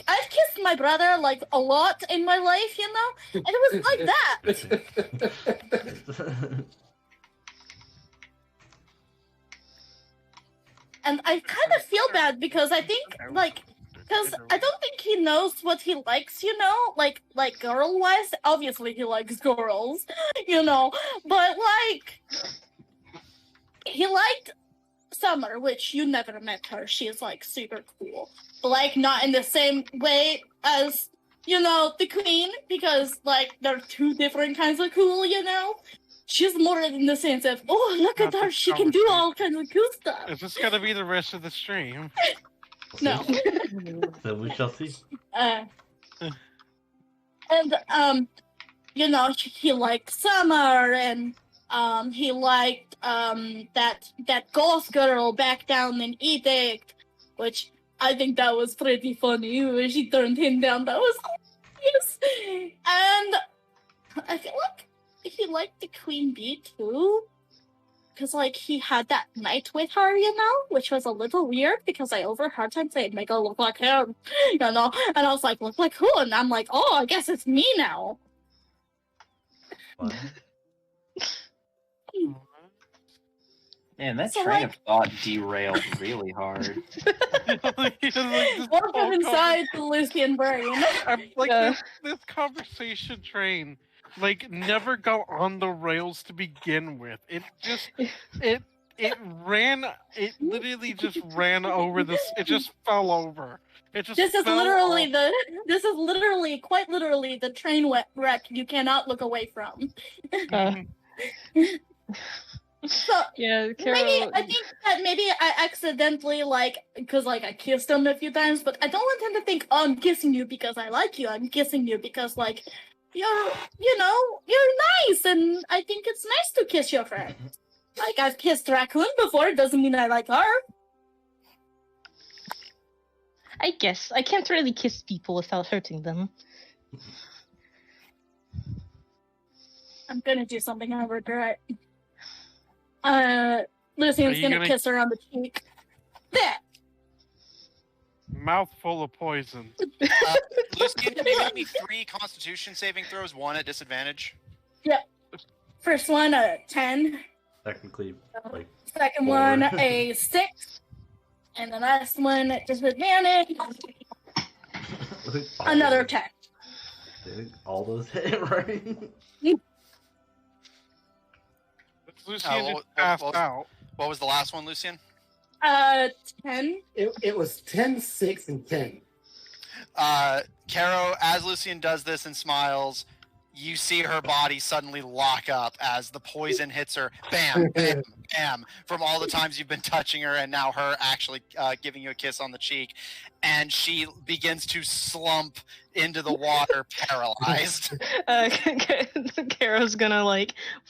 I've kissed my brother like a lot in my life, you know, and it was like that. And I kind of feel bad because I think, like, because I don't think he knows what he likes, you know? Like girl-wise. Obviously, he likes girls, you know? But, like, he liked Summer, which you never met her. She's, like, super cool. But, like, not in the same way as, you know, the Queen, because, like, they're two different kinds of cool, you know? She's more in the sense of, oh, look at her, she can do all kinds of cool stuff. Is this gonna be the rest of the stream? No. So we shall see. And, you know, he liked Summer, and, he liked, that ghost girl back down in Edict, which I think that was pretty funny when she turned him down. That was hilarious. And I feel like he liked the queen bee too. Because, like, he had that night with her, you know? Which was a little weird because I overheard him say, make her look like him, you know? And I was like, look like who? And I'm like, oh, I guess it's me now. Man, that train of thought derailed really hard. Welcome inside the Lucian brain. This conversation train, like, never got on the rails to begin with. It just, it literally just ran over this. It just fell over. It just. This is literally, quite literally, the train wreck you cannot look away from. So yeah, maybe I think that maybe I accidentally because I kissed him a few times, but I don't want him to think, oh, I'm kissing you because I like you. I'm kissing you because you're nice, and I think it's nice to kiss your friend. Like, I've kissed Raccoon before. It doesn't mean I like her. I guess I can't really kiss people without hurting them. I'm gonna do something I regret. Lucian's gonna kiss her on the cheek. There. Mouthful of poison. Lucian, can you make me 3 Constitution saving throws, 1 at disadvantage? Yep. First one, a 10. Technically, like. Second 4. one, a 6. And the last one, disadvantage. Another 10. All those hit, right? Lucian just passed out. What was the last one, Lucian? 10. It was 10, 6, and 10. Caro, as Lucian does this and smiles, you see her body suddenly lock up as the poison hits her. Bam, bam, bam. From all the times you've been touching her and now her actually giving you a kiss on the cheek. And she begins to slump into the water, paralyzed. Caro's gonna,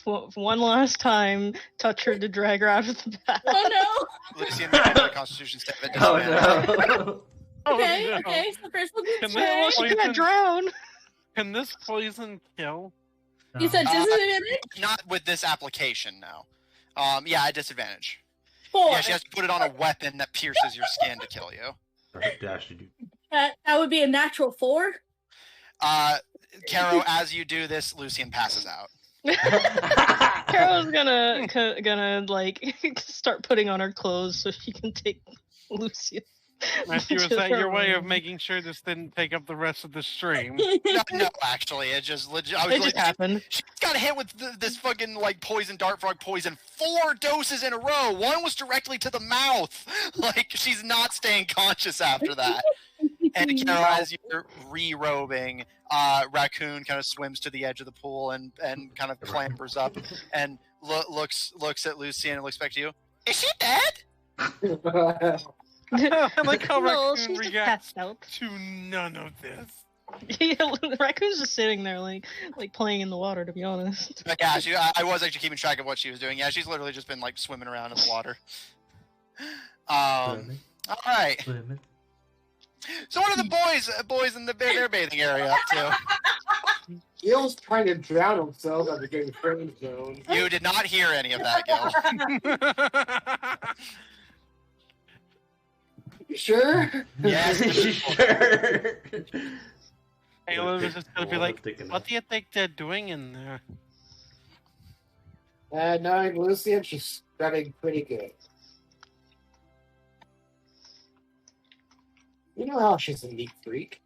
one last time, touch her to drag her out of the bath. Oh no! Lucian, make another Constitution save at Oh disadvantage. no! Okay, so first we'll do She's gonna drown. Can this poison kill? You said disadvantage? Not with this application, no. Yeah, at disadvantage. 4. Yeah, she has to put it on a weapon that pierces your skin to kill you. Dash to do. That would be a natural 4. Caro, as you do this, Lucian passes out. Caro's gonna start putting on her clothes so she can take Lucian. Matthew, is that your way of making sure this didn't take up the rest of the stream? No, actually, it just legit. I was It just happened. She got hit with this fucking poison dart frog poison 4 doses in a row. 1 was directly to the mouth. She's not staying conscious after that. And Caro, as you're re-robing, Raccoon kind of swims to the edge of the pool and kind of clambers up and looks at Lucian and looks back to you. Is she dead? I like how No, Raccoon she's just reacts passed out. to none of this. Yeah, Raccoon's just sitting there, playing in the water. To be honest. Yeah, I was actually keeping track of what she was doing. Yeah, she's literally just been swimming around in the water. All right. Swimming. So what are the boys in their bathing area up to? Gil's trying to drown himself at the game friend zone. You did not hear any of that, Gil. You sure? Yes, Sure. Caleb is just gonna be like, what do you think they're doing in there? Knowing Lucian, she's stunning pretty good. You know how she's a neat freak.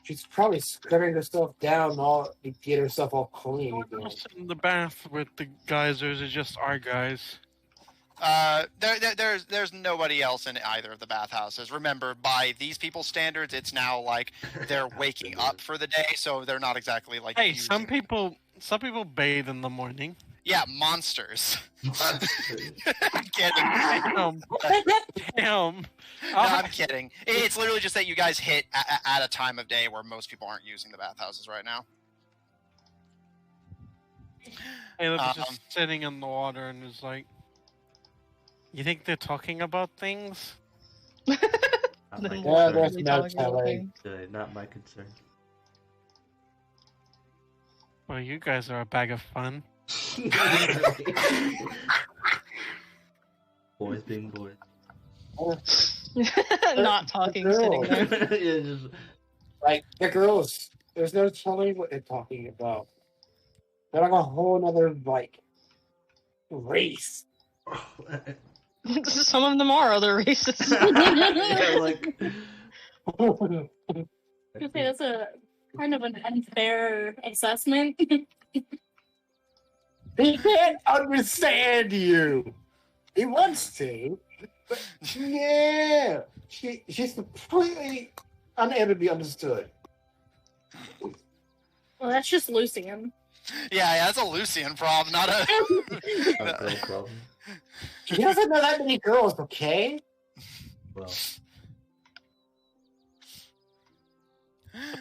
She's probably scrubbing herself down all to get herself all clean. In the bath with the geysers are just our guys. There's nobody else in either of the bathhouses. Remember, by these people's standards, it's now they're waking up for the day, so they're not exactly Hey, some people bathe in the morning. Yeah, monsters. I'm kidding. Damn. No, I'm kidding. It's literally just that you guys hit at a time of day where most people aren't using the bathhouses right now. Caleb's just sitting in the water and is like, you think they're talking about things? Then my what there's are they no talking about? telling. Not my concern. Well, you guys are a bag of fun. Boys being boys. Not talking, sitting there. Yeah, just... Like, the girls, there's no telling what they're talking about. They're like a whole other, like, race. Some of them are other races. Yeah, like... I say that's a kind of an unfair assessment. He can't understand you. He wants to, but yeah, she's completely unable to be understood. Well, that's just Lucian. Yeah, that's a Lucian problem, not a. Not a girl problem. He doesn't know that many girls, okay? Well,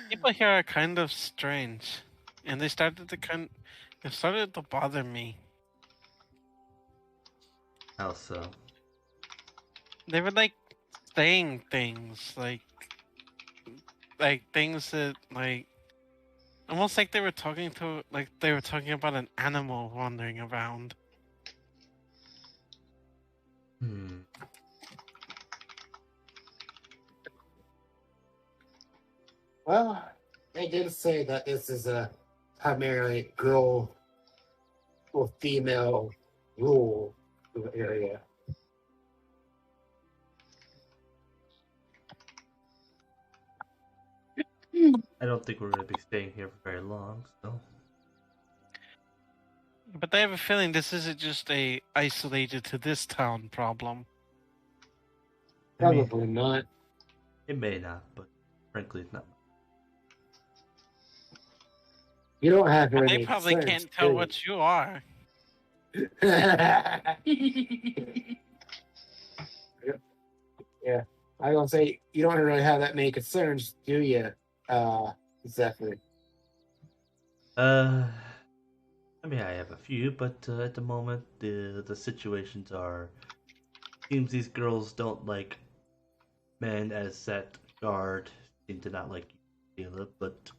People here are kind of strange, and they started to bother me. how so? They were like saying things like things that like almost like they were talking about an animal wandering around. Well, they did say that this is a primarily girl or female rule area. I don't think we're going to be staying here for very long, so... But I have a feeling this isn't just a isolated to this town problem. Probably not. It may not, but frankly, it's not. You don't have And any they probably concerns, can't tell do what you are. you? Yeah. I was gonna say, you don't really have that many concerns, do you, Zephyr? I mean, I have a few, but at the moment, the situations are... Seems these girls don't like men as set guard. Seem to not like Caleb, but...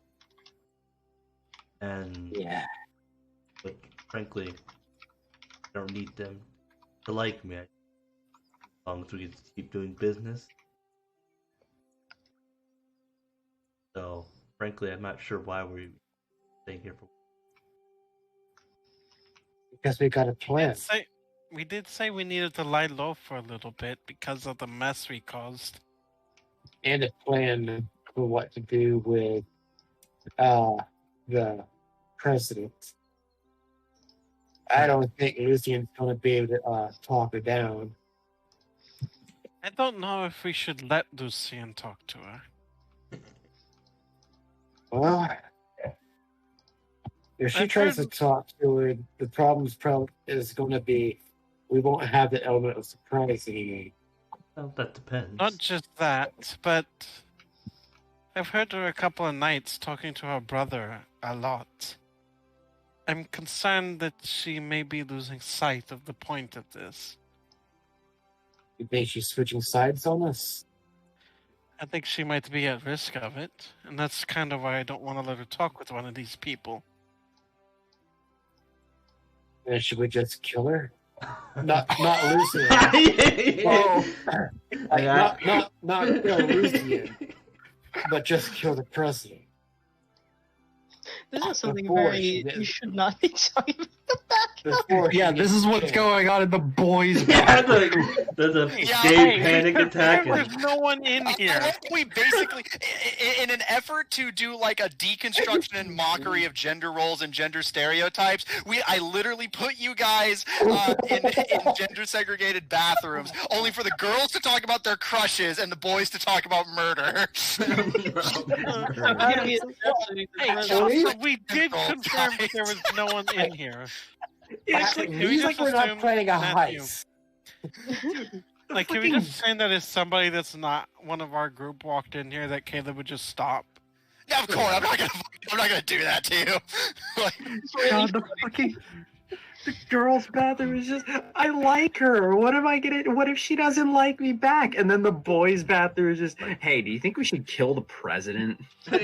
And... Yeah. But frankly, I don't need them to like me. As long as we can keep doing business. So, frankly, I'm not sure why we're staying here for... Because we got a plan. We did say we needed to lie low for a little bit because of the mess we caused. And a plan for what to do with the president. I don't think Lucian's going to be able to talk her down. I don't know if we should let Lucian talk to her. Well, if she tries to talk to her, the problem is going to be we won't have the element of surprise anymore. Well, that depends. Not just that, but I've heard her a couple of nights talking to her brother a lot. I'm concerned that she may be losing sight of the point of this. You think she's switching sides on us? I think she might be at risk of it, and that's kind of why I don't want to let her talk with one of these people. Then should we just kill her? Not Lucian. Oh, not kill Lucian, but just kill the president. This is something you should not be talking about. Yeah, this is what's going on in the boys' Yeah, there's a gay panic attack. There's no one in here. We basically, in an effort to do like a deconstruction and mockery of gender roles and gender stereotypes, I literally put you guys in gender segregated bathrooms, only for the girls to talk about their crushes and the boys to talk about murder. We did confirm that there was no one in here. He's like we're not playing a heist. Like, can we just assume that if somebody that's not one of our group walked in here, that Caleb would just stop? No, of course, I'm not gonna do that to you. God, the fucking The girl's bathroom is just, I like her. What am I gonna? What if she doesn't like me back? And then the boys' bathroom is just, hey, do you think we should kill the president? I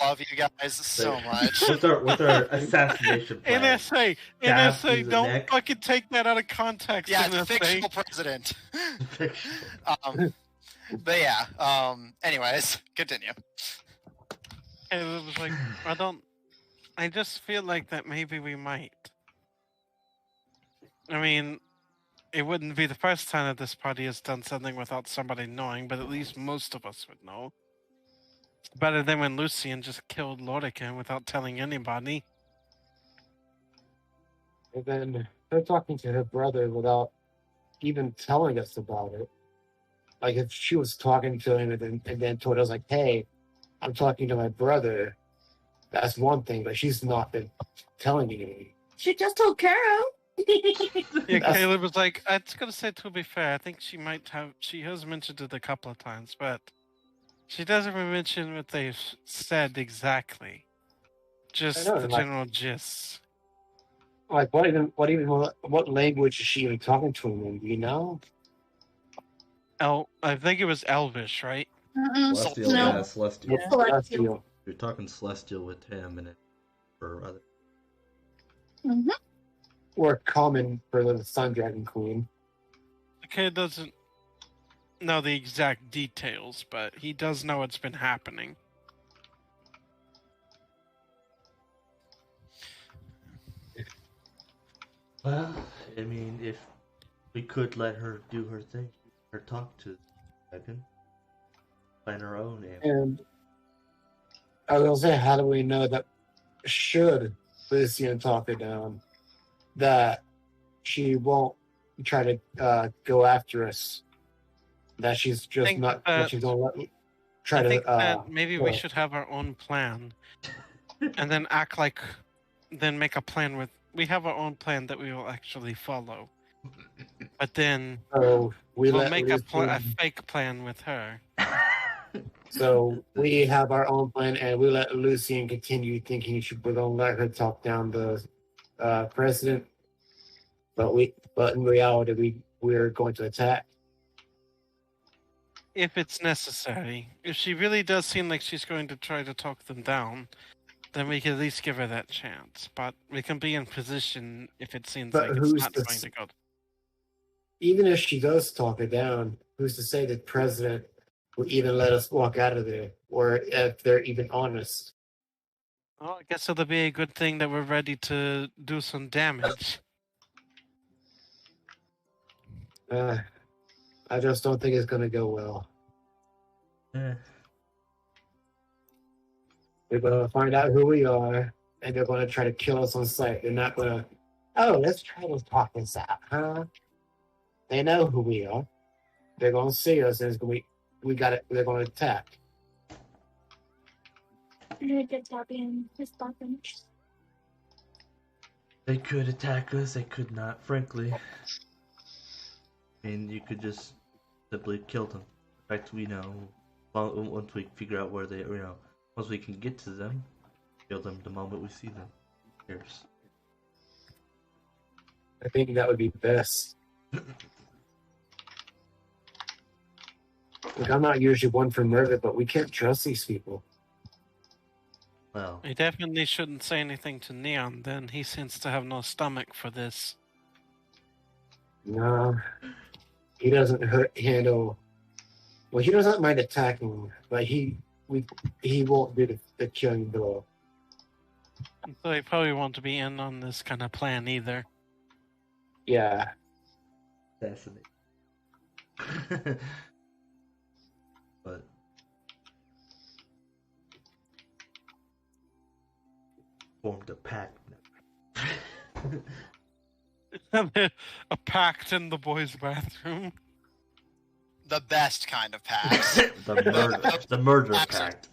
love you guys so much. What's our assassination plan? NSA, don't fucking take that out of context. Yeah, NSA. it's a fictional president. But yeah. Anyways, continue. And it was like, I just feel like that maybe we might. I mean, it wouldn't be the first time that this party has done something without somebody knowing, but at least most of us would know. It's better than when Lucian just killed Lordican without telling anybody. And then her talking to her brother without even telling us about it. Like if she was talking to him and then told us like, "Hey, I'm talking to my brother," that's one thing, but she's not been telling me. She just told Caro. Yeah, Caleb was like, I was gonna say, to be fair, I think she has mentioned it a couple of times, but she doesn't mention what they've said exactly. Just the general gist. Like what language is she even talking to him in? Do you know? I think it was Elvish, right? Celestial, No. yeah, Celestial. Yeah. Celestial. You're talking Celestial with him and for other. Mm-hmm. Or common for the Sun Dragon Queen. The kid doesn't know the exact details, but he does know it's been happening. Well, I mean, if we could let her do her thing, or talk to the dragon, find her own aim. And I was gonna say, how do we know that should Lucian talk her down, that she won't try to go after us? That she's just not. That she's gonna try I to. think that maybe we should have our own plan, and then act like, then make a plan with. We have our own plan that we will actually follow, but then we'll make a fake plan with her. So we have our own plan, and we let Lucian continue thinking we're gonna let her talk down the president, but in reality we're going to attack. If it's necessary. If she really does seem like she's going to try to talk them down, then we can at least give her that chance. But we can be in position if it seems like it's not going to go. Even if she does talk it down, who's to say that president will even let us walk out of there, or if they're even honest? Well, I guess it'll be a good thing that we're ready to do some damage. I just don't think it's going to go well. Yeah. They're going to find out who we are, and they're going to try to kill us on sight. They're not going to, let's try to talk this out, huh? They know who we are. They're going to see us, and it's going to they're going to attack. I'm going to get Tabby and his weapon. They could attack us, they could not, frankly. I mean, you could just simply kill them. In fact, we know, once we figure out where they, once we can get to them, kill them the moment we see them. Cheers. I think that would be best. Look, I'm not usually one for murder, but we can't trust these people. Well, We definitely shouldn't say anything to Neon, then he seems to have no stomach for this. No, he doesn't handle. Well, he doesn't mind attacking, but he won't do the killing blow. So he probably won't be in on this kind of plan either. Yeah. Fascinating. But formed a pact. A pact in the boys' bathroom. The best kind of pact. the murder pact.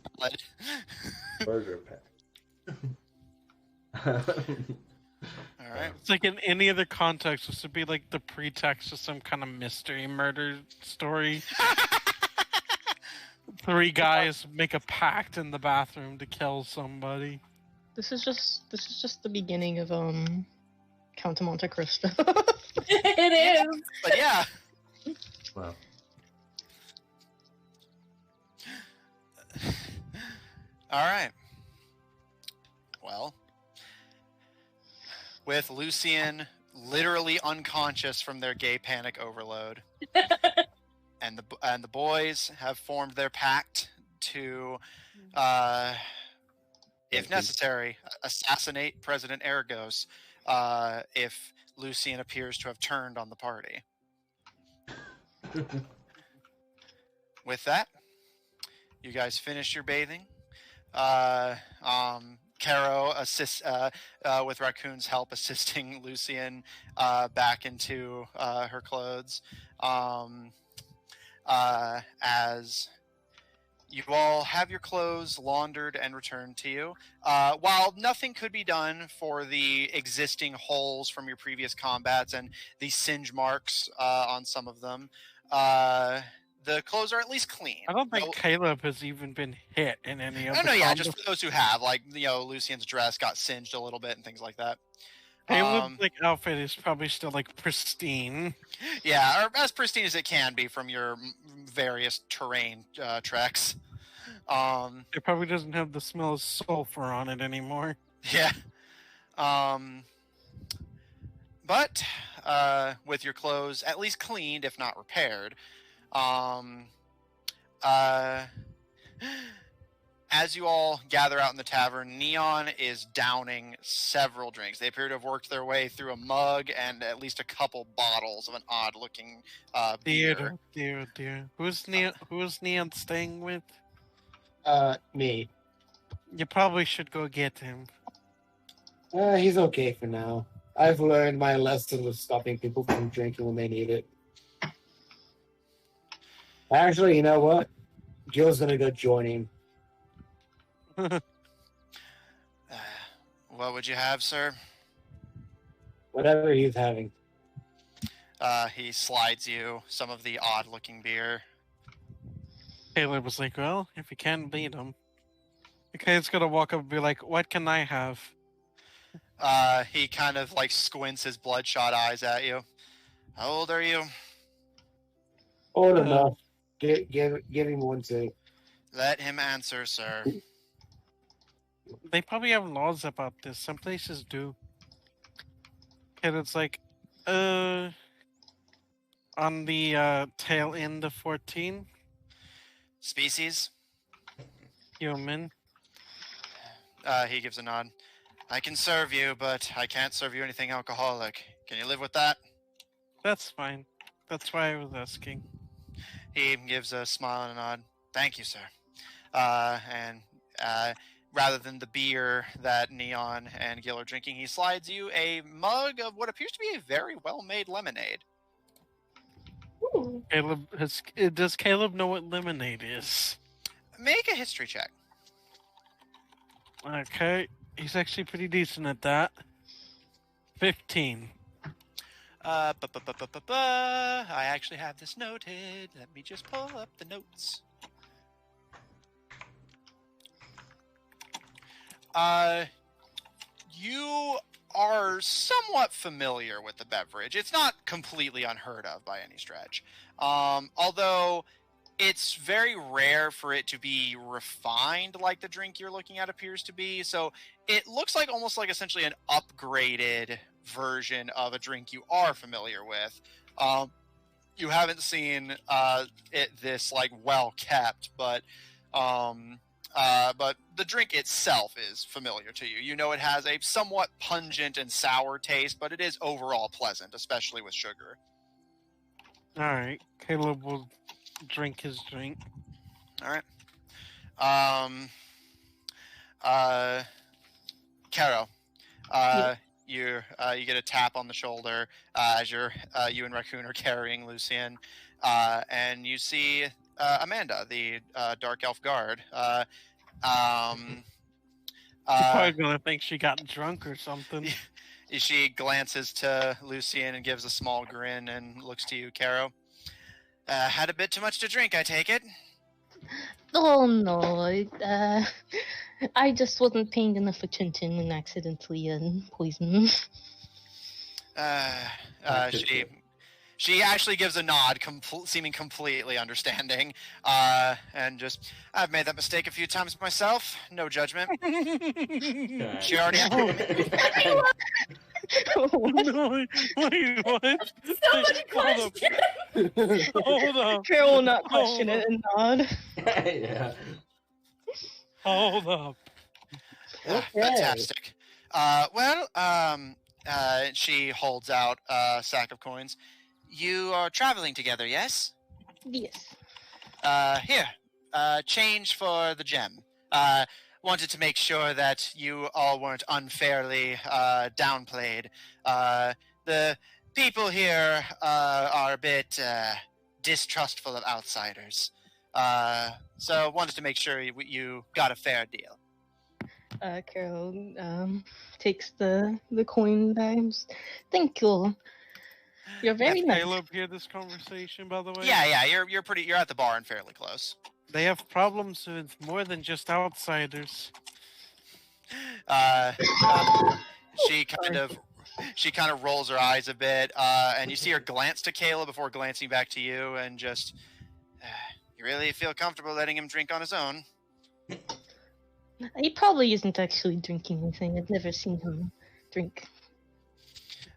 Murder pact. Alright. It's like in any other context, this would be like the pretext of some kind of mystery murder story. 3 guys make a pact in the bathroom to kill somebody. This is just the beginning of Count of Monte Cristo. It is. But yeah. Well. All right. Well, with Lucian literally unconscious from their gay panic overload, and the boys have formed their pact to, if necessary, assassinate President Ergos if Lucian appears to have turned on the party. With that, you guys finish your bathing. Caro assists with Raccoon's help, assisting Lucian back into her clothes. As you all have your clothes laundered and returned to you, while nothing could be done for the existing holes from your previous combats and the singe marks on some of them, the clothes are at least clean. I don't think Caleb has even been hit in any of the yeah, just for those who have, like, Lucian's dress got singed a little bit and things like that. Caleb's outfit is probably still pristine. Yeah, or as pristine as it can be from your various terrain treks. It probably doesn't have the smell of sulfur on it anymore. Yeah. But with your clothes at least cleaned, if not repaired, as you all gather out in the tavern, Neon is downing several drinks. They appear to have worked their way through a mug and at least a couple bottles of an odd-looking beer. Dear. Who's Neon staying with? Me. You probably should go get him. He's okay for now. I've learned my lesson of stopping people from drinking when they need it. Actually, you know what? Gil's gonna go join him. What would you have, sir? Whatever he's having. He slides you some of the odd-looking beer. Caleb was like, well, if you can't beat him. Okay, it's gonna walk up and be like, what can I have? He kind of squints his bloodshot eyes at you. How old are you? Old enough. Give him one too. Let him answer, sir. They probably have laws about this. Some places do. And it's on the tail end of 14. Species? Human. He gives a nod. I can serve you, but I can't serve you anything alcoholic. Can you live with that? That's fine. That's why I was asking. He gives a smile and a nod. Thank you, sir. And rather than the beer that Neon and Gil are drinking, he slides you a mug of what appears to be a very well-made lemonade. Ooh. Does Caleb know what lemonade is? Make a history check. Okay. He's actually pretty decent at that. 15. I actually have this noted. Let me just pull up the notes. You are somewhat familiar with the beverage. It's not completely unheard of by any stretch. Although it's very rare for it to be refined like the drink you're looking at appears to be. So it looks almost like essentially an upgraded version of a drink you are familiar with. You haven't seen it this well kept, but the drink itself is familiar to you. You know it has a somewhat pungent and sour taste, but it is overall pleasant, especially with sugar. All right, Caleb will drink his drink. All right. Caro, you get a tap on the shoulder as you and Raccoon are carrying Lucian, and you see Amanda, the dark elf guard. She's probably gonna think she got drunk or something. She glances to Lucian and gives a small grin and looks to you, Caro. Had a bit too much to drink, I take it? Oh no, I just wasn't paying enough attention and accidentally poisoned. She actually gives a nod, seeming completely understanding, and just, I've made that mistake a few times myself. No judgment. She already. Oh no! Wait, what? Somebody question. Hold up. Carol will not question it and nod. Yeah. Hold up. Okay. Fantastic. She holds out a sack of coins. You are traveling together, yes? Yes. Here. Change for the gem. Wanted to make sure that you all weren't unfairly downplayed. The people here are a bit distrustful of outsiders. So wanted to make sure you got a fair deal. Carol takes the coin bags. Thank you. You're very nice. Caleb hear this conversation, by the way? Yeah. You're at the bar and fairly close. They have problems with more than just outsiders. She kind of rolls her eyes a bit, and you see her glance to Caleb before glancing back to you, and just, you really feel comfortable letting him drink on his own? He probably isn't actually drinking anything. I've never seen him drink.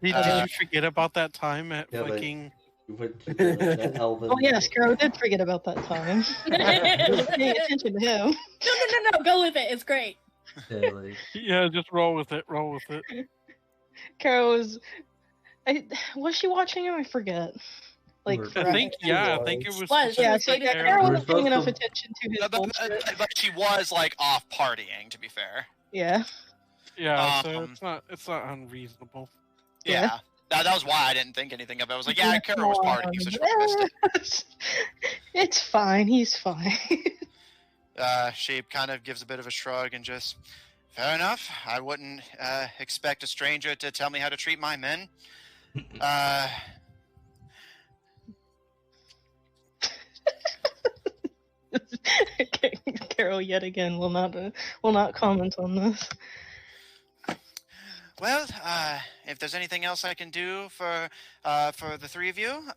Did you forget about that time at fucking... Oh yes, Carol did forget about that time. Paying attention to him. No, go with it. It's great. Yeah, just roll with it. Carol was she watching him? I forget. I think it was. Yeah, so Carol wasn't paying enough attention to his but she was like off partying, to be fair. Yeah. Yeah, so it's not unreasonable. Yeah. That was why I didn't think anything of it. I was like, yeah, Carol was partying, so she missed it. It's fine. He's fine. She kind of gives a bit of a shrug and just, fair enough. I wouldn't expect a stranger to tell me how to treat my men. Carol yet again will not comment on this. Well, if there's anything else I can do for the three of you,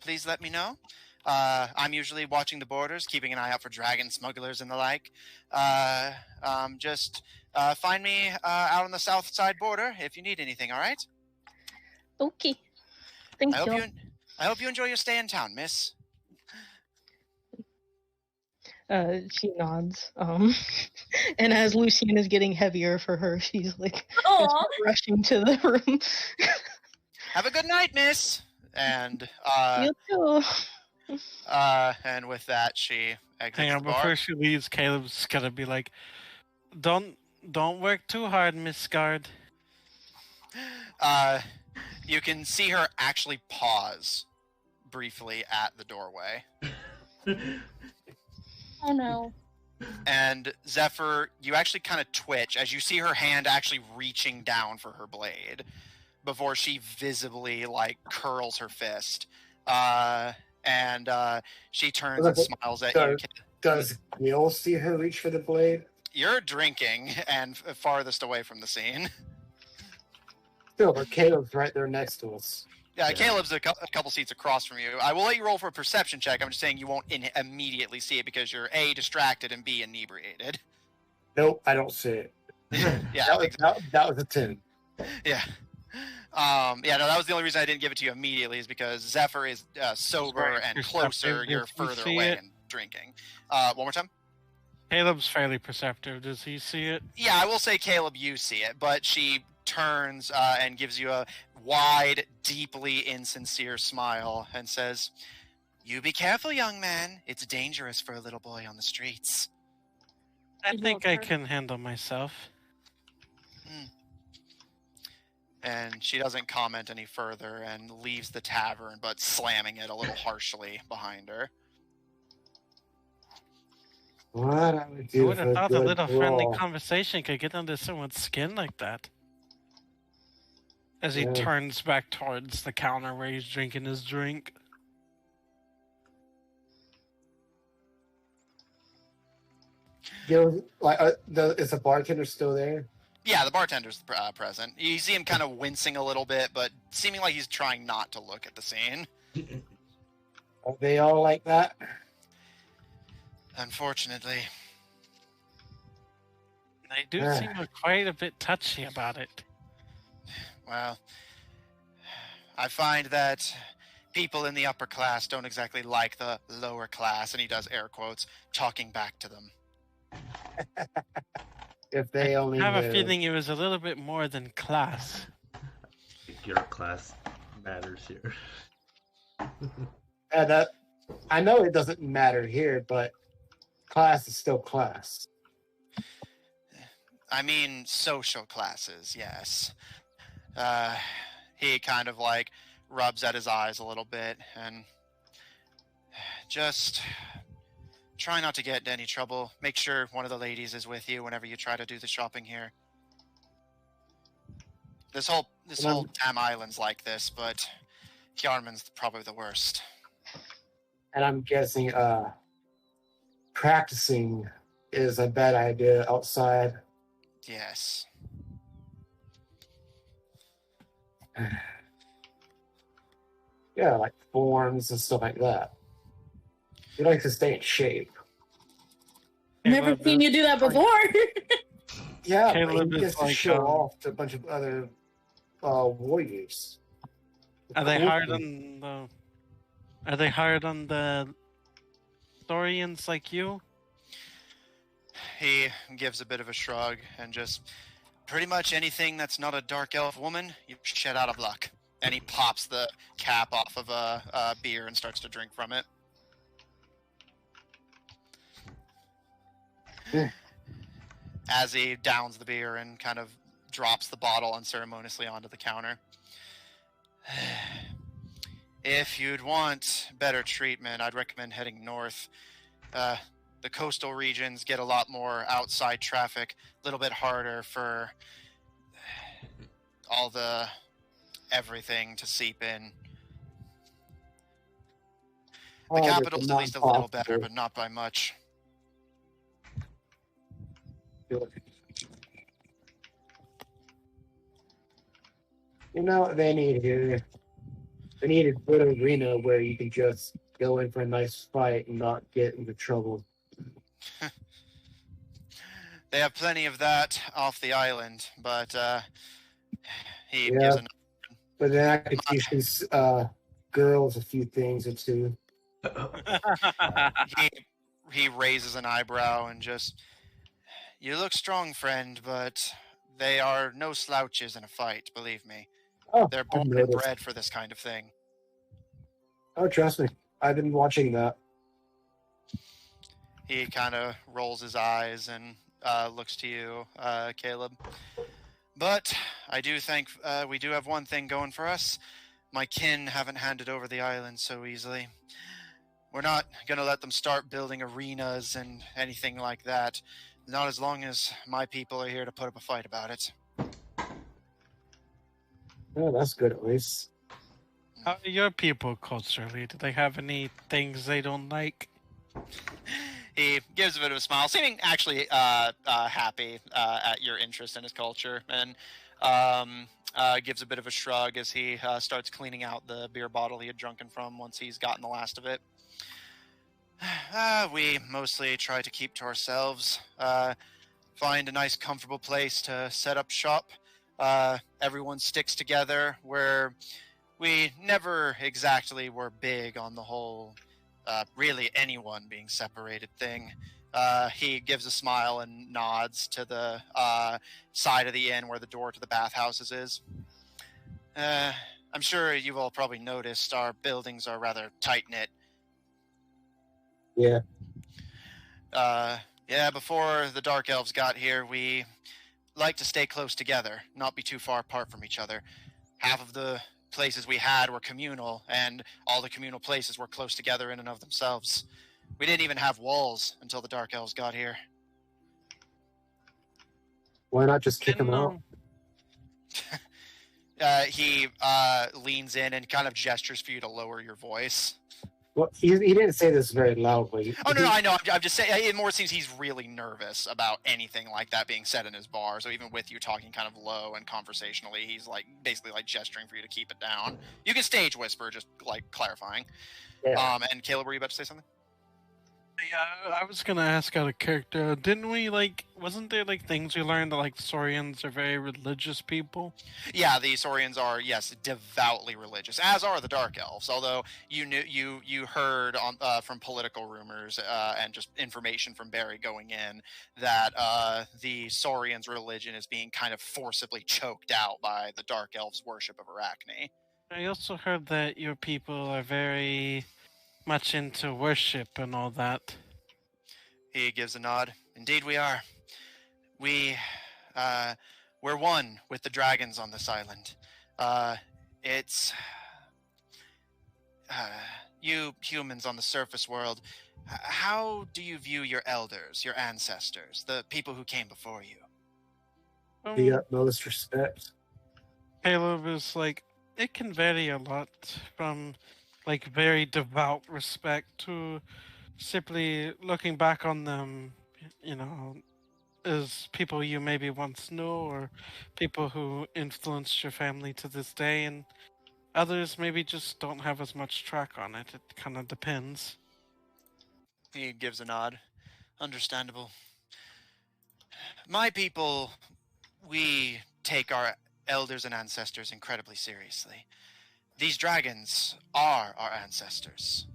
please let me know. I'm usually watching the borders, keeping an eye out for dragon smugglers and the like. Just find me out on the south side border if you need anything, all right? Okay. Thank you. I hope you enjoy your stay in town, miss. She nods. And as Lucian is getting heavier for her, she's like rushing to the room. Have a good night, miss. And you too. And with that, she exits Hang on, the bar. before she leaves, Caleb's gonna be like, "Don't work too hard, Miss Guard." You can see her actually pause briefly at the doorway. Oh no. And Zephyr, you actually kind of twitch as you see her hand actually reaching down for her blade before she visibly curls her fist. And she turns and smiles at you. Does Gil see her reach for the blade? You're drinking and farthest away from the scene. Still, but Caleb's right there next to us. Yeah, Caleb's a couple seats across from you. I will let you roll for a perception check. I'm just saying you won't immediately see it because you're A, distracted, and B, inebriated. Nope, I don't see it. Yeah, that was a 10. Yeah. That was the only reason I didn't give it to you immediately is because Zephyr is sober and closer. You're further away and drinking. One more time. Caleb's fairly perceptive. Does he see it? Yeah, I will say, Caleb, you see it, but she turns and gives you a wide, deeply insincere smile and says, "You be careful, young man. It's dangerous for a little boy on the streets." I think I can handle myself. And she doesn't comment any further and leaves the tavern, but slamming it a little harshly behind her. What I would have thought a little friendly conversation could get under someone's skin like that. As he turns back towards the counter where he's drinking his drink. Is the bartender still there? Yeah, the bartender's present. You see him kind of wincing a little bit, but seeming like he's trying not to look at the scene. Are they all like that? Unfortunately. They do seem quite a bit touchy about it. Well, I find that people in the upper class don't exactly like the lower class, and he does air quotes, talking back to them. If they only I have knew. a feeling it was a little bit more than class. I think your class matters here. I know it doesn't matter here, but class is still class. I mean, social classes, yes. He kind of like rubs at his eyes a little bit and just try not to get into any trouble. Make sure one of the ladies is with you whenever you try to do the shopping here. This whole damn island's like this, but Hyarmen's probably the worst. And I'm guessing practicing is a bad idea outside. Yes. Yeah, like forms and stuff like that. You like to stay in shape. Never seen you do that before. Yeah, Caleb but he gets is to like, show off to a bunch of other warriors. Are they hired on the? Are they hired on the historians like you? He gives a bit of a shrug and just pretty much anything that's not a dark elf woman, you shit out of luck. And he pops the cap off of a beer and starts to drink from it. As he downs the beer and kind of drops the bottle unceremoniously onto the counter. If you'd want better treatment, I'd recommend heading north. The coastal regions get a lot more outside traffic, a little bit harder for all the everything to seep in. The capital's at least a little better, but not by much. You know what they need here? They need a good arena where you can just go in for a nice fight and not get into trouble. They have plenty of that off the island, but he gives an... But then I could teach these girls a few things or two. He raises an eyebrow and just... You look strong, friend, but they are no slouches in a fight, believe me. Oh, they're born and bred for this kind of thing. Oh, trust me. I've been watching that. He kind of rolls his eyes and looks to you, Caleb. But I do think we do have one thing going for us. My kin haven't handed over the island so easily. We're not going to let them start building arenas and anything like that. Not as long as my people are here to put up a fight about it. Oh, that's good at least. How are your people culturally? Do they have any things they don't like? He gives a bit of a smile, seeming actually happy at your interest in his culture, and gives a bit of a shrug as he starts cleaning out the beer bottle he had drunken from once he's gotten the last of it. We mostly try to keep to ourselves, find a nice comfortable place to set up shop. Everyone sticks together, where we never exactly were big on the whole really anyone being separated thing. He gives a smile and nods to the side of the inn where the door to the bathhouses is. I'm sure you've all probably noticed our buildings are rather tight-knit. Yeah. Before the Dark Elves got here, we like to stay close together, not be too far apart from each other. Half of the places we had were communal, and all the communal places were close together in and of themselves. We didn't even have walls until the Dark Elves got here. Why not just kick them out? He leans in and kind of gestures for you to lower your voice. Well, he didn't say this very loudly. Oh, no, I know. I'm just saying, it more seems he's really nervous about anything like that being said in his bar. So even with you talking kind of low and conversationally, he's like basically like gesturing for you to keep it down. You can stage whisper, just like clarifying. Yeah. And Caleb, were you about to say something? Yeah, I was gonna ask out of character. Didn't we wasn't there things we learned that Saurians are very religious people? Yeah, the Saurians are, yes, devoutly religious, as are the Dark Elves. Although you heard on from political rumors and just information from Barry going in that the Saurians' religion is being kind of forcibly choked out by the Dark Elves' worship of Arachne. I also heard that your people are very much into worship and all that. He gives a nod. Indeed we are. We're one with the dragons on this island. It's... you humans on the surface world, how do you view your elders, your ancestors, the people who came before you? The utmost respect. Caleb is it can vary a lot from very devout respect to simply looking back on them, as people you maybe once knew or people who influenced your family to this day, and others maybe just don't have as much track on it. It kind of depends. He gives a nod. Understandable. My people, we take our elders and ancestors incredibly seriously. These dragons are our ancestors.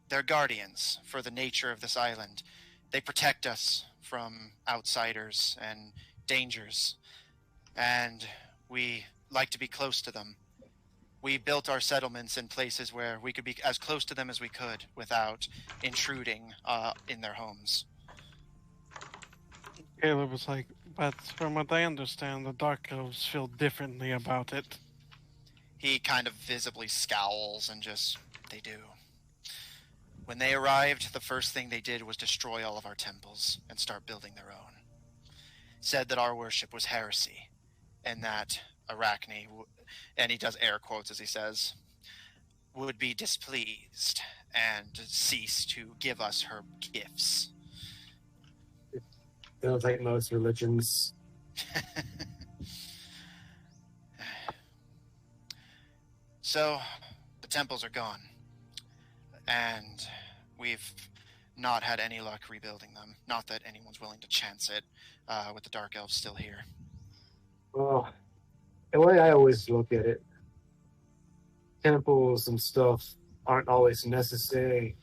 They're guardians for the nature of this island. They protect us from outsiders and dangers, and we like to be close to them. We built our settlements in places where we could be as close to them as we could without intruding in their homes. Caleb was but from what I understand, the Dark Elves feel differently about it. He kind of visibly scowls and they do. When they arrived, the first thing they did was destroy all of our temples and start building their own. Said that our worship was heresy, and that Arachne, and he does air quotes as he says, would be displeased and cease to give us her gifts. Sounds like most religions. So, the temples are gone, and we've not had any luck rebuilding them. Not that anyone's willing to chance it, with the Dark Elves still here. Well, the way I always look at it, temples and stuff aren't always necessary.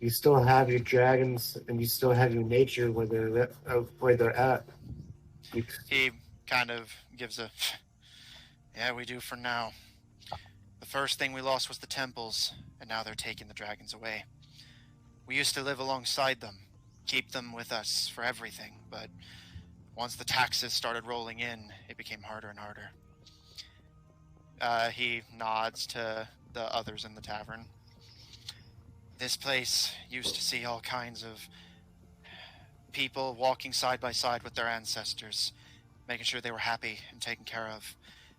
You still have your dragons, and you still have your nature where they're at. He kind of gives a, yeah, we do for now. The first thing we lost was the temples, and now they're taking the dragons away. We used to live alongside them, keep them with us for everything, but once the taxes started rolling in, it became harder and harder. He nods to the others in the tavern. This place used to see all kinds of people walking side by side with their ancestors, making sure they were happy and taken care of.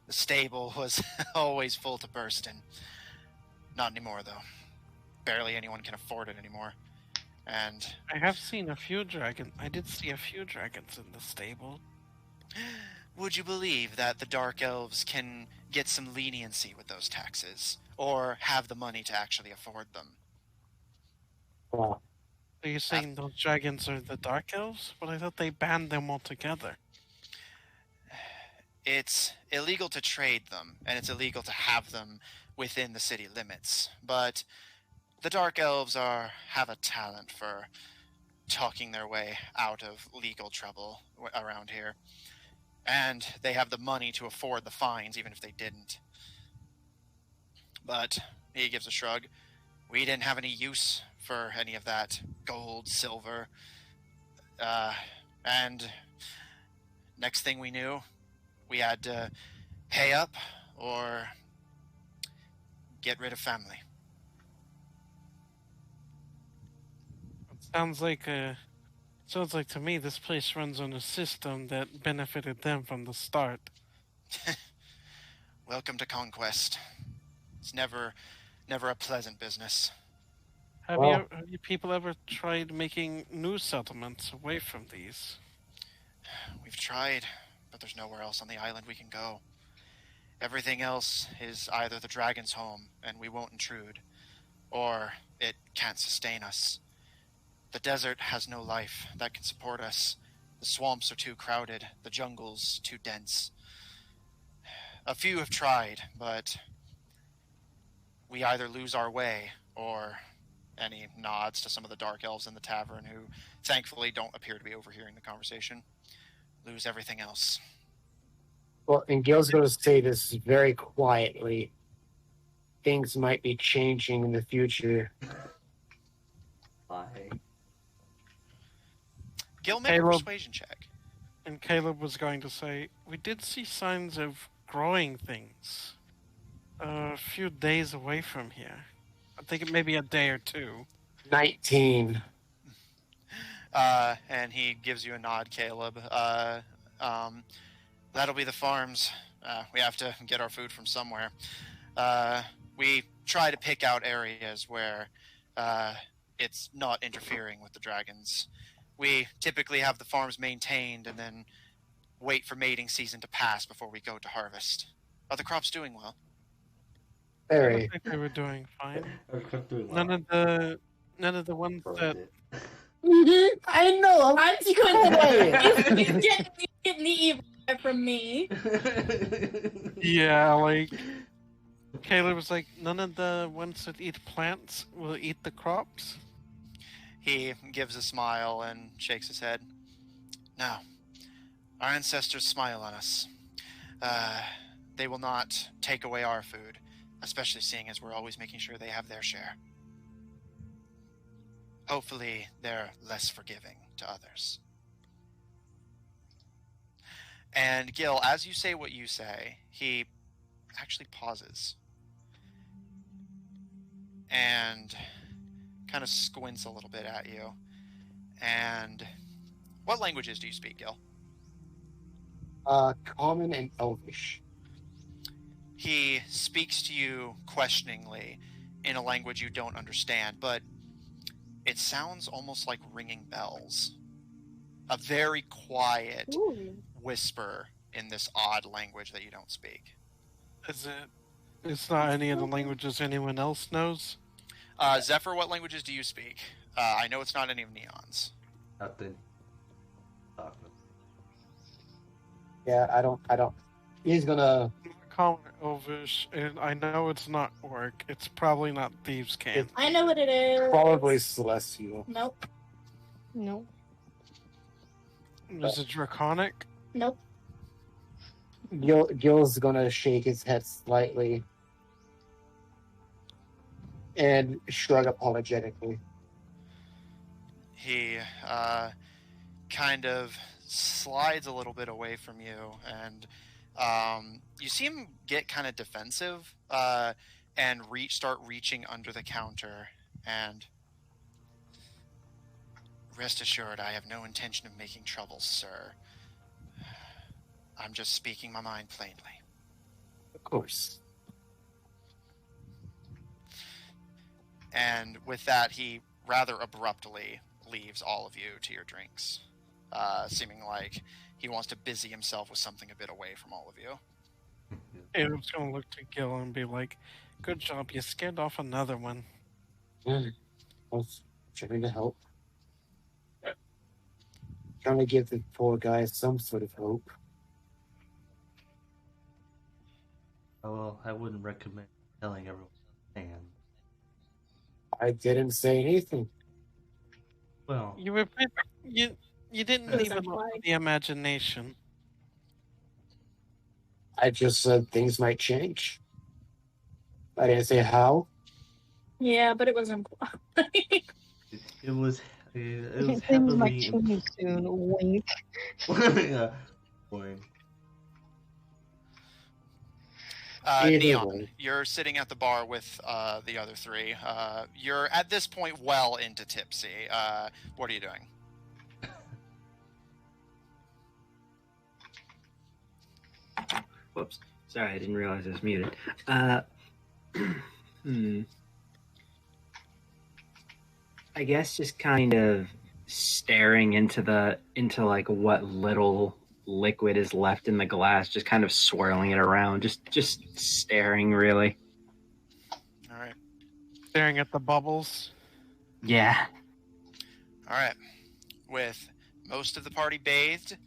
The stable was always full to bursting. Not anymore, though. Barely anyone can afford it anymore. And I have seen a few dragons. I did see a few dragons in the stable. Would you believe that the Dark Elves can get some leniency with those taxes, or have the money to actually afford them? Wow. Are you saying those dragons are the Dark Elves? But I thought they banned them altogether. It's illegal to trade them, and it's illegal to have them within the city limits. But the Dark Elves have a talent for talking their way out of legal trouble around here. And they have the money to afford the fines, even if they didn't. But he gives a shrug. We didn't have any use for any of that gold, silver. And next thing we knew, we had to pay up or get rid of family. Sounds like to me this place runs on a system that benefited them from the start. welcome to conquest. It's never a pleasant business. Have you people ever tried making new settlements away from these? We've tried, but there's nowhere else on the island we can go. Everything else is either the dragon's home, and we won't intrude, or it can't sustain us. The desert has no life that can support us. The swamps are too crowded, the jungle's too dense. A few have tried, but we either lose our way, or any nods to some of the dark elves in the tavern who thankfully don't appear to be overhearing the conversation, lose everything else. Well, and Gil's going to say this very quietly. Things might be changing in the future. Bye. Gil, make a persuasion check. And Caleb was going to say, we did see signs of growing things a few days away from here. I think it may be a day or two. 19. And he gives you a nod, Caleb. That'll be the farms. We have to get our food from somewhere. We try to pick out areas where it's not interfering with the dragons. We typically have the farms maintained and then wait for mating season to pass before we go to harvest. Are the crops doing well? Very. I think they were doing fine. Doing well. None of the ones that. I know. I'm getting the evil from me. Yeah, like Caleb was like, none of the ones that eat plants will eat the crops. He gives a smile and shakes his head. No. Our ancestors smile on us. They will not take away our food, especially seeing as we're always making sure they have their share. Hopefully, they're less forgiving to others. And Gil, as you say what you say, he actually pauses and kind of squints a little bit at you. And what languages do you speak, Gil? Common and Elvish. He speaks to you questioningly in a language you don't understand, but it sounds almost like ringing bells. A very quiet whisper in this odd language that you don't speak. Is it? It's not any of the languages anyone else knows? Zephyr, what languages do you speak? I know it's not any of Neon's. Nothing. Yeah, I don't. He's gonna. Common Elvish, and I know it's not Orc. It's probably not Thieves' Cant. I know what it is. Probably Celestial. Nope. No. Is it Draconic? Nope. Gil's gonna shake his head slightly and shrug apologetically. He kind of slides a little bit away from you, and you see him get kind of defensive and start reaching under the counter. And rest assured, I have no intention of making trouble, sir. I'm just speaking my mind plainly. Of course. And with that, he rather abruptly leaves all of you to your drinks, seeming like he wants to busy himself with something a bit away from all of you. Caleb's gonna look to Gil and be like, good job, you scared off another one. I was trying to help. Trying to give the poor guy some sort of hope. Well, I wouldn't recommend telling everyone. I didn't say anything. Well, You were you didn't leave it up to the imagination. I just said things might change. I didn't say how. Yeah, but it was implied. it was Things heavily. might change soon. Wink. Yeah, boy. Neon, you're sitting at the bar with the other three. You're at this point well into tipsy. What are you doing? Whoops. Sorry, I didn't realize I was muted. I guess just kind of staring into like what little liquid is left in the glass, just kind of swirling it around, just staring, really. All right. Staring at the bubbles. Yeah. All right. With most of the party bathed,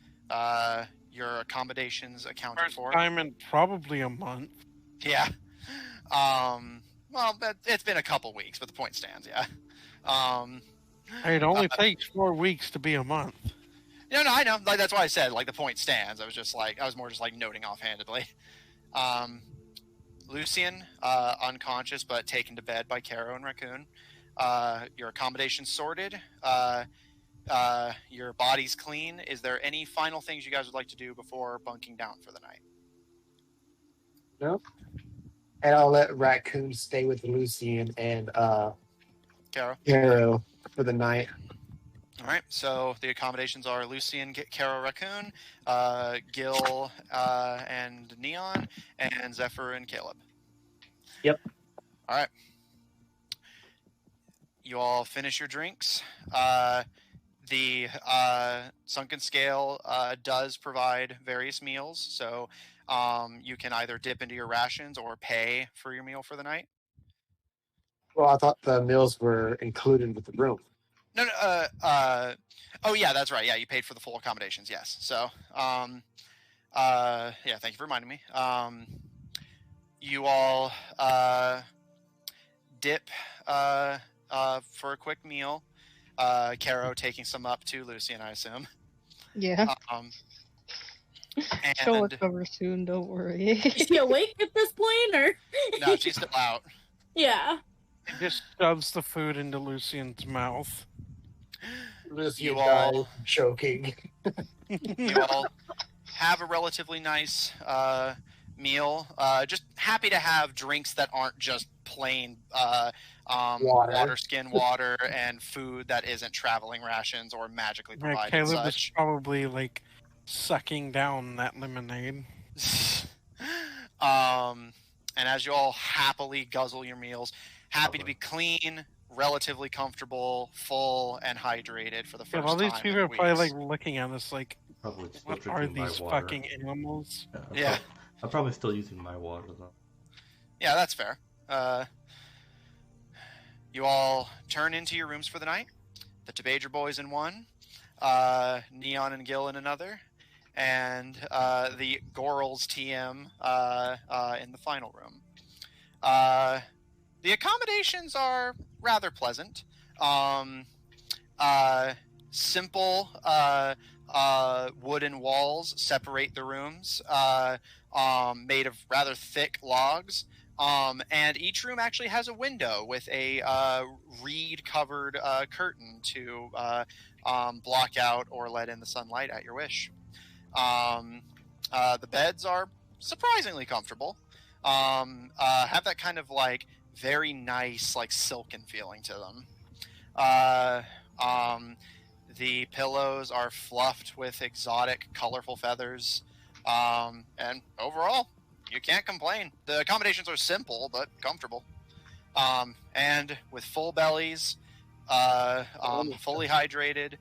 your accommodations accounted First for. time in probably a month. Yeah. Well, it's been a couple weeks, but the point stands. Yeah. It only takes 4 weeks to be a month. No, I know. Like that's why I said like the point stands. I was more just like noting offhandedly. Lucian, unconscious but taken to bed by Caro and Raccoon. Your accommodations sorted. Your body's clean. Is there any final things you guys would like to do before bunking down for the night? No. And I'll let Raccoon stay with Lucian and Caro for the night. All right, so the accommodations are Lucian, Caro, Raccoon, Gil, and Neon, and Zephyr and Caleb. Yep. All right. You all finish your drinks. The Sunken Scale does provide various meals, so you can either dip into your rations or pay for your meal for the night. Well, I thought the meals were included with the room. No. Oh, yeah, that's right. Yeah, you paid for the full accommodations. Yes. So, yeah. Thank you for reminding me. You all dip for a quick meal. Caro taking some up to Lucian, I assume. Yeah. She'll And recover soon. Don't worry. Is she awake at this point, or? no, she's still out. Yeah. It just shoves the food into Lucian's mouth. Lucian You all- died choking. You all have a relatively nice meal. Just happy to have drinks that aren't just plain water, skin water, and food that isn't traveling rations or magically Yeah, provided. Caleb is Such. probably like sucking down that lemonade. And as you all happily guzzle your meals, happy to be clean, relatively comfortable, full, and hydrated for the Yeah, first all these time people in are probably weeks. like looking at us like, Probably still what are drinking my these water. fucking animals? Yeah. I'm probably still using my water though. Yeah, that's fair. You all turn into your rooms for the night. The Tabadra boys in one, Neon and Gil in another, and the Gorals TM in the final room. The accommodations are rather pleasant. Simple wooden walls separate the rooms, made of rather thick logs. And each room actually has a window with a reed-covered curtain to block out or let in the sunlight at your wish. The beds are surprisingly comfortable. Have that kind of like very nice, like silken feeling to them. The pillows are fluffed with exotic, colorful feathers, and overall, you can't complain. The accommodations are simple but comfortable, and with full bellies, fully hydrated,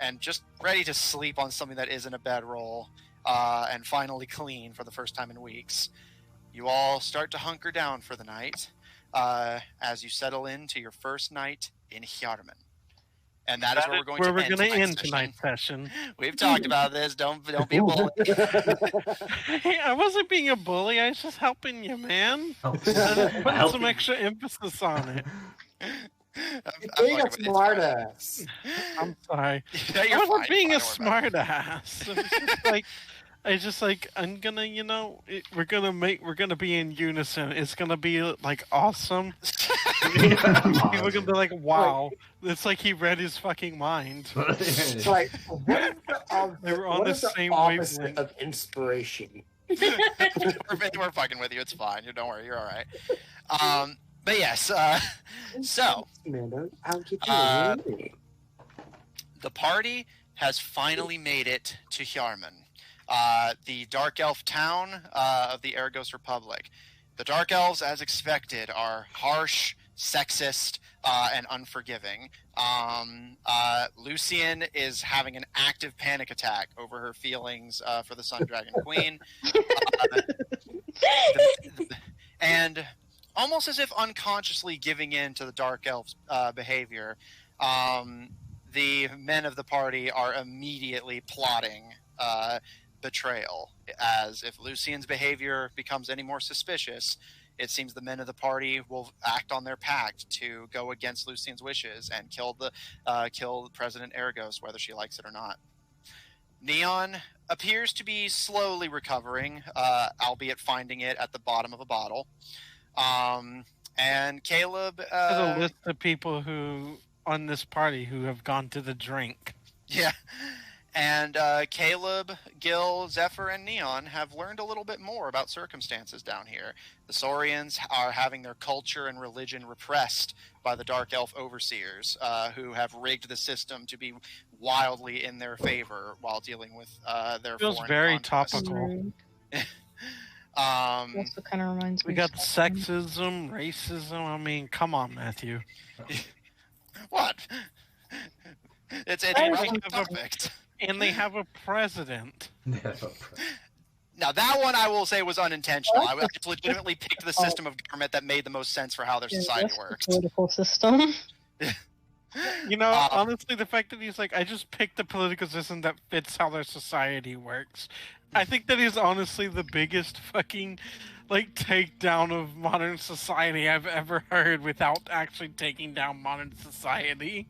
and just ready to sleep on something that isn't a bedroll, and finally clean for the first time in weeks. You all start to hunker down for the night as you settle into your first night in Hyarmen. And that is where we're going to end tonight's session. We've talked about this. Don't be a bully. Hey, I wasn't being a bully. I was just helping you, man. Putting some extra emphasis on it. Being a smartass. I'm sorry. Yeah, I you're wasn't fine. being a Fine, don't worry about smartass. It's just like I'm gonna, we're gonna be in unison. It's gonna be like awesome. People are gonna be like, "Wow!" It's like he read his fucking mind. It's like, They were on what the is the same opposite wavelength. of inspiration? we're fucking with you. It's fine. Don't worry. You're all right. But yes. So Amanda, I'll get you a ring. the party has finally made it to Hyarmen. the Dark Elf town of the Ergos Republic. The Dark Elves, as expected, are harsh, sexist, and unforgiving. Lucian is having an active panic attack over her feelings for the Sun Dragon Queen. And almost as if unconsciously giving in to the Dark Elf's behavior, the men of the party are immediately plotting betrayal. As if Lucian's behavior becomes any more suspicious, it seems the men of the party will act on their pact to go against Lucian's wishes and kill President Ergos, whether she likes it or not. Neon appears to be slowly recovering, albeit finding it at the bottom of a bottle. And Caleb... There's a list of people who on this party who have gone to the drink. Yeah. And Caleb, Gil, Zephyr, and Neon have learned a little bit more about circumstances down here. The Saurians are having their culture and religion repressed by the Dark Elf overseers, who have rigged the system to be wildly in their favor while dealing with their Feels foreign very conquest. topical. Also kind of reminds We me got of something. sexism, racism. I mean, come on, Matthew. What? It's And really perfect. And they have a president. Now, that one I will say was unintentional. I legitimately picked the system of government that made the most sense for how their society works. Political system. You know, honestly, the fact that he's like, I just picked the political system that fits how their society works. I think that is honestly the biggest fucking, like, takedown of modern society I've ever heard without actually taking down modern society.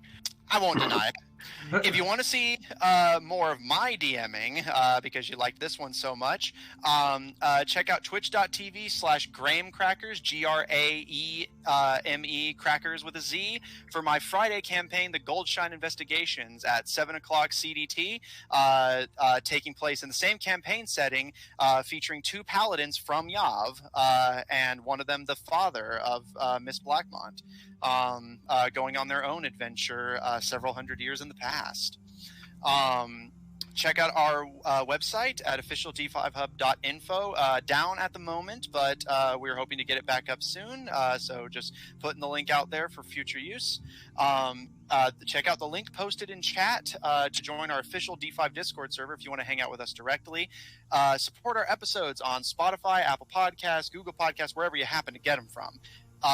I won't deny it. If you want to see more of my DMing, because you liked this one so much, check out twitch.tv/GrameCrackers, GRAEME crackers with a Z, for my Friday campaign, The Goldshine Investigations, at 7 o'clock CDT, taking place in the same campaign setting, featuring 2 paladins from Yav, and one of them the father of Miss Blackmont, going on their own adventure several hundred years in the past. Check out our website at officiald5hub.info. Down at the moment, but we're hoping to get it back up soon. So just putting the link out there for future use. Check out the link posted in chat to join our official D5 Discord server if you want to hang out with us directly. Support our episodes on Spotify, Apple Podcasts, Google Podcasts, wherever you happen to get them from.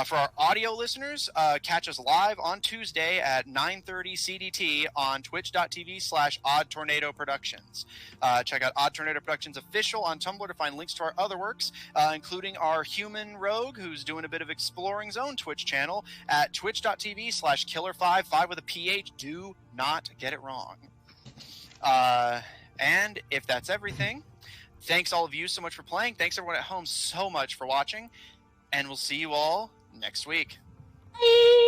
For our audio listeners, catch us live on Tuesday at 9:30 CDT on twitch.tv/OddTornadoProductions. Check out Odd Tornado Productions Official on Tumblr to find links to our other works, including our human rogue, who's doing a bit of exploring his own Twitch channel at twitch.tv/Killer55 with a PH. Do not get it wrong. And if that's everything, thanks all of you so much for playing. Thanks everyone at home so much for watching. And we'll see you all next week. Bye.